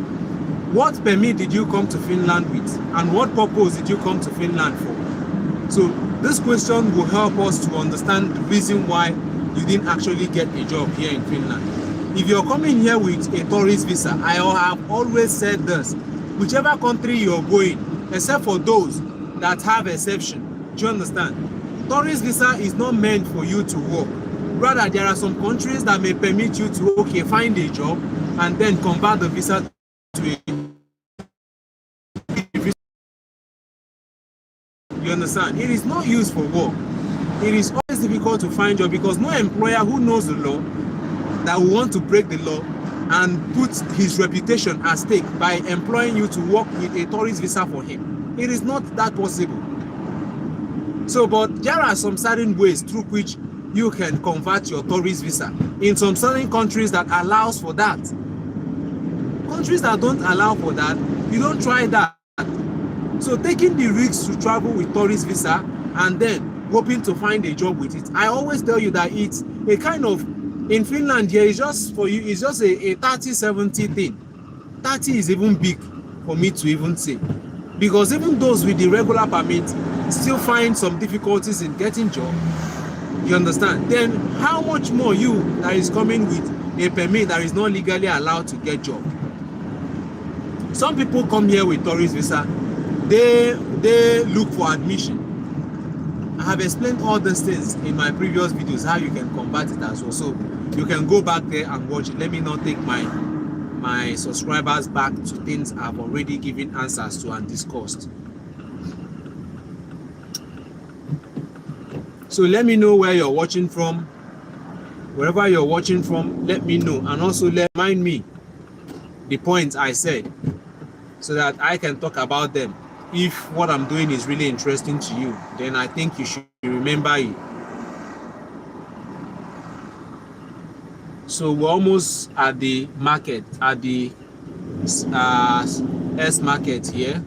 What permit did you come to Finland with? And what purpose did you come to Finland for? So this question will help us to understand the reason why you didn't actually get a job here in Finland. If you're coming here with a tourist visa, I have always said this, whichever country you're going, except for those that have exception, do you understand? Tourist visa is not meant for you to work. Rather, there are some countries that may permit you to, okay, find a job and then convert the visa to a visa. You understand? It is not used for work. It is always difficult to find job because no employer who knows the law that will want to break the law and put his reputation at stake by employing you to work with a tourist visa for him. It is not that possible. So, but there are some certain ways through which you can convert your tourist visa in some certain countries that allows for that. Countries that don't allow for that, you don't try that. So taking the risk to travel with tourist visa and then hoping to find a job with it, I always tell you that it's a kind of, in Finland here, it's just for you, it's just a 30-70 thing. 30 is even big for me to even say. Because even those with the regular permit still find some difficulties in getting job. You understand? Then how much more you that is coming with a permit that is not legally allowed to get job? Some people come here with tourist visa, they look for admission. I have explained all these things in my previous videos, how you can convert it as well. So you can go back there and watch it. Let me not take my subscribers back to things I've already given answers to and discussed. So let me know where you're watching from. Wherever you're watching from, let me know. And also remind me the points I said so that I can talk about them. If what I'm doing is really interesting to you, then I think you should remember it. So we're almost at the market, at the S market here.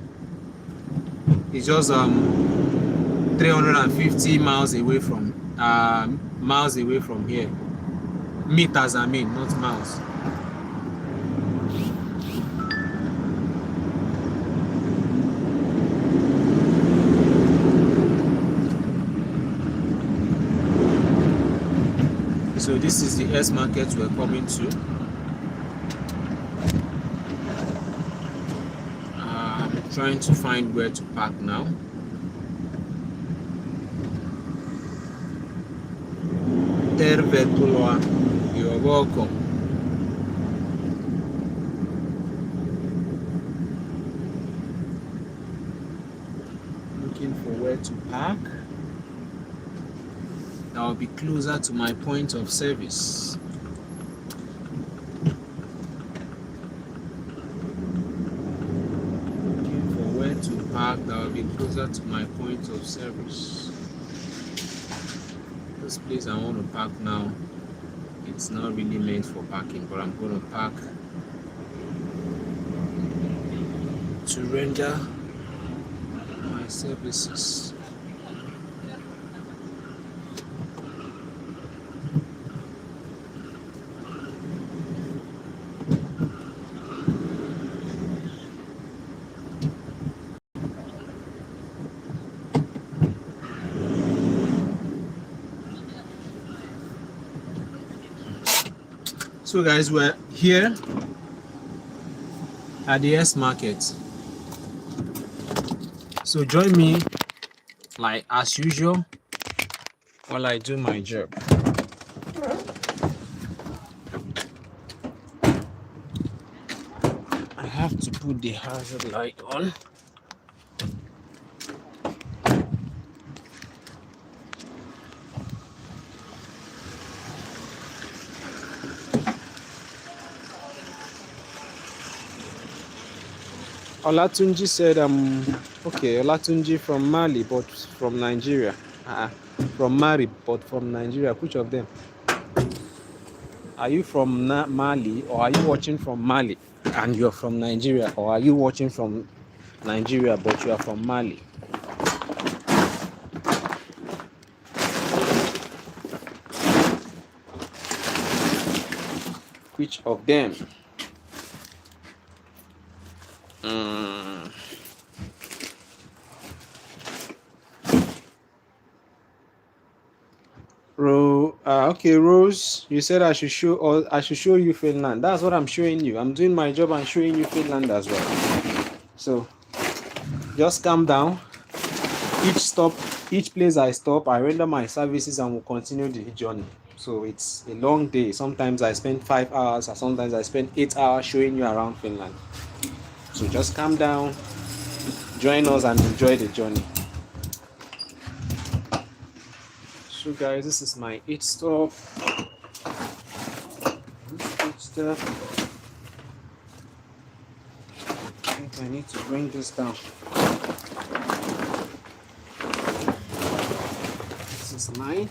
It's just 350 miles away from here. Meters, I mean, not miles. So this is the S market we're coming to. I'm trying to find where to park now. Tervetuloa. You're welcome. Looking for where to park that will be closer to my point of service. Looking for where to park that will be closer to my point of service. This place I want to park now, it's not really meant for parking, but I'm going to park to render my services. So guys, we're here at the S market. So join me like as usual while I do my job. I have to put the hazard light on. Olatunji said, okay, Olatunji from Mali, but from Nigeria. From Mali, but from Nigeria. Which of them? Are you from Mali, or are you watching from Mali and you're from Nigeria? Or are you watching from Nigeria, but you are from Mali? Which of them? Okay, Rose, you said I should show you Finland. That's what I'm showing you. I'm doing my job and showing you Finland as well. So just calm down. Each place I stop, I render my services and will continue the journey. So it's a long day. Sometimes I spend 5 hours, or sometimes I spend 8 hours showing you around Finland. So just calm down, join us and enjoy the journey. So guys, this is my 8 stop. 8 step. I think I need to bring this down. This is 9.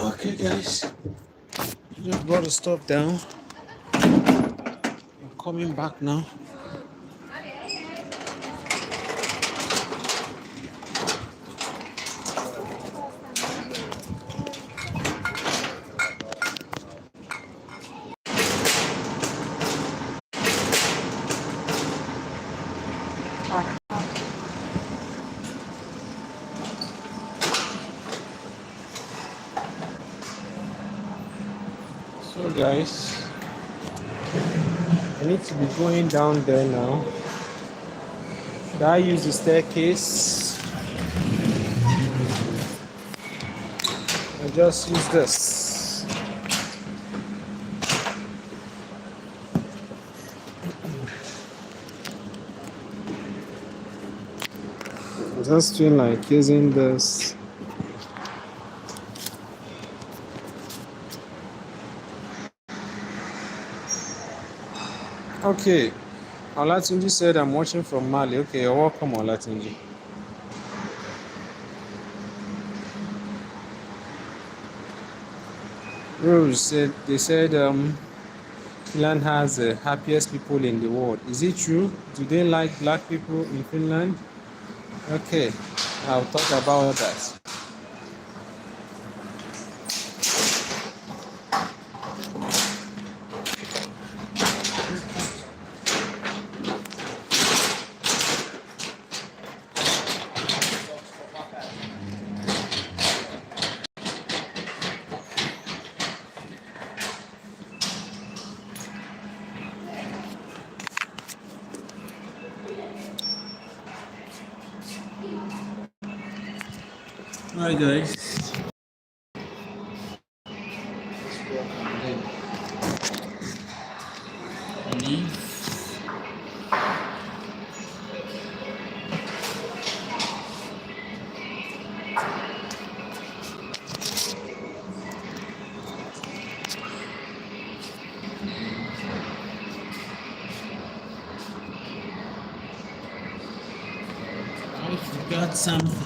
Okay guys, just brought the stuff down. I'm coming back now. So guys, I need to be going down there now. Should I use the staircase? I just use this. I just feel like using this. Okay, Olatunji said I'm watching from Mali. Okay, you're welcome, Olatunji. Rose said Finland has the happiest people in the world. Is it true? Do they like black people in Finland? Okay, I'll talk about that. Hi guys. Leave. I forgot something.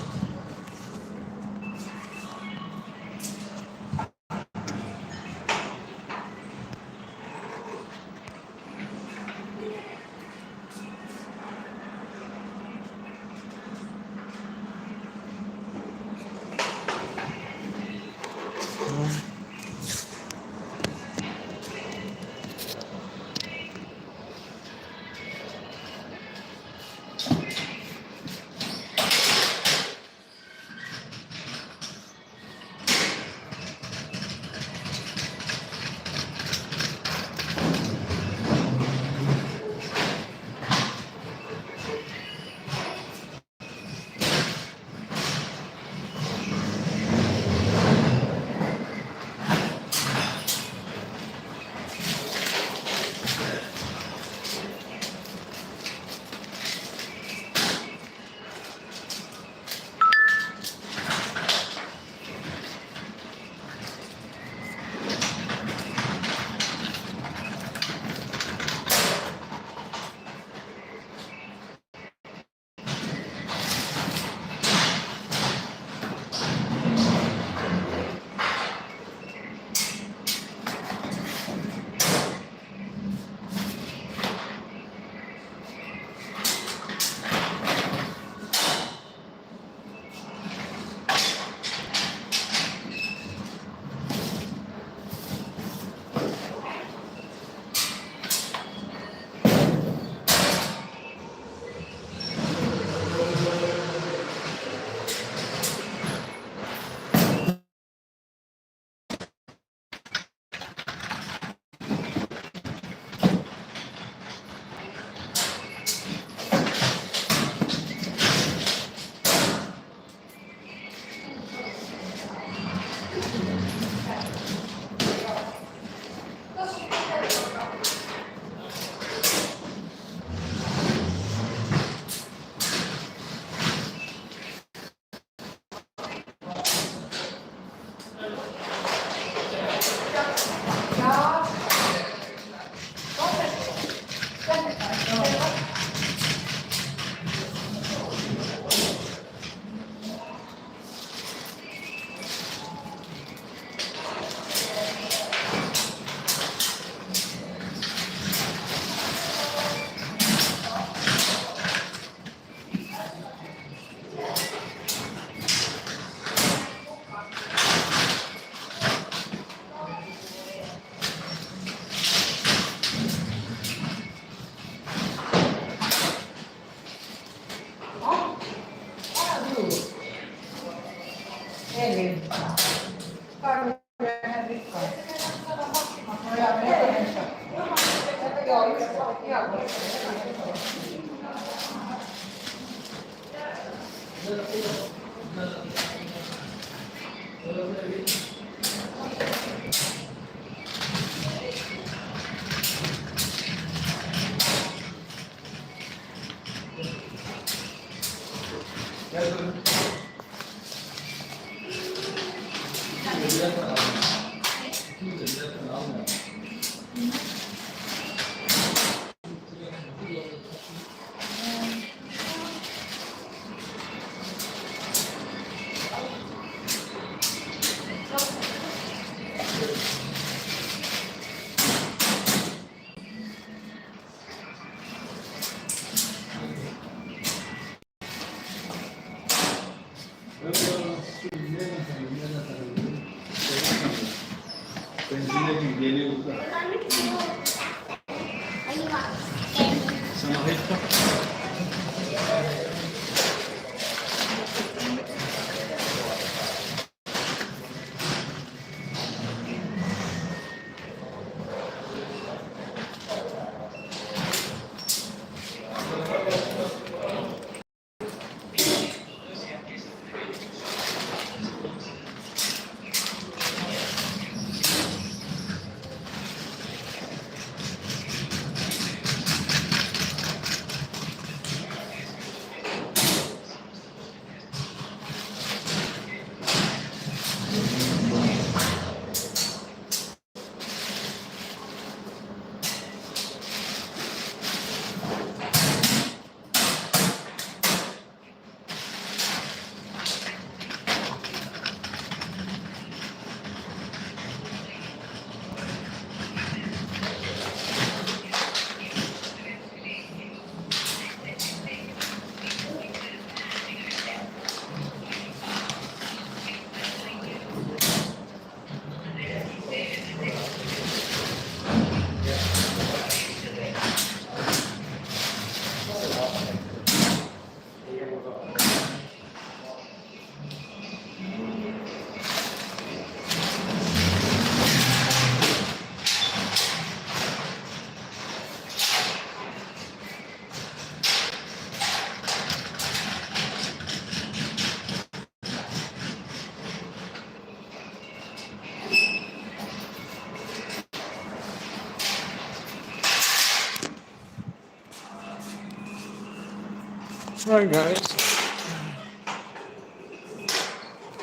Right, guys,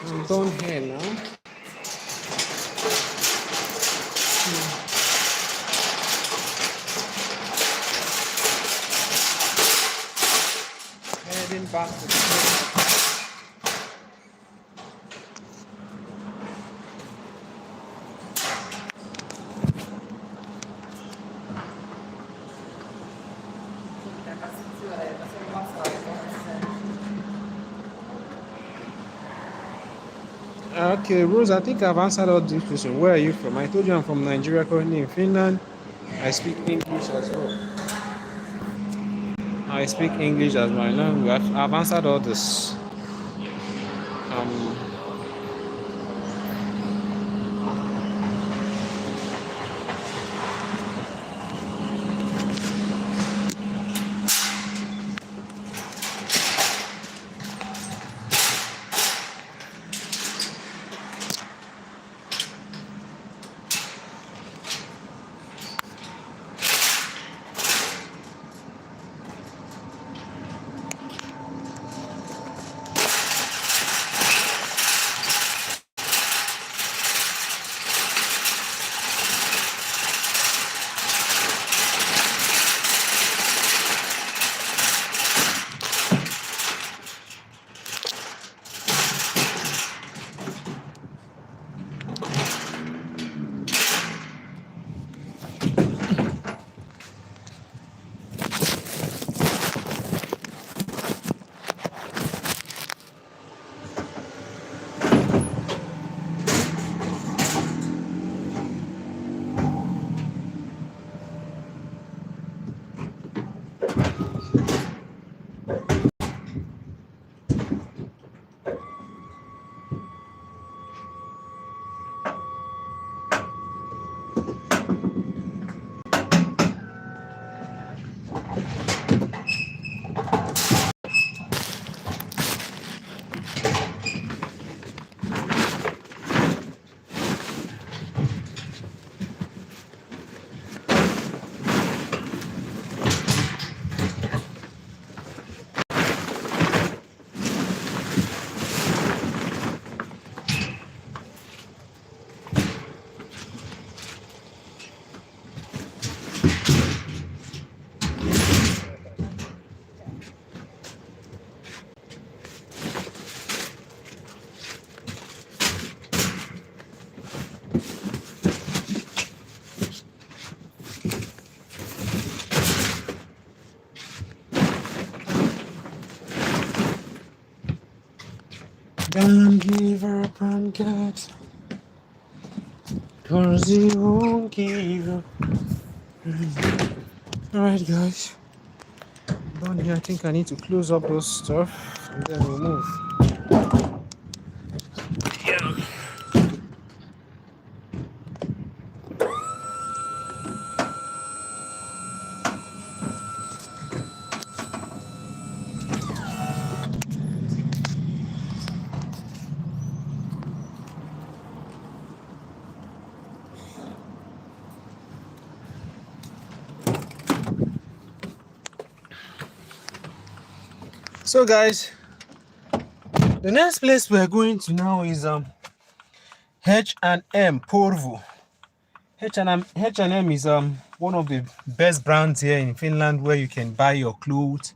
I'm done here now. Heading back to the Okay, Rose, I think I've answered all these questions. Where are you from? I told you I'm from Nigeria, currently in Finland. I speak English as well. I speak English as my language. I've answered all this. Um, Can't give up on God, 'cause He won't give up. Alright, guys. Down here, I think I need to close up those stuff and then we'll move. Yeah. So guys, the next place we're going to now is H&M Porvoo. H&M is one of the best brands here in Finland, where you can buy your clothes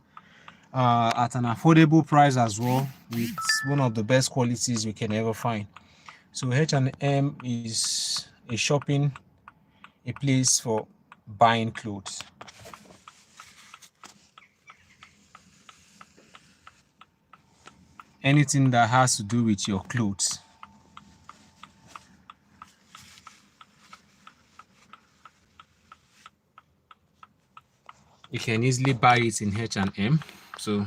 at an affordable price as well, with one of the best qualities you can ever find. So H&M is a place for buying clothes. Anything that has to do with your clothes. You can easily buy it in H&M. So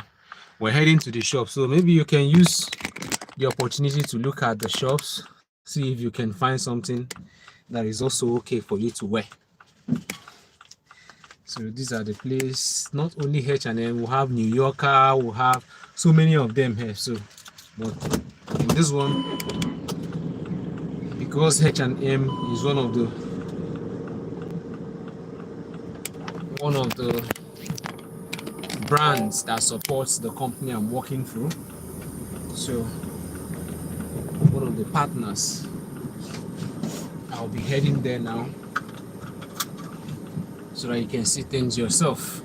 we're heading to the shop. So maybe you can use the opportunity to look at the shops, see if you can find something that is also okay for you to wear. So these are the place. Not only H&M, we'll have New Yorker, we'll have so many of them here. So, but in this one, because H&M is one of the brands that supports the company I'm working through, so one of the partners, I'll be heading there now so that you can see things yourself.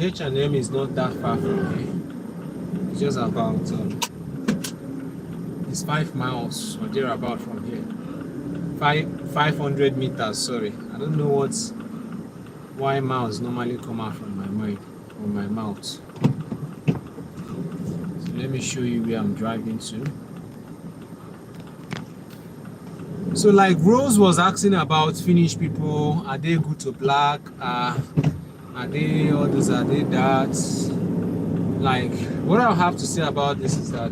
H&M is not that far from here. It's just about it's 5 miles or thereabout from here. 500 meters. Sorry, I don't know why miles normally come out from my mind or my mouth. So let me show you where I'm driving to. So like Rose was asking about Finnish people, are they good to black? Are they others? Are they that? Like, what I'll have to say about this is that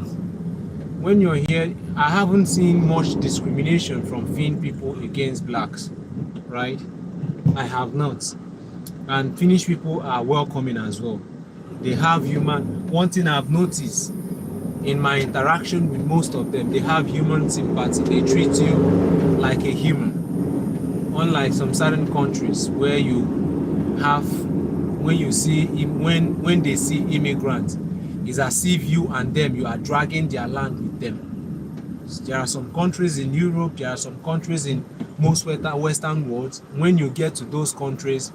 when you're here, I haven't seen much discrimination from Finn people against blacks, right? I have not. And Finnish people are welcoming as well. They have one thing I've noticed in my interaction with most of them, they have human sympathy. They treat you like a human. Unlike some certain countries where when they see immigrants, it's as if you and them, you are dragging their land with them. There are some countries in Europe, there are some countries in most Western worlds. When you get to those countries,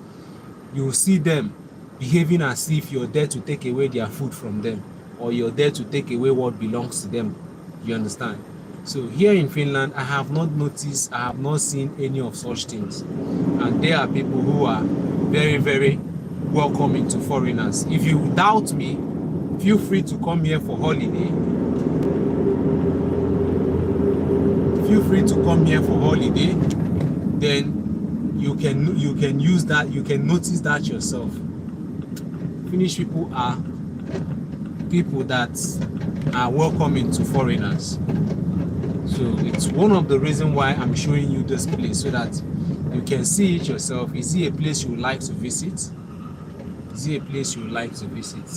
you see them behaving as if you're there to take away their food from them, or you're there to take away what belongs to them. You understand? So here in Finland, I have not seen any of such things. And there are people who are very, very welcoming to foreigners. If you doubt me, feel free to come here for holiday. Feel free to come here for holiday. Then you can use that. You can notice that yourself. Finnish people are people that are welcoming to foreigners. So it's one of the reasons why I'm showing you this place, so that you can see it yourself. Is it a place you would like to visit? Is it a place you would like to visit?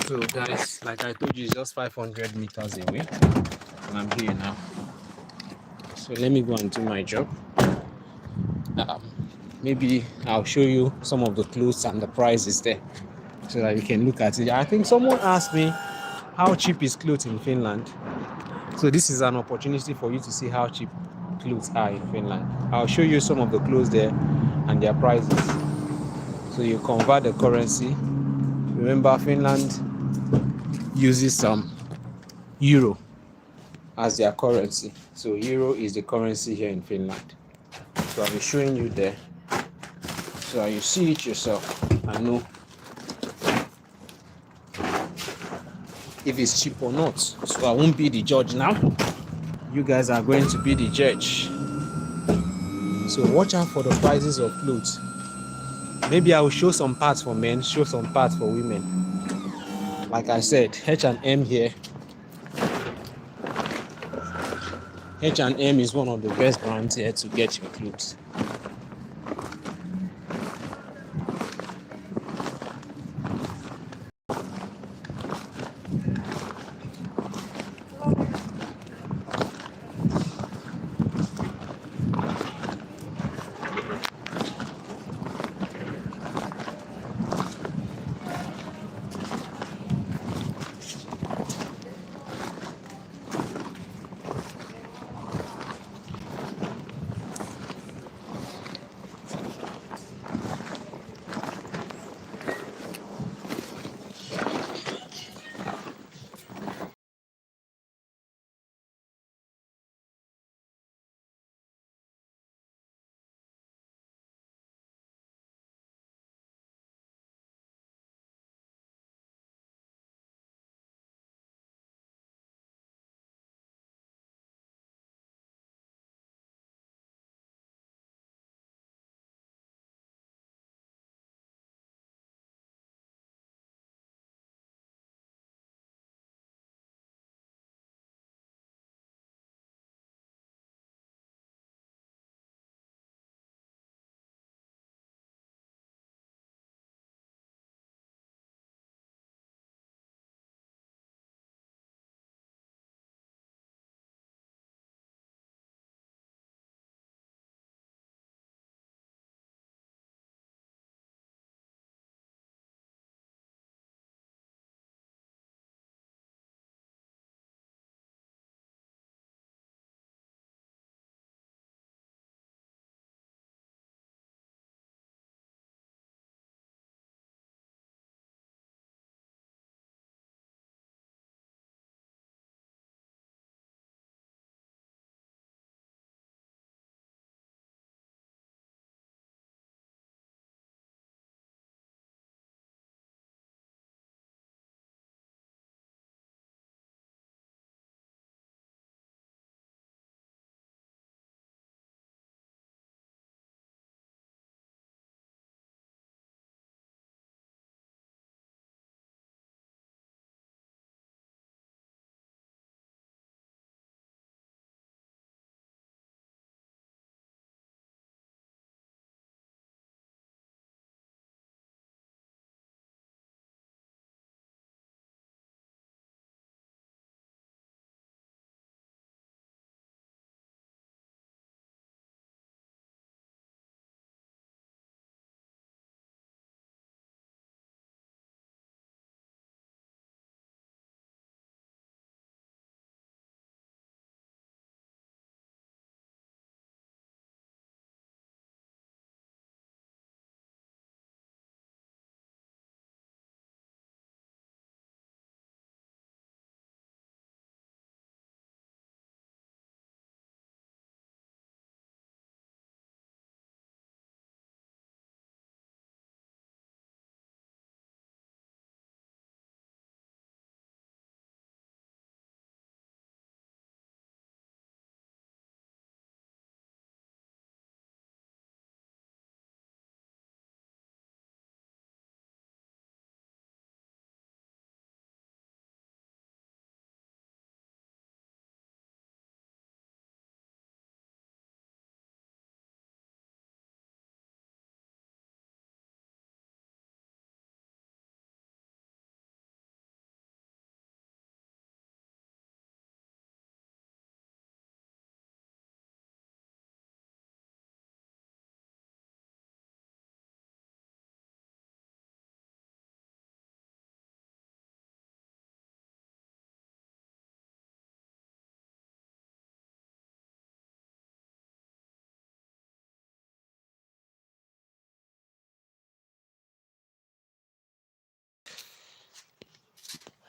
So guys, like I told you, it's just 500 meters away, and I'm here now. So let me go and do my job. Maybe I'll show you some of the clothes and the prices there, so that you can look at it. I think someone asked me how cheap is clothes in Finland. So this is an opportunity for you to see how cheap clothes are in Finland. I'll show you some of the clothes there and their prices. So you convert the currency. Remember, Finland uses some euro as their currency. So euro is the currency here in Finland. So I'll be showing you there. So you see it yourself and know if it's cheap or not. So I won't be the judge now. You guys are going to be the judge. So watch out for the prices of clothes. Maybe I will show some parts for men, show some parts for women. Like I said, H&M here. H&M is one of the best brands here to get your clothes.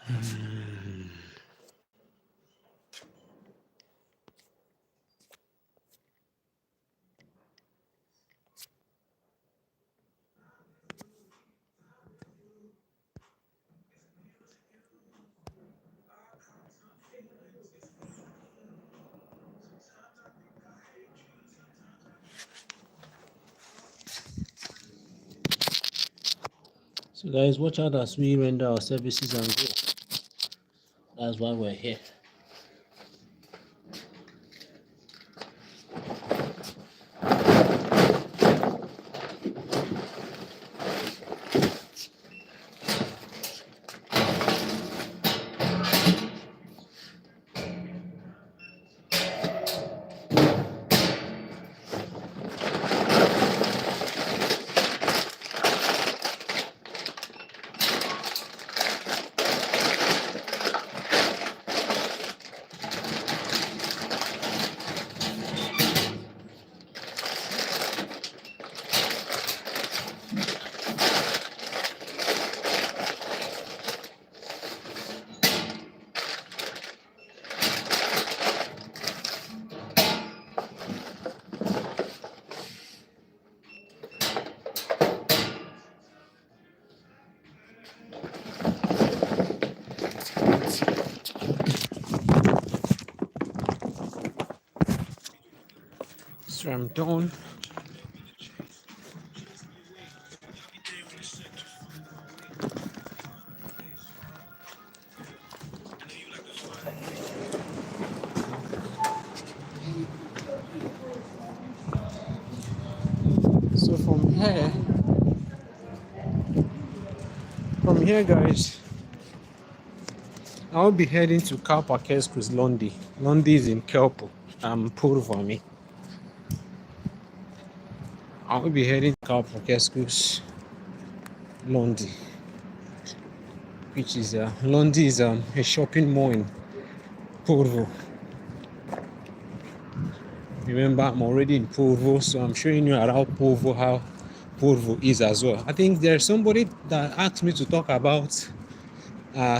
So guys, watch out as we render our services and go. That's why we're here. So I'm done. So from here guys, I'll be heading to Kauppakeskus, Lundi. Lundi is in Kelpo, Porvoo. I'll be heading to Kauppakeskus, Lundi, which is Lundi is a shopping mall in Porvoo. Remember, I'm already in Porvoo, so I'm showing you around Porvoo how Porvoo is as well. I think there's somebody that asked me to talk about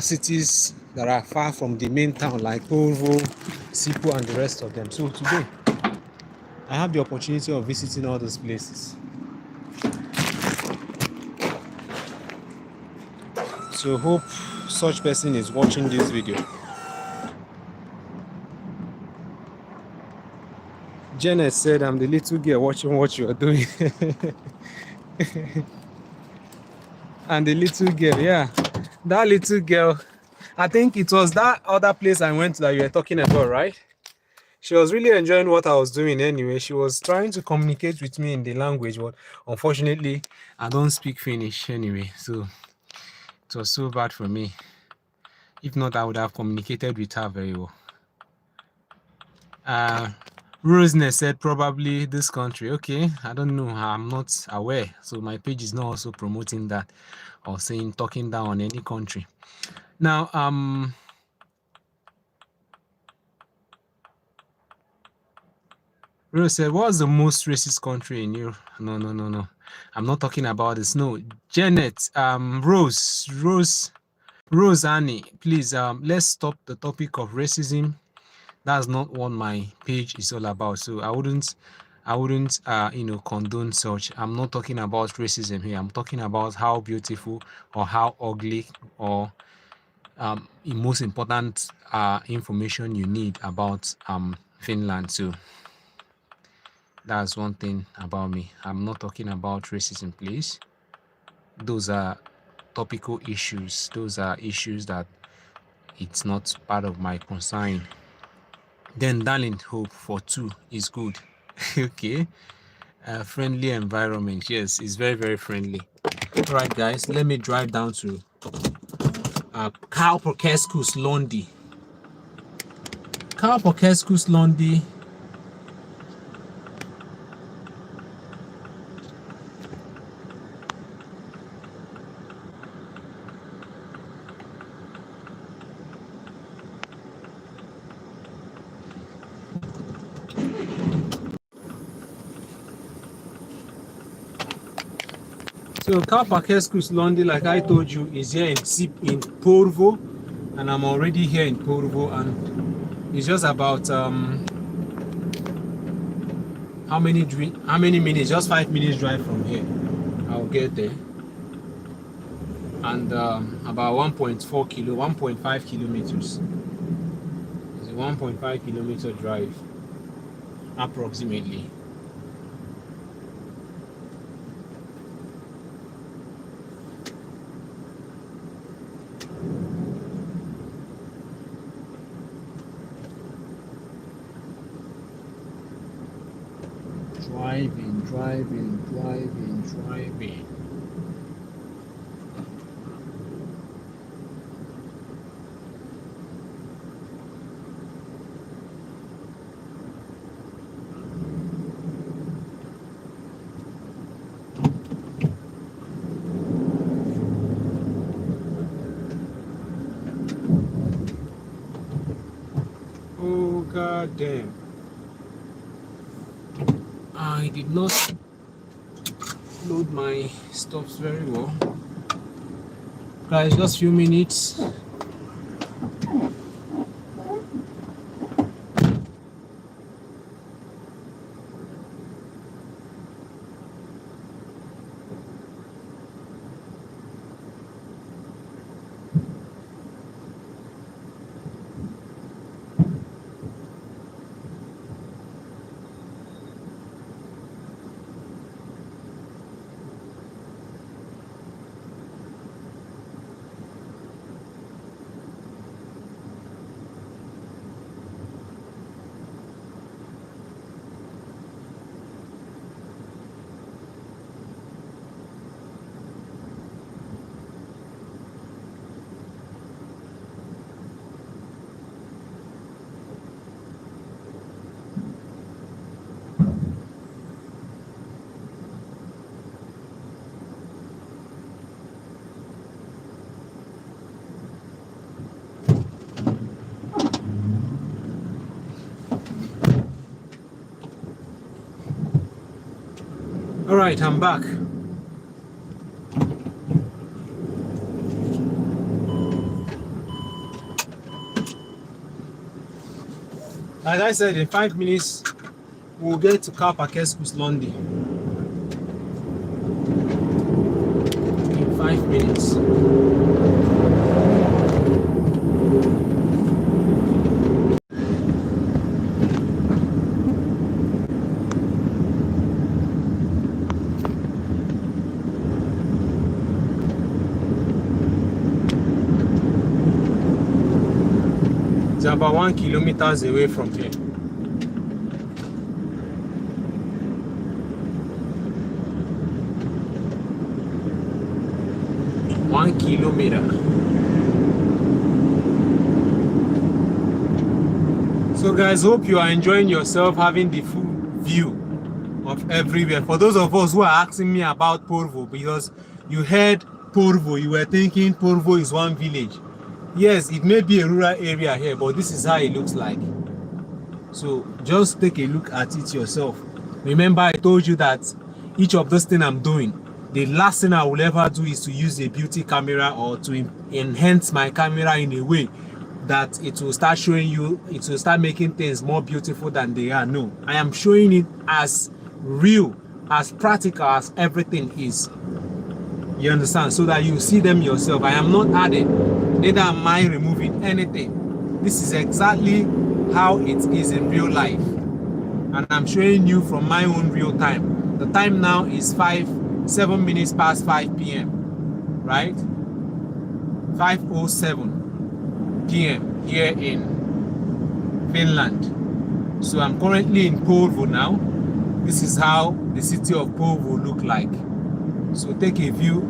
cities that are far from the main town, like Porvoo, Sipo, and the rest of them. So today, I have the opportunity of visiting all those places. So hope such person is watching this video. Janet said, I'm the little girl watching what you are doing. And the little girl, yeah, that little girl, I think it was that other place I went to that you were talking about, right? She was really enjoying what I was doing anyway. She was trying to communicate with me in the language, but unfortunately, I don't speak Finnish anyway, so it was so bad for me. If not, I would have communicated with her very well. Roseness said probably this country. Okay, I don't know. I'm not aware. So my page is not also promoting that or saying talking down on any country. Now, Rose said, what's the most racist country in Europe? No. I'm not talking about this. No, Janet, Rose, Annie, please, let's stop the topic of racism. That's not what my page is all about. So I wouldn't condone such. I'm not talking about racism here. I'm talking about how beautiful or how ugly or most important information you need about Finland. So that's one thing about me. I'm not talking about racism, please. Those are topical issues. Those are issues that it's not part of my concern. Then darling, hope for 2 is good. Okay. Friendly environment. Yes, it's very, very friendly. All right, guys, let me drive down to Kauppakeskus, Lundi. Kauppakeskus, Lundi. So Kauppakeskus, Lundi, like I told you, is here in Porvoo. and I'm already here in Porvoo, and it's just about how many minutes? Just 5 minutes drive from here. I'll get there, and about 1.5 kilometers. It's a 1.5 kilometer drive, approximately. Driving. Oh, god damn. I did not load my stops very well. Guys, just few minutes. All right, I'm back. As I said, in 5 minutes, we'll get to Kapakeskus London. In 5 minutes. It's about 1 kilometer away from here. One kilometer. So guys, hope you are enjoying yourself, having the full view of everywhere. For those of us who are asking me about Porvoo, because you heard Porvoo, you were thinking Porvoo is one village. Yes, it may be a rural area here, but this is how it looks like. So just take a look at it yourself. Remember, I told you that each of those things I'm doing, the last thing I will ever do is to use a beauty camera or to enhance my camera in a way that it will start showing you, it will start making things more beautiful than they are. No, I am showing it as real, as practical as everything is. You understand? So that you see them yourself. I am not adding, neither am I removing anything. This is exactly how it is in real life. And I'm showing you from my own real time. The time now is 7 minutes past 5 p.m. Right? 5:07 p.m. here in Finland. So I'm currently in Porvoo now. This is how the city of Porvoo look like. So take a view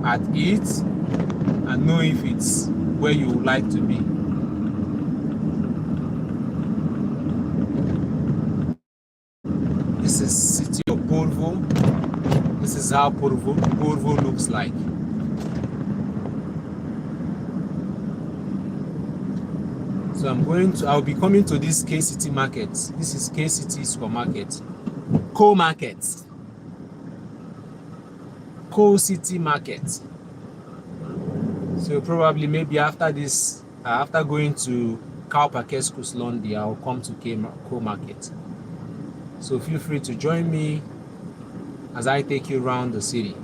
at it and know if it's where you would like to be. This is city of Porvoo. This is how Porvoo looks like. So I'll be coming to this K-City market. This is K-City supermarket. Co-market. Co-City market. So probably maybe after this after going to Kaupakesus Londi, I'll come to Ko Market. So feel free to join me as I take you around the city.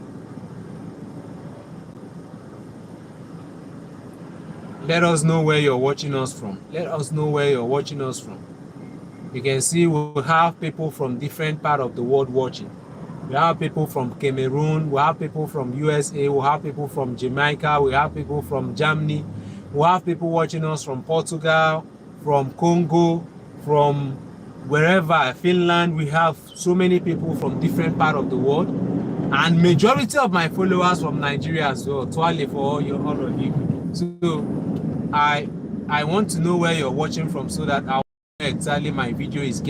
Let us know where you're watching us from. Let us know where you're watching us from. You can see we have people from different parts of the world watching. We have people from Cameroon, we have people from USA, we have people from Jamaica, we have people from Germany, we have people watching us from Portugal, from Congo, from wherever, Finland. We have so many people from different parts of the world, and majority of my followers from Nigeria as well. Twale for all of you. So I want to know where you're watching from so that I'll know exactly my video is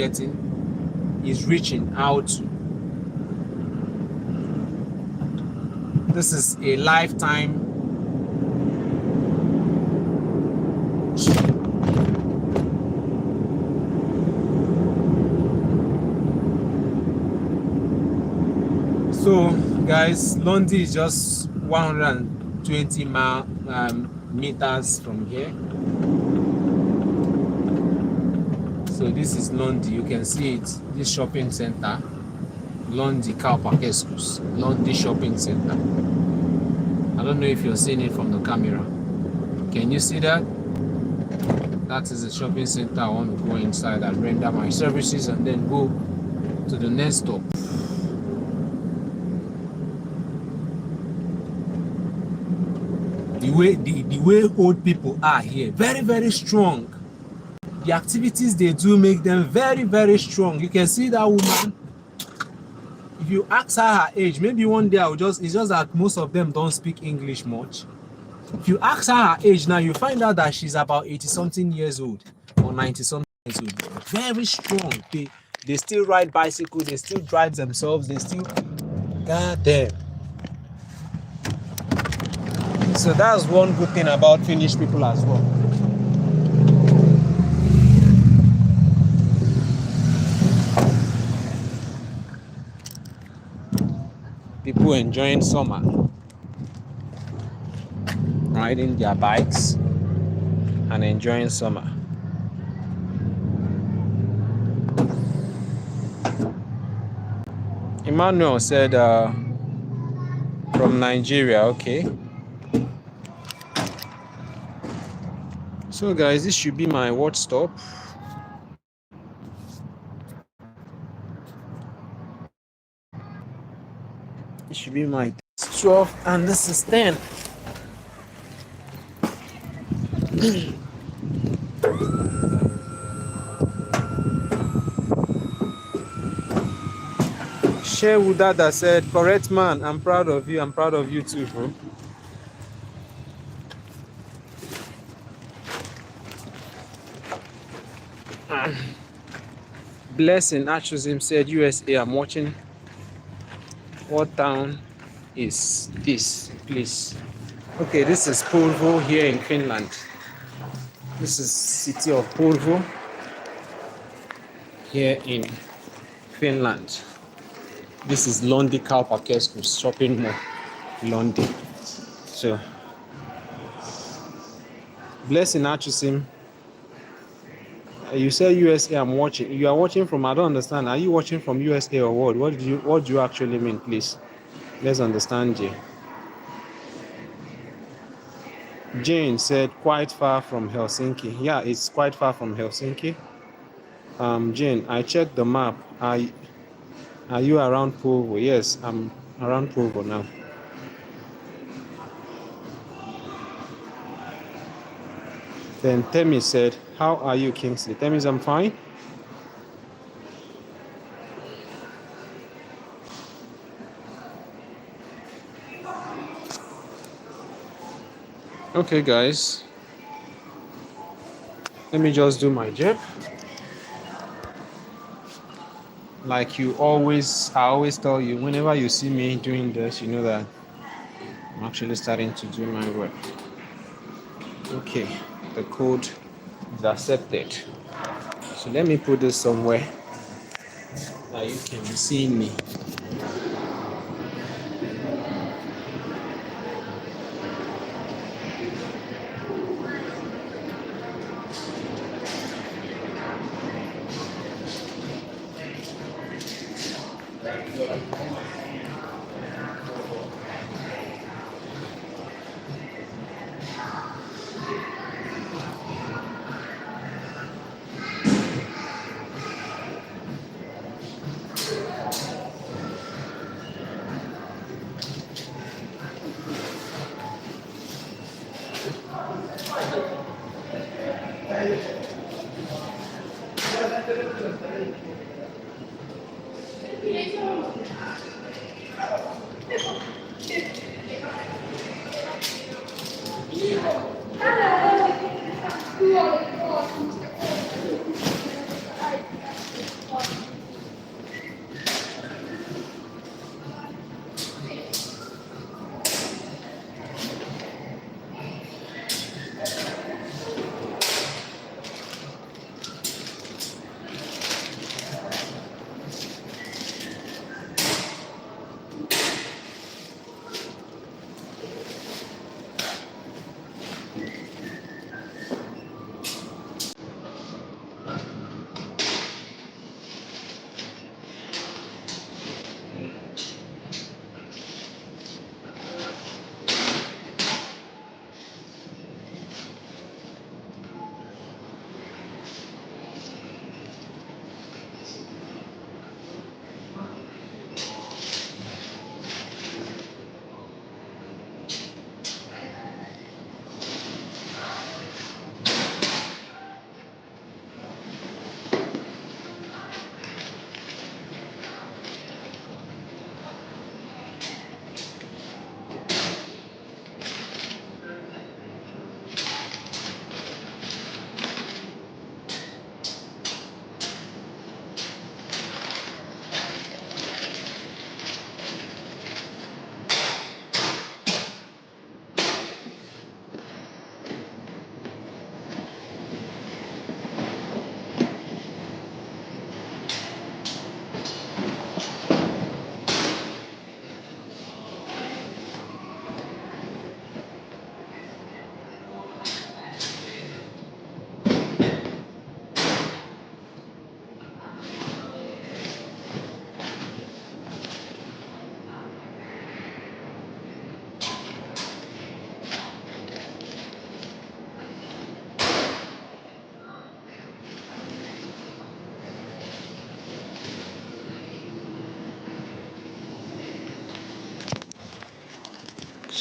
reaching out to. This is a lifetime so guys, Londi is just 120 meters from here. So this is Londi. You can see it, this shopping center, Londi Kaupakesus, Londi shopping center. I don't know if you're seeing it from the camera. Can you see that? That is the shopping center. I want to go inside and render my services and then go to the next stop. The way old people are here, very, very strong. The activities they do make them very, very strong. You can see that woman. If you ask her age, maybe one day it's just that most of them don't speak English much. If you ask her age now, you find out that she's about 80-something years old or 90-something years old. Very strong. They still ride bicycles, they still drive themselves, they still, god damn. So that's one good thing about Finnish people as well. People enjoying summer, riding their bikes and enjoying summer. Emmanuel said from Nigeria. Okay, so guys, this should be my watch stop. It should be my 12 and this is 10. Share Wudada said, correct man, I'm proud of you. I'm proud of you too, bro. Blessing Achuzim said, USA, I'm watching. What town is this, please? Okay, this is Porvoo here in Finland. This is city of Porvoo here in Finland. This is Londi Kaupakesus shopping mall, Londi. So, Blessing Achusim, you say USA, I'm watching. You are watching from, I don't understand. Are you watching from USA or what? What do you actually mean, please? Let's understand you. Jane said, quite far from Helsinki. Yeah, it's quite far from Helsinki. Jane, I checked the map. Are you around Porvoo? Yes, I'm around Porvoo now. Then Temi said, how are you, Kingsley? Temi, I'm fine. Okay, guys. Let me just do my job. Like I always tell you, whenever you see me doing this, you know that I'm actually starting to do my work. Okay, the code is accepted. So let me put this somewhere that you can be seeing me.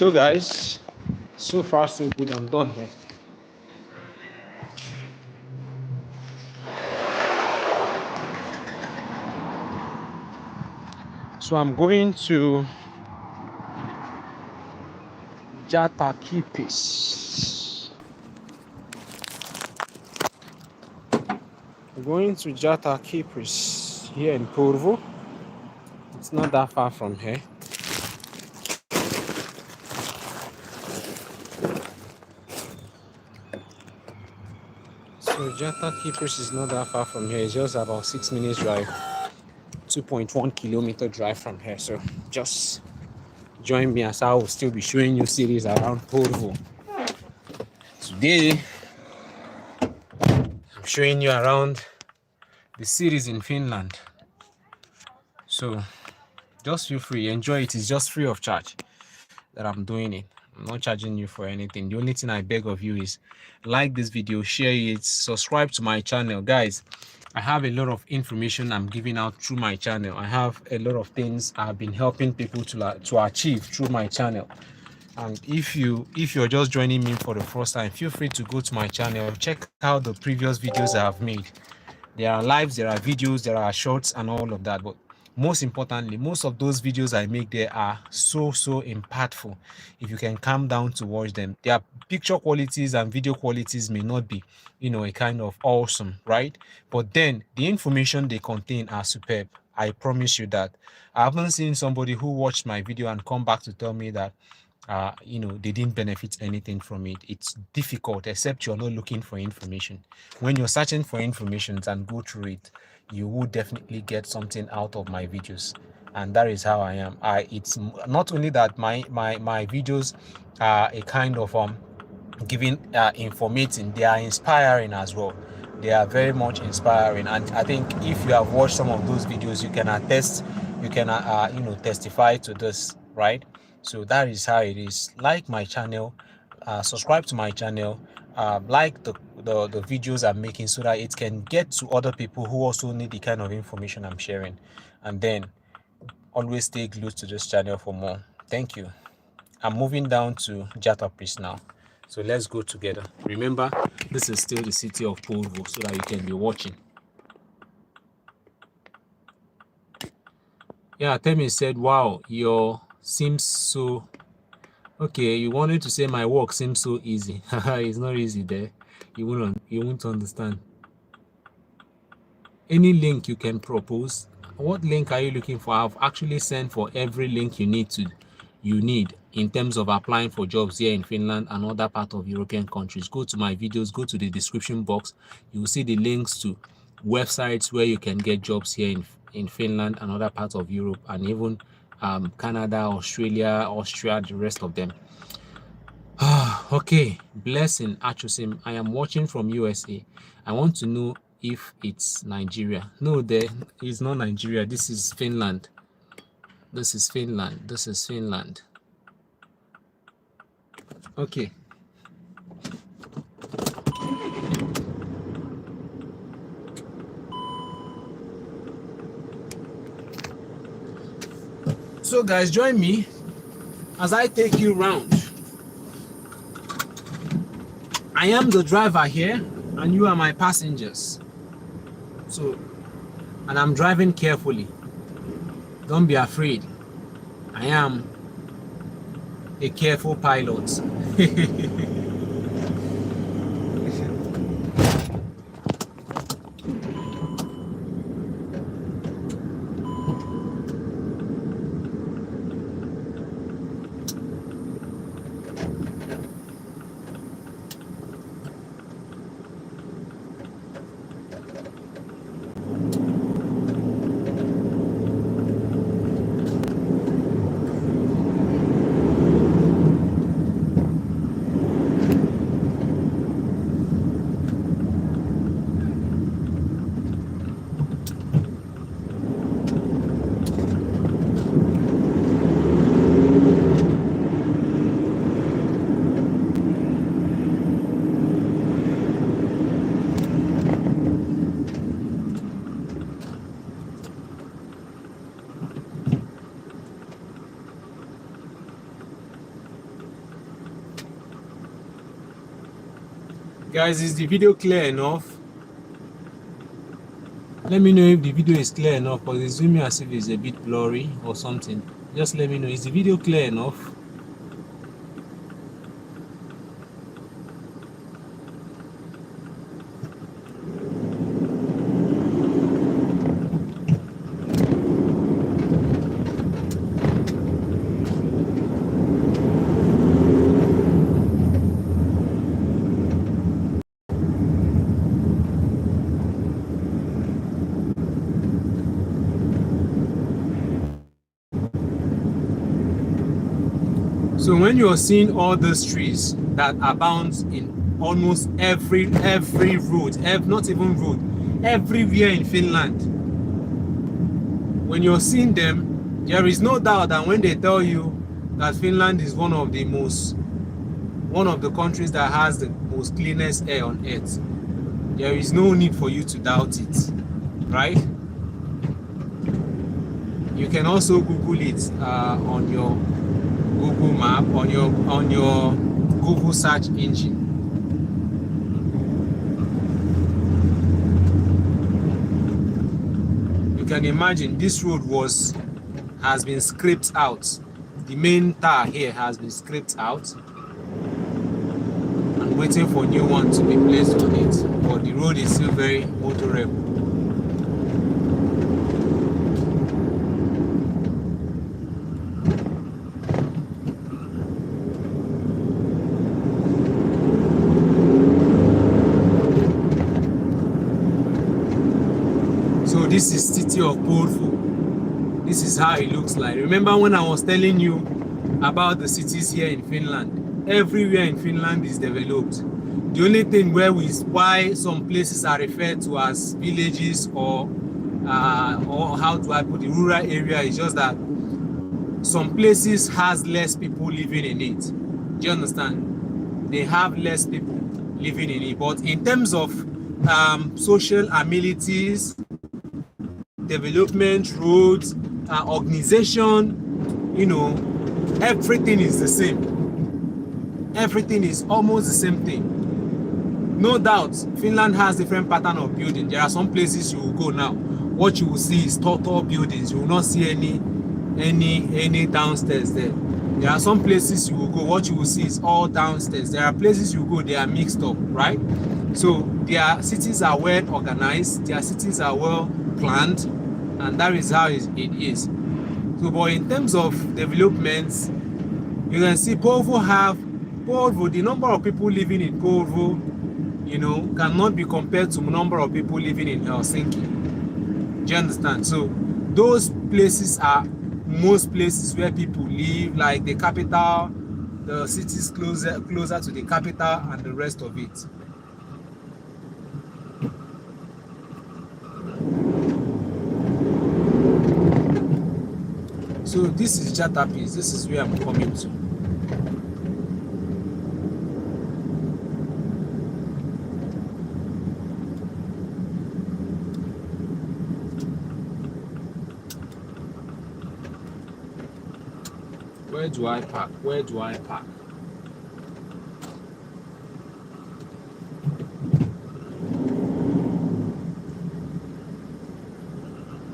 So guys, so far so good. I'm done here. So I'm going to Jatakipis. I'm going to Jatakipis here in Porvoo. It's not that far from here. So Jatakipis is not that far from here. It's just about 6 minutes drive, 2.1 kilometer drive from here. So just join me as I will still be showing you cities around Porvoo. Today, I'm showing you around the cities in Finland. So just feel free, enjoy it. It's just free of charge that I'm doing it. I'm not charging you for anything. The only thing I beg of you is like this video, share it, subscribe to my channel. Guys, I have a lot of information I'm giving out through my channel. I have a lot of things I've been helping people to achieve through my channel. And if you're just joining me for the first time, feel free to go to my channel, check out the previous videos I have made. There are lives, there are videos, there are shorts and all of that, but most importantly, most of those videos I make there are so impactful. If you can calm down to watch them, their picture qualities and video qualities may not be, a kind of awesome, right? But then the information they contain are superb. I promise you that. I haven't seen somebody who watched my video and come back to tell me that they didn't benefit anything from it. It's difficult, except you're not looking for information. When you're searching for information and go through it, you will definitely get something out of my videos. And that is how I am. It's not only that my videos are a kind of giving informating, they are inspiring as well. They are very much inspiring, and I think if you have watched some of those videos, you can attest, you can testify to this, right? So that is how it is. Like my channel, subscribe to my channel, like the videos I'm making, so that it can get to other people who also need the kind of information I'm sharing. And then always stay glued to this channel for more. Thank you. I'm moving down to Jatapris now. So let's go together. Remember, this is still the city of Porvoo, so that you can be watching. Yeah, Temi said, wow, your seems so... Okay, you wanted to say my work seems so easy. It's not easy there. You won't understand. Any link you can propose. What link are you looking for? I've actually sent for every link you need in terms of applying for jobs here in Finland and other part of European countries. Go to my videos, go to the description box. You will see the links to websites where you can get jobs here in Finland and other parts of Europe, and even Canada, Australia, Austria, the rest of them. Okay, blessing Achosim. I am watching from USA. I want to know if it's Nigeria. No, there is not Nigeria. This is Finland. This is Finland. This is Finland. Okay. So guys, join me as I take you round. I am the driver here and you are my passengers. So, and I'm driving carefully. Don't be afraid. I am a careful pilot. Guys, is the video clear enough? Let me know if the video is clear enough, because it's zooming as if it's a bit blurry or something. Just let me know. Is the video clear enough? So when you're seeing all those trees that abound in almost every road, not even road, everywhere in Finland, when you're seeing them, there is no doubt that when they tell you that Finland is one of the countries that has the most cleanest air on earth, there is no need for you to doubt it, right? You can also Google it on your Google map, on your Google search engine. You can imagine this road has been scraped out. The main tar here has been scraped out and waiting for new one to be placed on it, but the road is still very motorable. This is city of Porvoo. This is how it looks like. Remember when I was telling you about the cities here in Finland? Everywhere in Finland is developed. The only thing why some places are referred to as villages or how do I put it, rural area, is just that some places has less people living in it. Do you understand? They have less people living in it. But in terms of social amenities, development, roads, organization, everything is the same. everything is almost the same thing. No doubt, Finland has different pattern of building. There are some places you will go now. What you will see is tall buildings. You will not see any downstairs there. There are some places you will go. What you will see is all downstairs. There are places you go. They are mixed up, right? So their cities are well organized. Their cities are well planned, and that is how it is. So, but in terms of developments, you can see Porvoo, the number of people living in Porvoo, you know, cannot be compared to the number of people living in Helsinki. Do you understand? So those places are most places where people live, like the capital, the cities closer to the capital, and the rest of it. So this is Jatapis. This is where I'm coming to. Where do I park? Where do I park?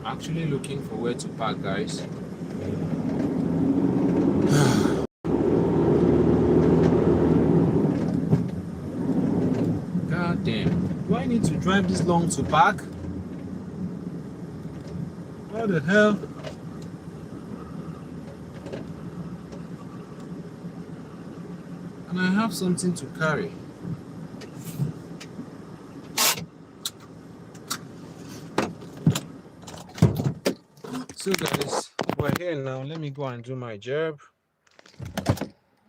I'm actually looking for where to park, guys. God damn. Do I need to drive this long to park? What the hell? And I have something to carry. So guys, we're here now. Let me go and do my job.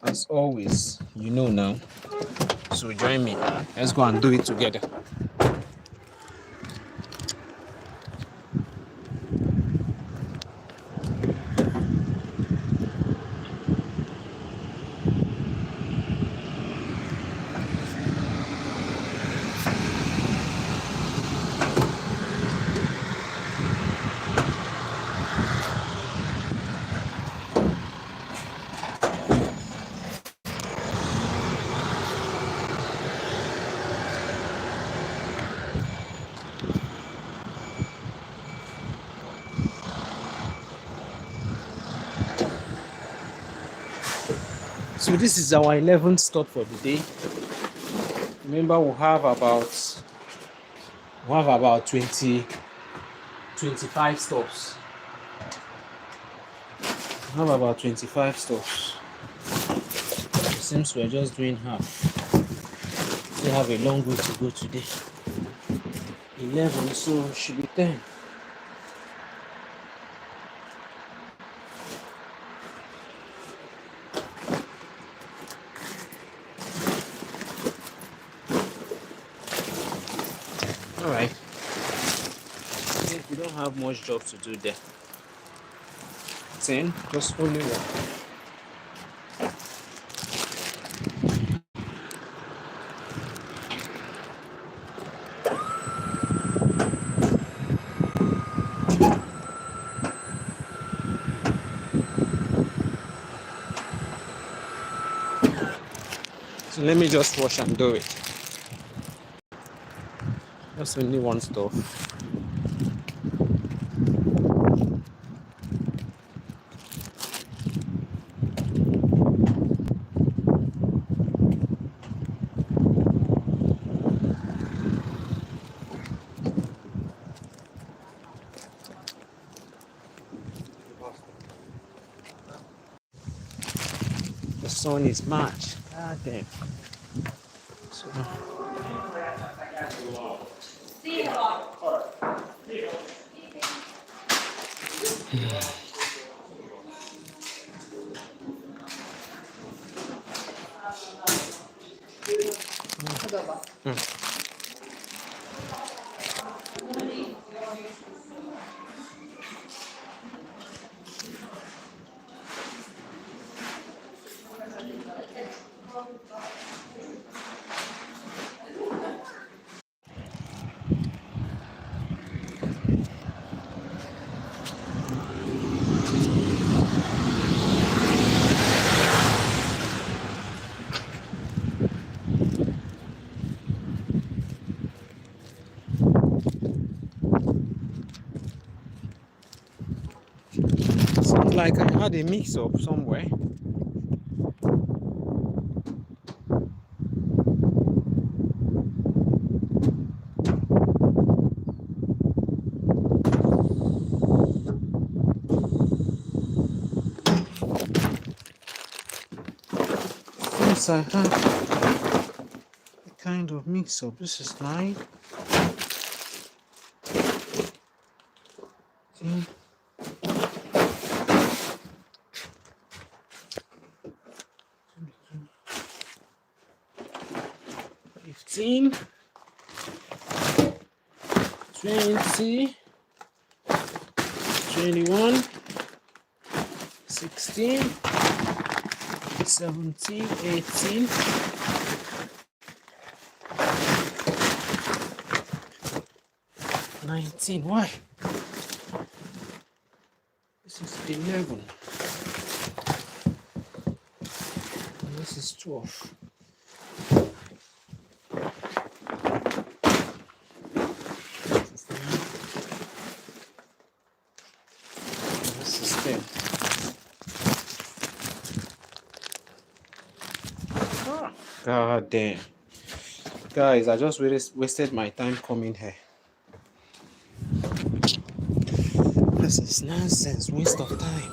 As always, you know now. So join me. Let's go and do it together. So this is our 11th stop for the day. Remember, we have about 25 stops. We have about 25 stops. It seems we're just doing half. We have a long way to go today. 11, so it should be 10. Alright. We don't have much job to do there. 10, just only one. So let me just wash and do it. That's only one stop. The sun is much. God damn. So, like I had a mix-up somewhere. Since I had a kind of mix-up, this is 9. 10, 15, 20, 21, 16, 17, 18, 19. Why? This is 11. And this is 12. This is 10. God damn. Guys, I just wasted my time coming here. This is nonsense, waste of time.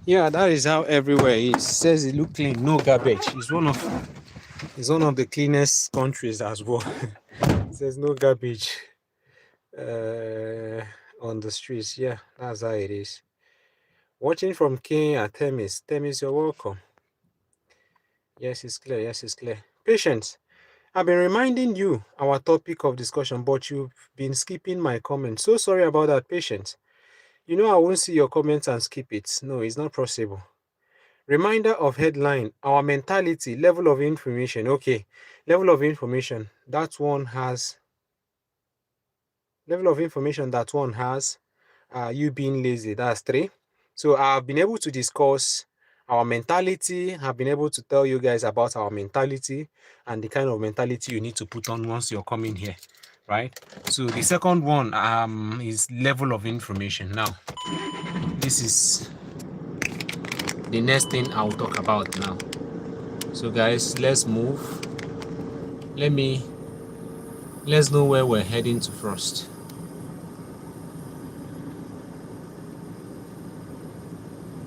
Yeah, that is how everywhere is. It says it look clean, no garbage. It's one of the cleanest countries as well. It says no garbage on the streets. Yeah, that's how it is. Watching from Kenya, Temis. Temis, you're welcome. Yes, it's clear. Yes, it's clear. Patience. I've been reminding you our topic of discussion, but you've been skipping my comments. So sorry about that, Patience. You know I won't see your comments and skip it. No, it's not possible. Reminder of headline, our mentality, level of information. Okay, level of information. That one has level of information that one has. You being lazy. That's 3. So I've been able to discuss our mentality. I've been able to tell you guys about our mentality and the kind of mentality you need to put on once you're coming here, right? So the second one is level of information. Now, this is the next thing I'll talk about now. So guys, let's move. Let's know where we're heading to first.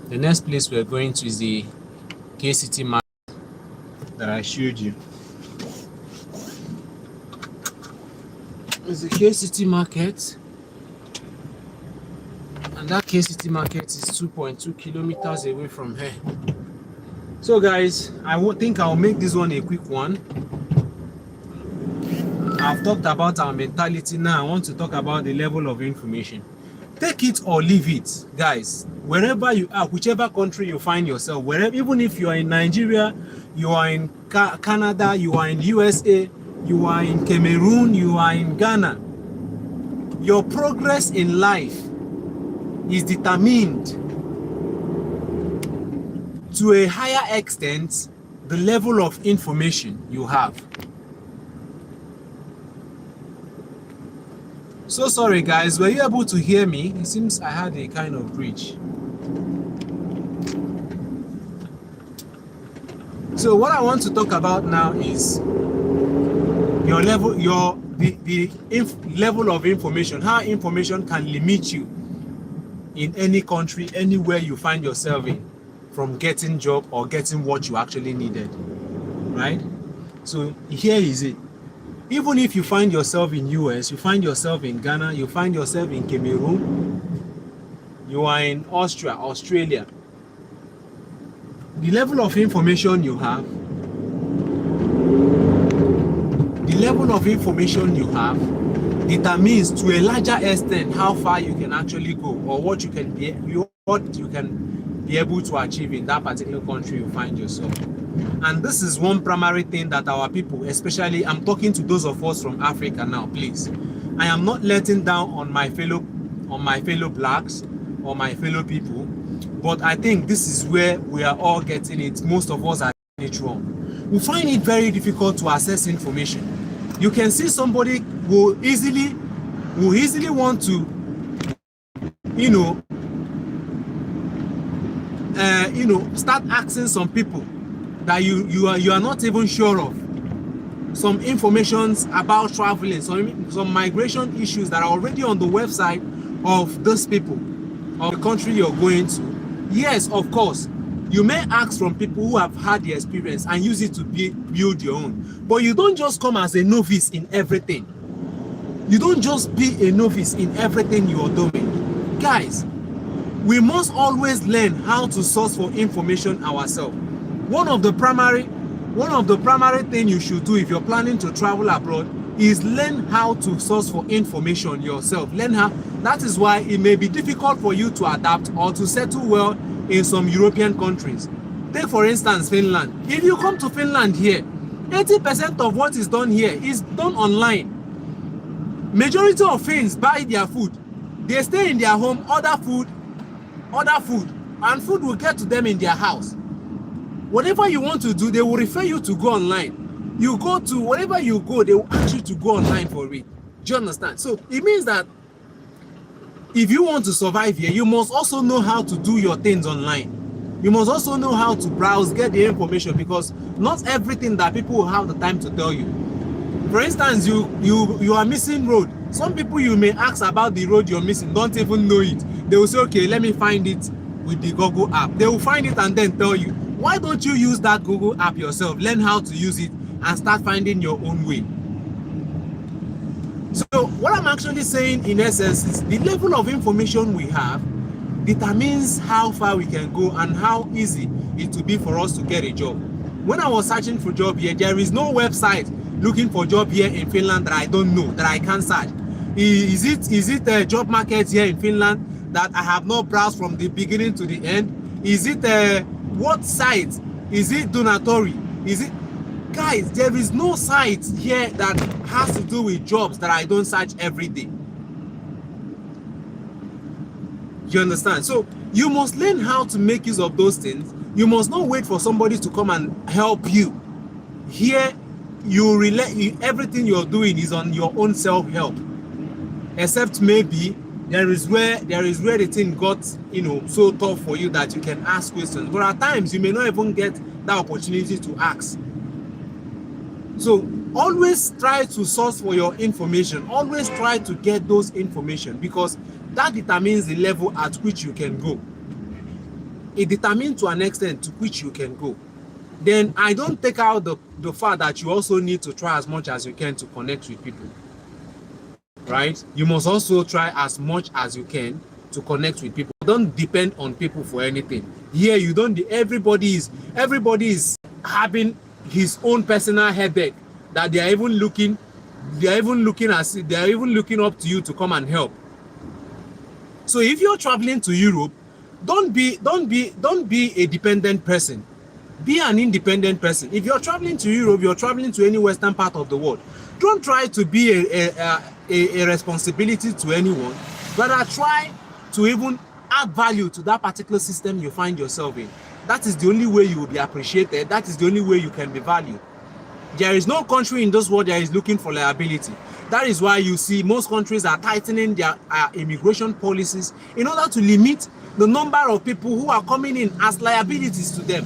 The next place we're going to is the KCT market that I showed you. It's the KCT market, and that KCT market is 2.2 kilometers away from here. So guys, I think I'll make this one a quick one. I've talked about our mentality. Now I want to talk about the level of information. Take it or leave it, guys. Wherever you are, whichever country you find yourself, wherever, even if you are in Nigeria, you are in Canada, you are in USA, you are in Cameroon, you are in Ghana, your progress in life is determined to a higher extent the level of information you have. So sorry guys, were you able to hear me? It seems I had a kind of bridge. So what I want to talk about now is your level, the level of information, how information can limit you in any country, anywhere you find yourself in, from getting job or getting what you actually needed, right? So here is it. Even if you find yourself in US, you find yourself in Ghana, you find yourself in Cameroon, you are in Australia, the level of information you have, determines to a larger extent how far you can actually go or what you can be able to achieve in that particular country you find yourself. And this is one primary thing that our people, especially, I'm talking to those of us from Africa now, please. I am not letting down on my fellow blacks or my fellow people. but I think this is where we are all getting it. Most of us are getting it wrong. We find it very difficult to access information. You can see somebody who easily want to, start asking some people that you are not even sure of some informations about traveling, some migration issues that are already on the website of those people, of the country you're going to. Yes, of course, you may ask from people who have had the experience and use it to build your own. But you don't just come as a novice in everything. You don't just be a novice in everything you're doing. Guys, we must always learn how to source for information ourselves. One of the primary things you should do if you're planning to travel abroad is learn how to source for information yourself. Learn how. That is why it may be difficult for you to adapt or to settle well in some European countries. Take for instance Finland. If you come to Finland here, 80% of what is done here is done online. Majority of Finns buy their food. They stay in their home, order food, and food will get to them in their house. Whatever you want to do, they will refer you to go online. You go to wherever you go, they will ask you to go online for it. Do you understand? So it means that if you want to survive here, you must also know how to do your things online. You must also know how to browse, get the information, because not everything that people will have the time to tell you. For instance, you are missing road. Some people you may ask about the road you're missing, don't even know it. They will say, okay, let me find it with the Google app. They will find it and then tell you. Why don't you use that Google app yourself? Learn how to use it and start finding your own way. So what I'm actually saying in essence is the level of information we have determines how far we can go and how easy it will be for us to get a job. When I was searching for job here, there is no website looking for job here in Finland that I don't know, that I can search. Is it a job market here in Finland that I have not browsed from the beginning to the end? Is it what site? Is it donatory? Is it? Guys, there is no site here that has to do with jobs that I don't search every day. You understand? So you must learn how to make use of those things. You must not wait for somebody to come and help you. Here, everything you're doing is on your own self-help. Except maybe there is where the thing got so tough for you that you can ask questions. But at times you may not even get that opportunity to ask. So always try to source for your information. Always try to get those information, because that determines the level at which you can go. It determines to an extent to which you can go. Then I don't take out the fact that you also need to try as much as you can to connect with people. Right? You must also try as much as you can to connect with people. Don't depend on people for anything. Here you don't. Everybody is having his own personal headache that they are even looking up to you to come and help. So if you're traveling to Europe, don't be a dependent person. Be an independent person. If you're traveling to Europe, you're traveling to any western part of the world, don't try to be a responsibility to anyone. Rather try to even add value to that particular system you find yourself in. That is the only way you will be appreciated. That is the only way you can be valued. There is no country in this world that is looking for liability. That is why you see most countries are tightening their immigration policies in order to limit the number of people who are coming in as liabilities to them.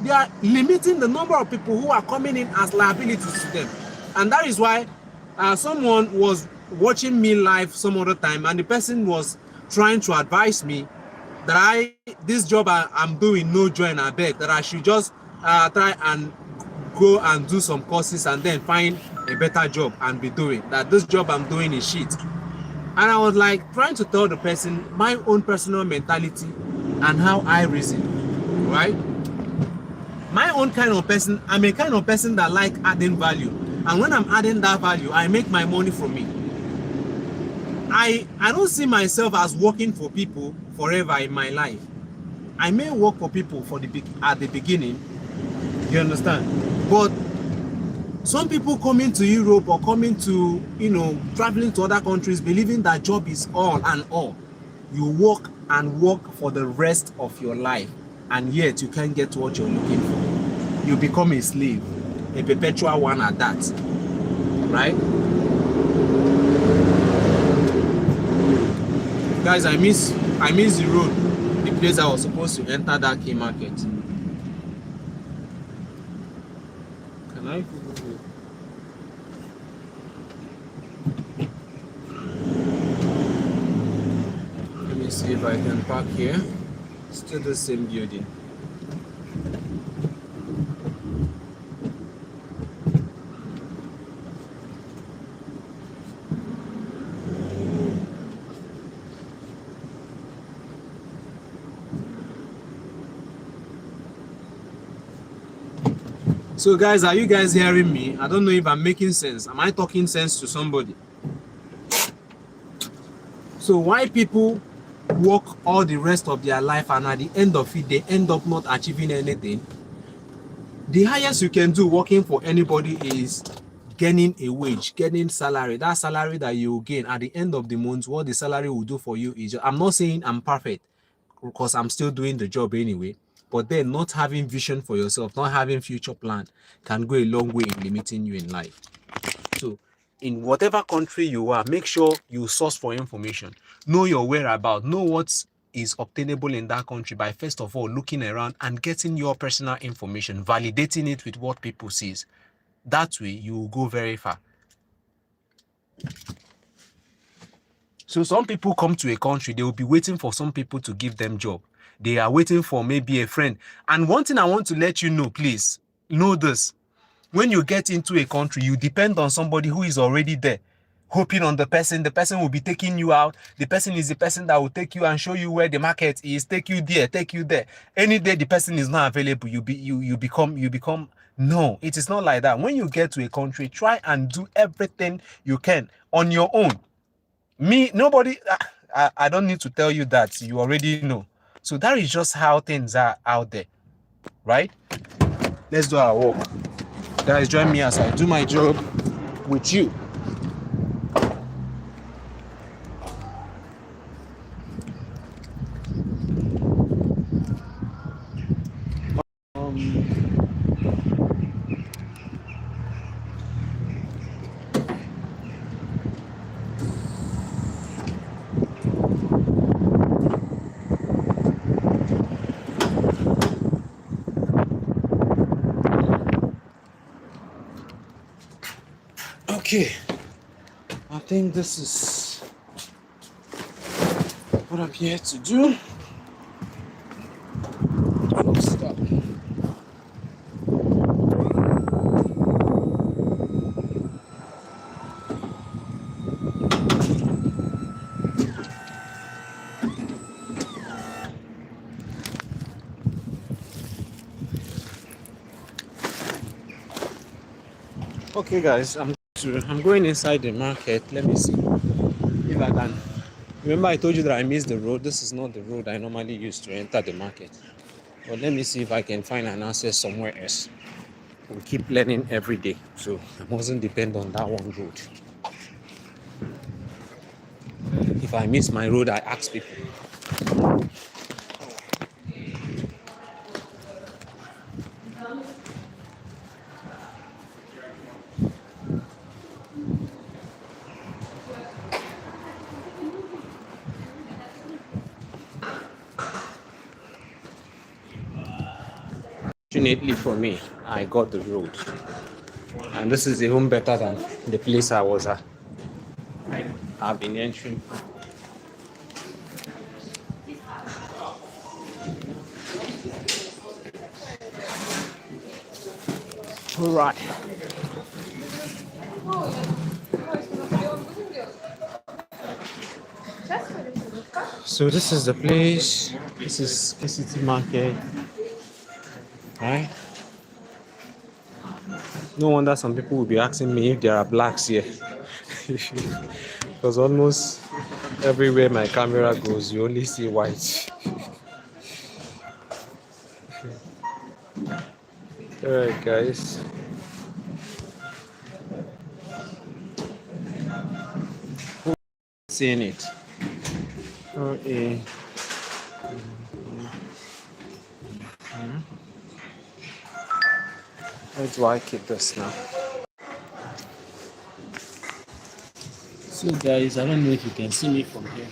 They are limiting the number of people who are coming in as liabilities to them. And that is why someone was watching me live some other time, and the person was trying to advise me that this job I'm doing, no join, I beg, that I should just try and go and do some courses and then find a better job and be doing that. This job I'm doing is shit. And I was like trying to tell the person my own personal mentality and how I reason, right? My own kind of person, I'm a kind of person that like adding value. And when I'm adding that value, I make my money from it. I don't see myself as working for people forever in my life. I may work for people at the beginning, you understand? But some people coming to Europe or coming to, traveling to other countries, believing that job is all and all. You work and work for the rest of your life, and yet you can't get what you're looking for. You become a slave, a perpetual one at that, right? Guys, I miss the road, the place I was supposed to enter that key market. Can I? Let me see if I can park here. Still the same building. So guys, are you guys hearing me? I don't know if I'm making sense. Am I talking sense to somebody? So why people work all the rest of their life and at the end of it, they end up not achieving anything? The highest you can do working for anybody is gaining a wage, getting salary. That salary that you gain at the end of the month, what the salary will do for you is, I'm not saying I'm perfect because I'm still doing the job anyway, but then not having vision for yourself, not having future plan can go a long way in limiting you in life. So in whatever country you are, make sure you source for information, know your whereabouts, know what is obtainable in that country by first of all looking around and getting your personal information, validating it with what people sees. That way you will go very far. So some people come to a country, they will be waiting for some people to give them job. They are waiting for maybe a friend. And one thing I want to let you know, please, know this. When you get into a country, you depend on somebody who is already there, hoping on the person will be taking you out. The person is the person that will take you and show you where the market is, take you there, take you there. Any day the person is not available, you become no, it is not like that. When you get to a country, try and do everything you can on your own. Nobody, I don't need to tell you that, you already know. So that is just how things are out there, right? Let's do our work. Guys, join me as I do my job with you. Okay, I think this is what I'm here to do. Stop. Okay guys, I'm going inside the market. Let me see if I can. Remember I told you that I missed the road. This is not the road I normally use to enter the market. But let me see if I can find an access somewhere else. We keep learning every day, so I mustn't depend on that one road. If I miss my road, I ask people. Fortunately for me, I got the road, and this is even better than the place I was at. I've been entering. All right. So this is the place. This is KCT Market. Right? No wonder some people will be asking me if there are blacks here. Because almost everywhere my camera goes, you only see white. Alright guys. Seeing it. Okay. Where do I keep this now? So guys, I don't know if you can see me from here.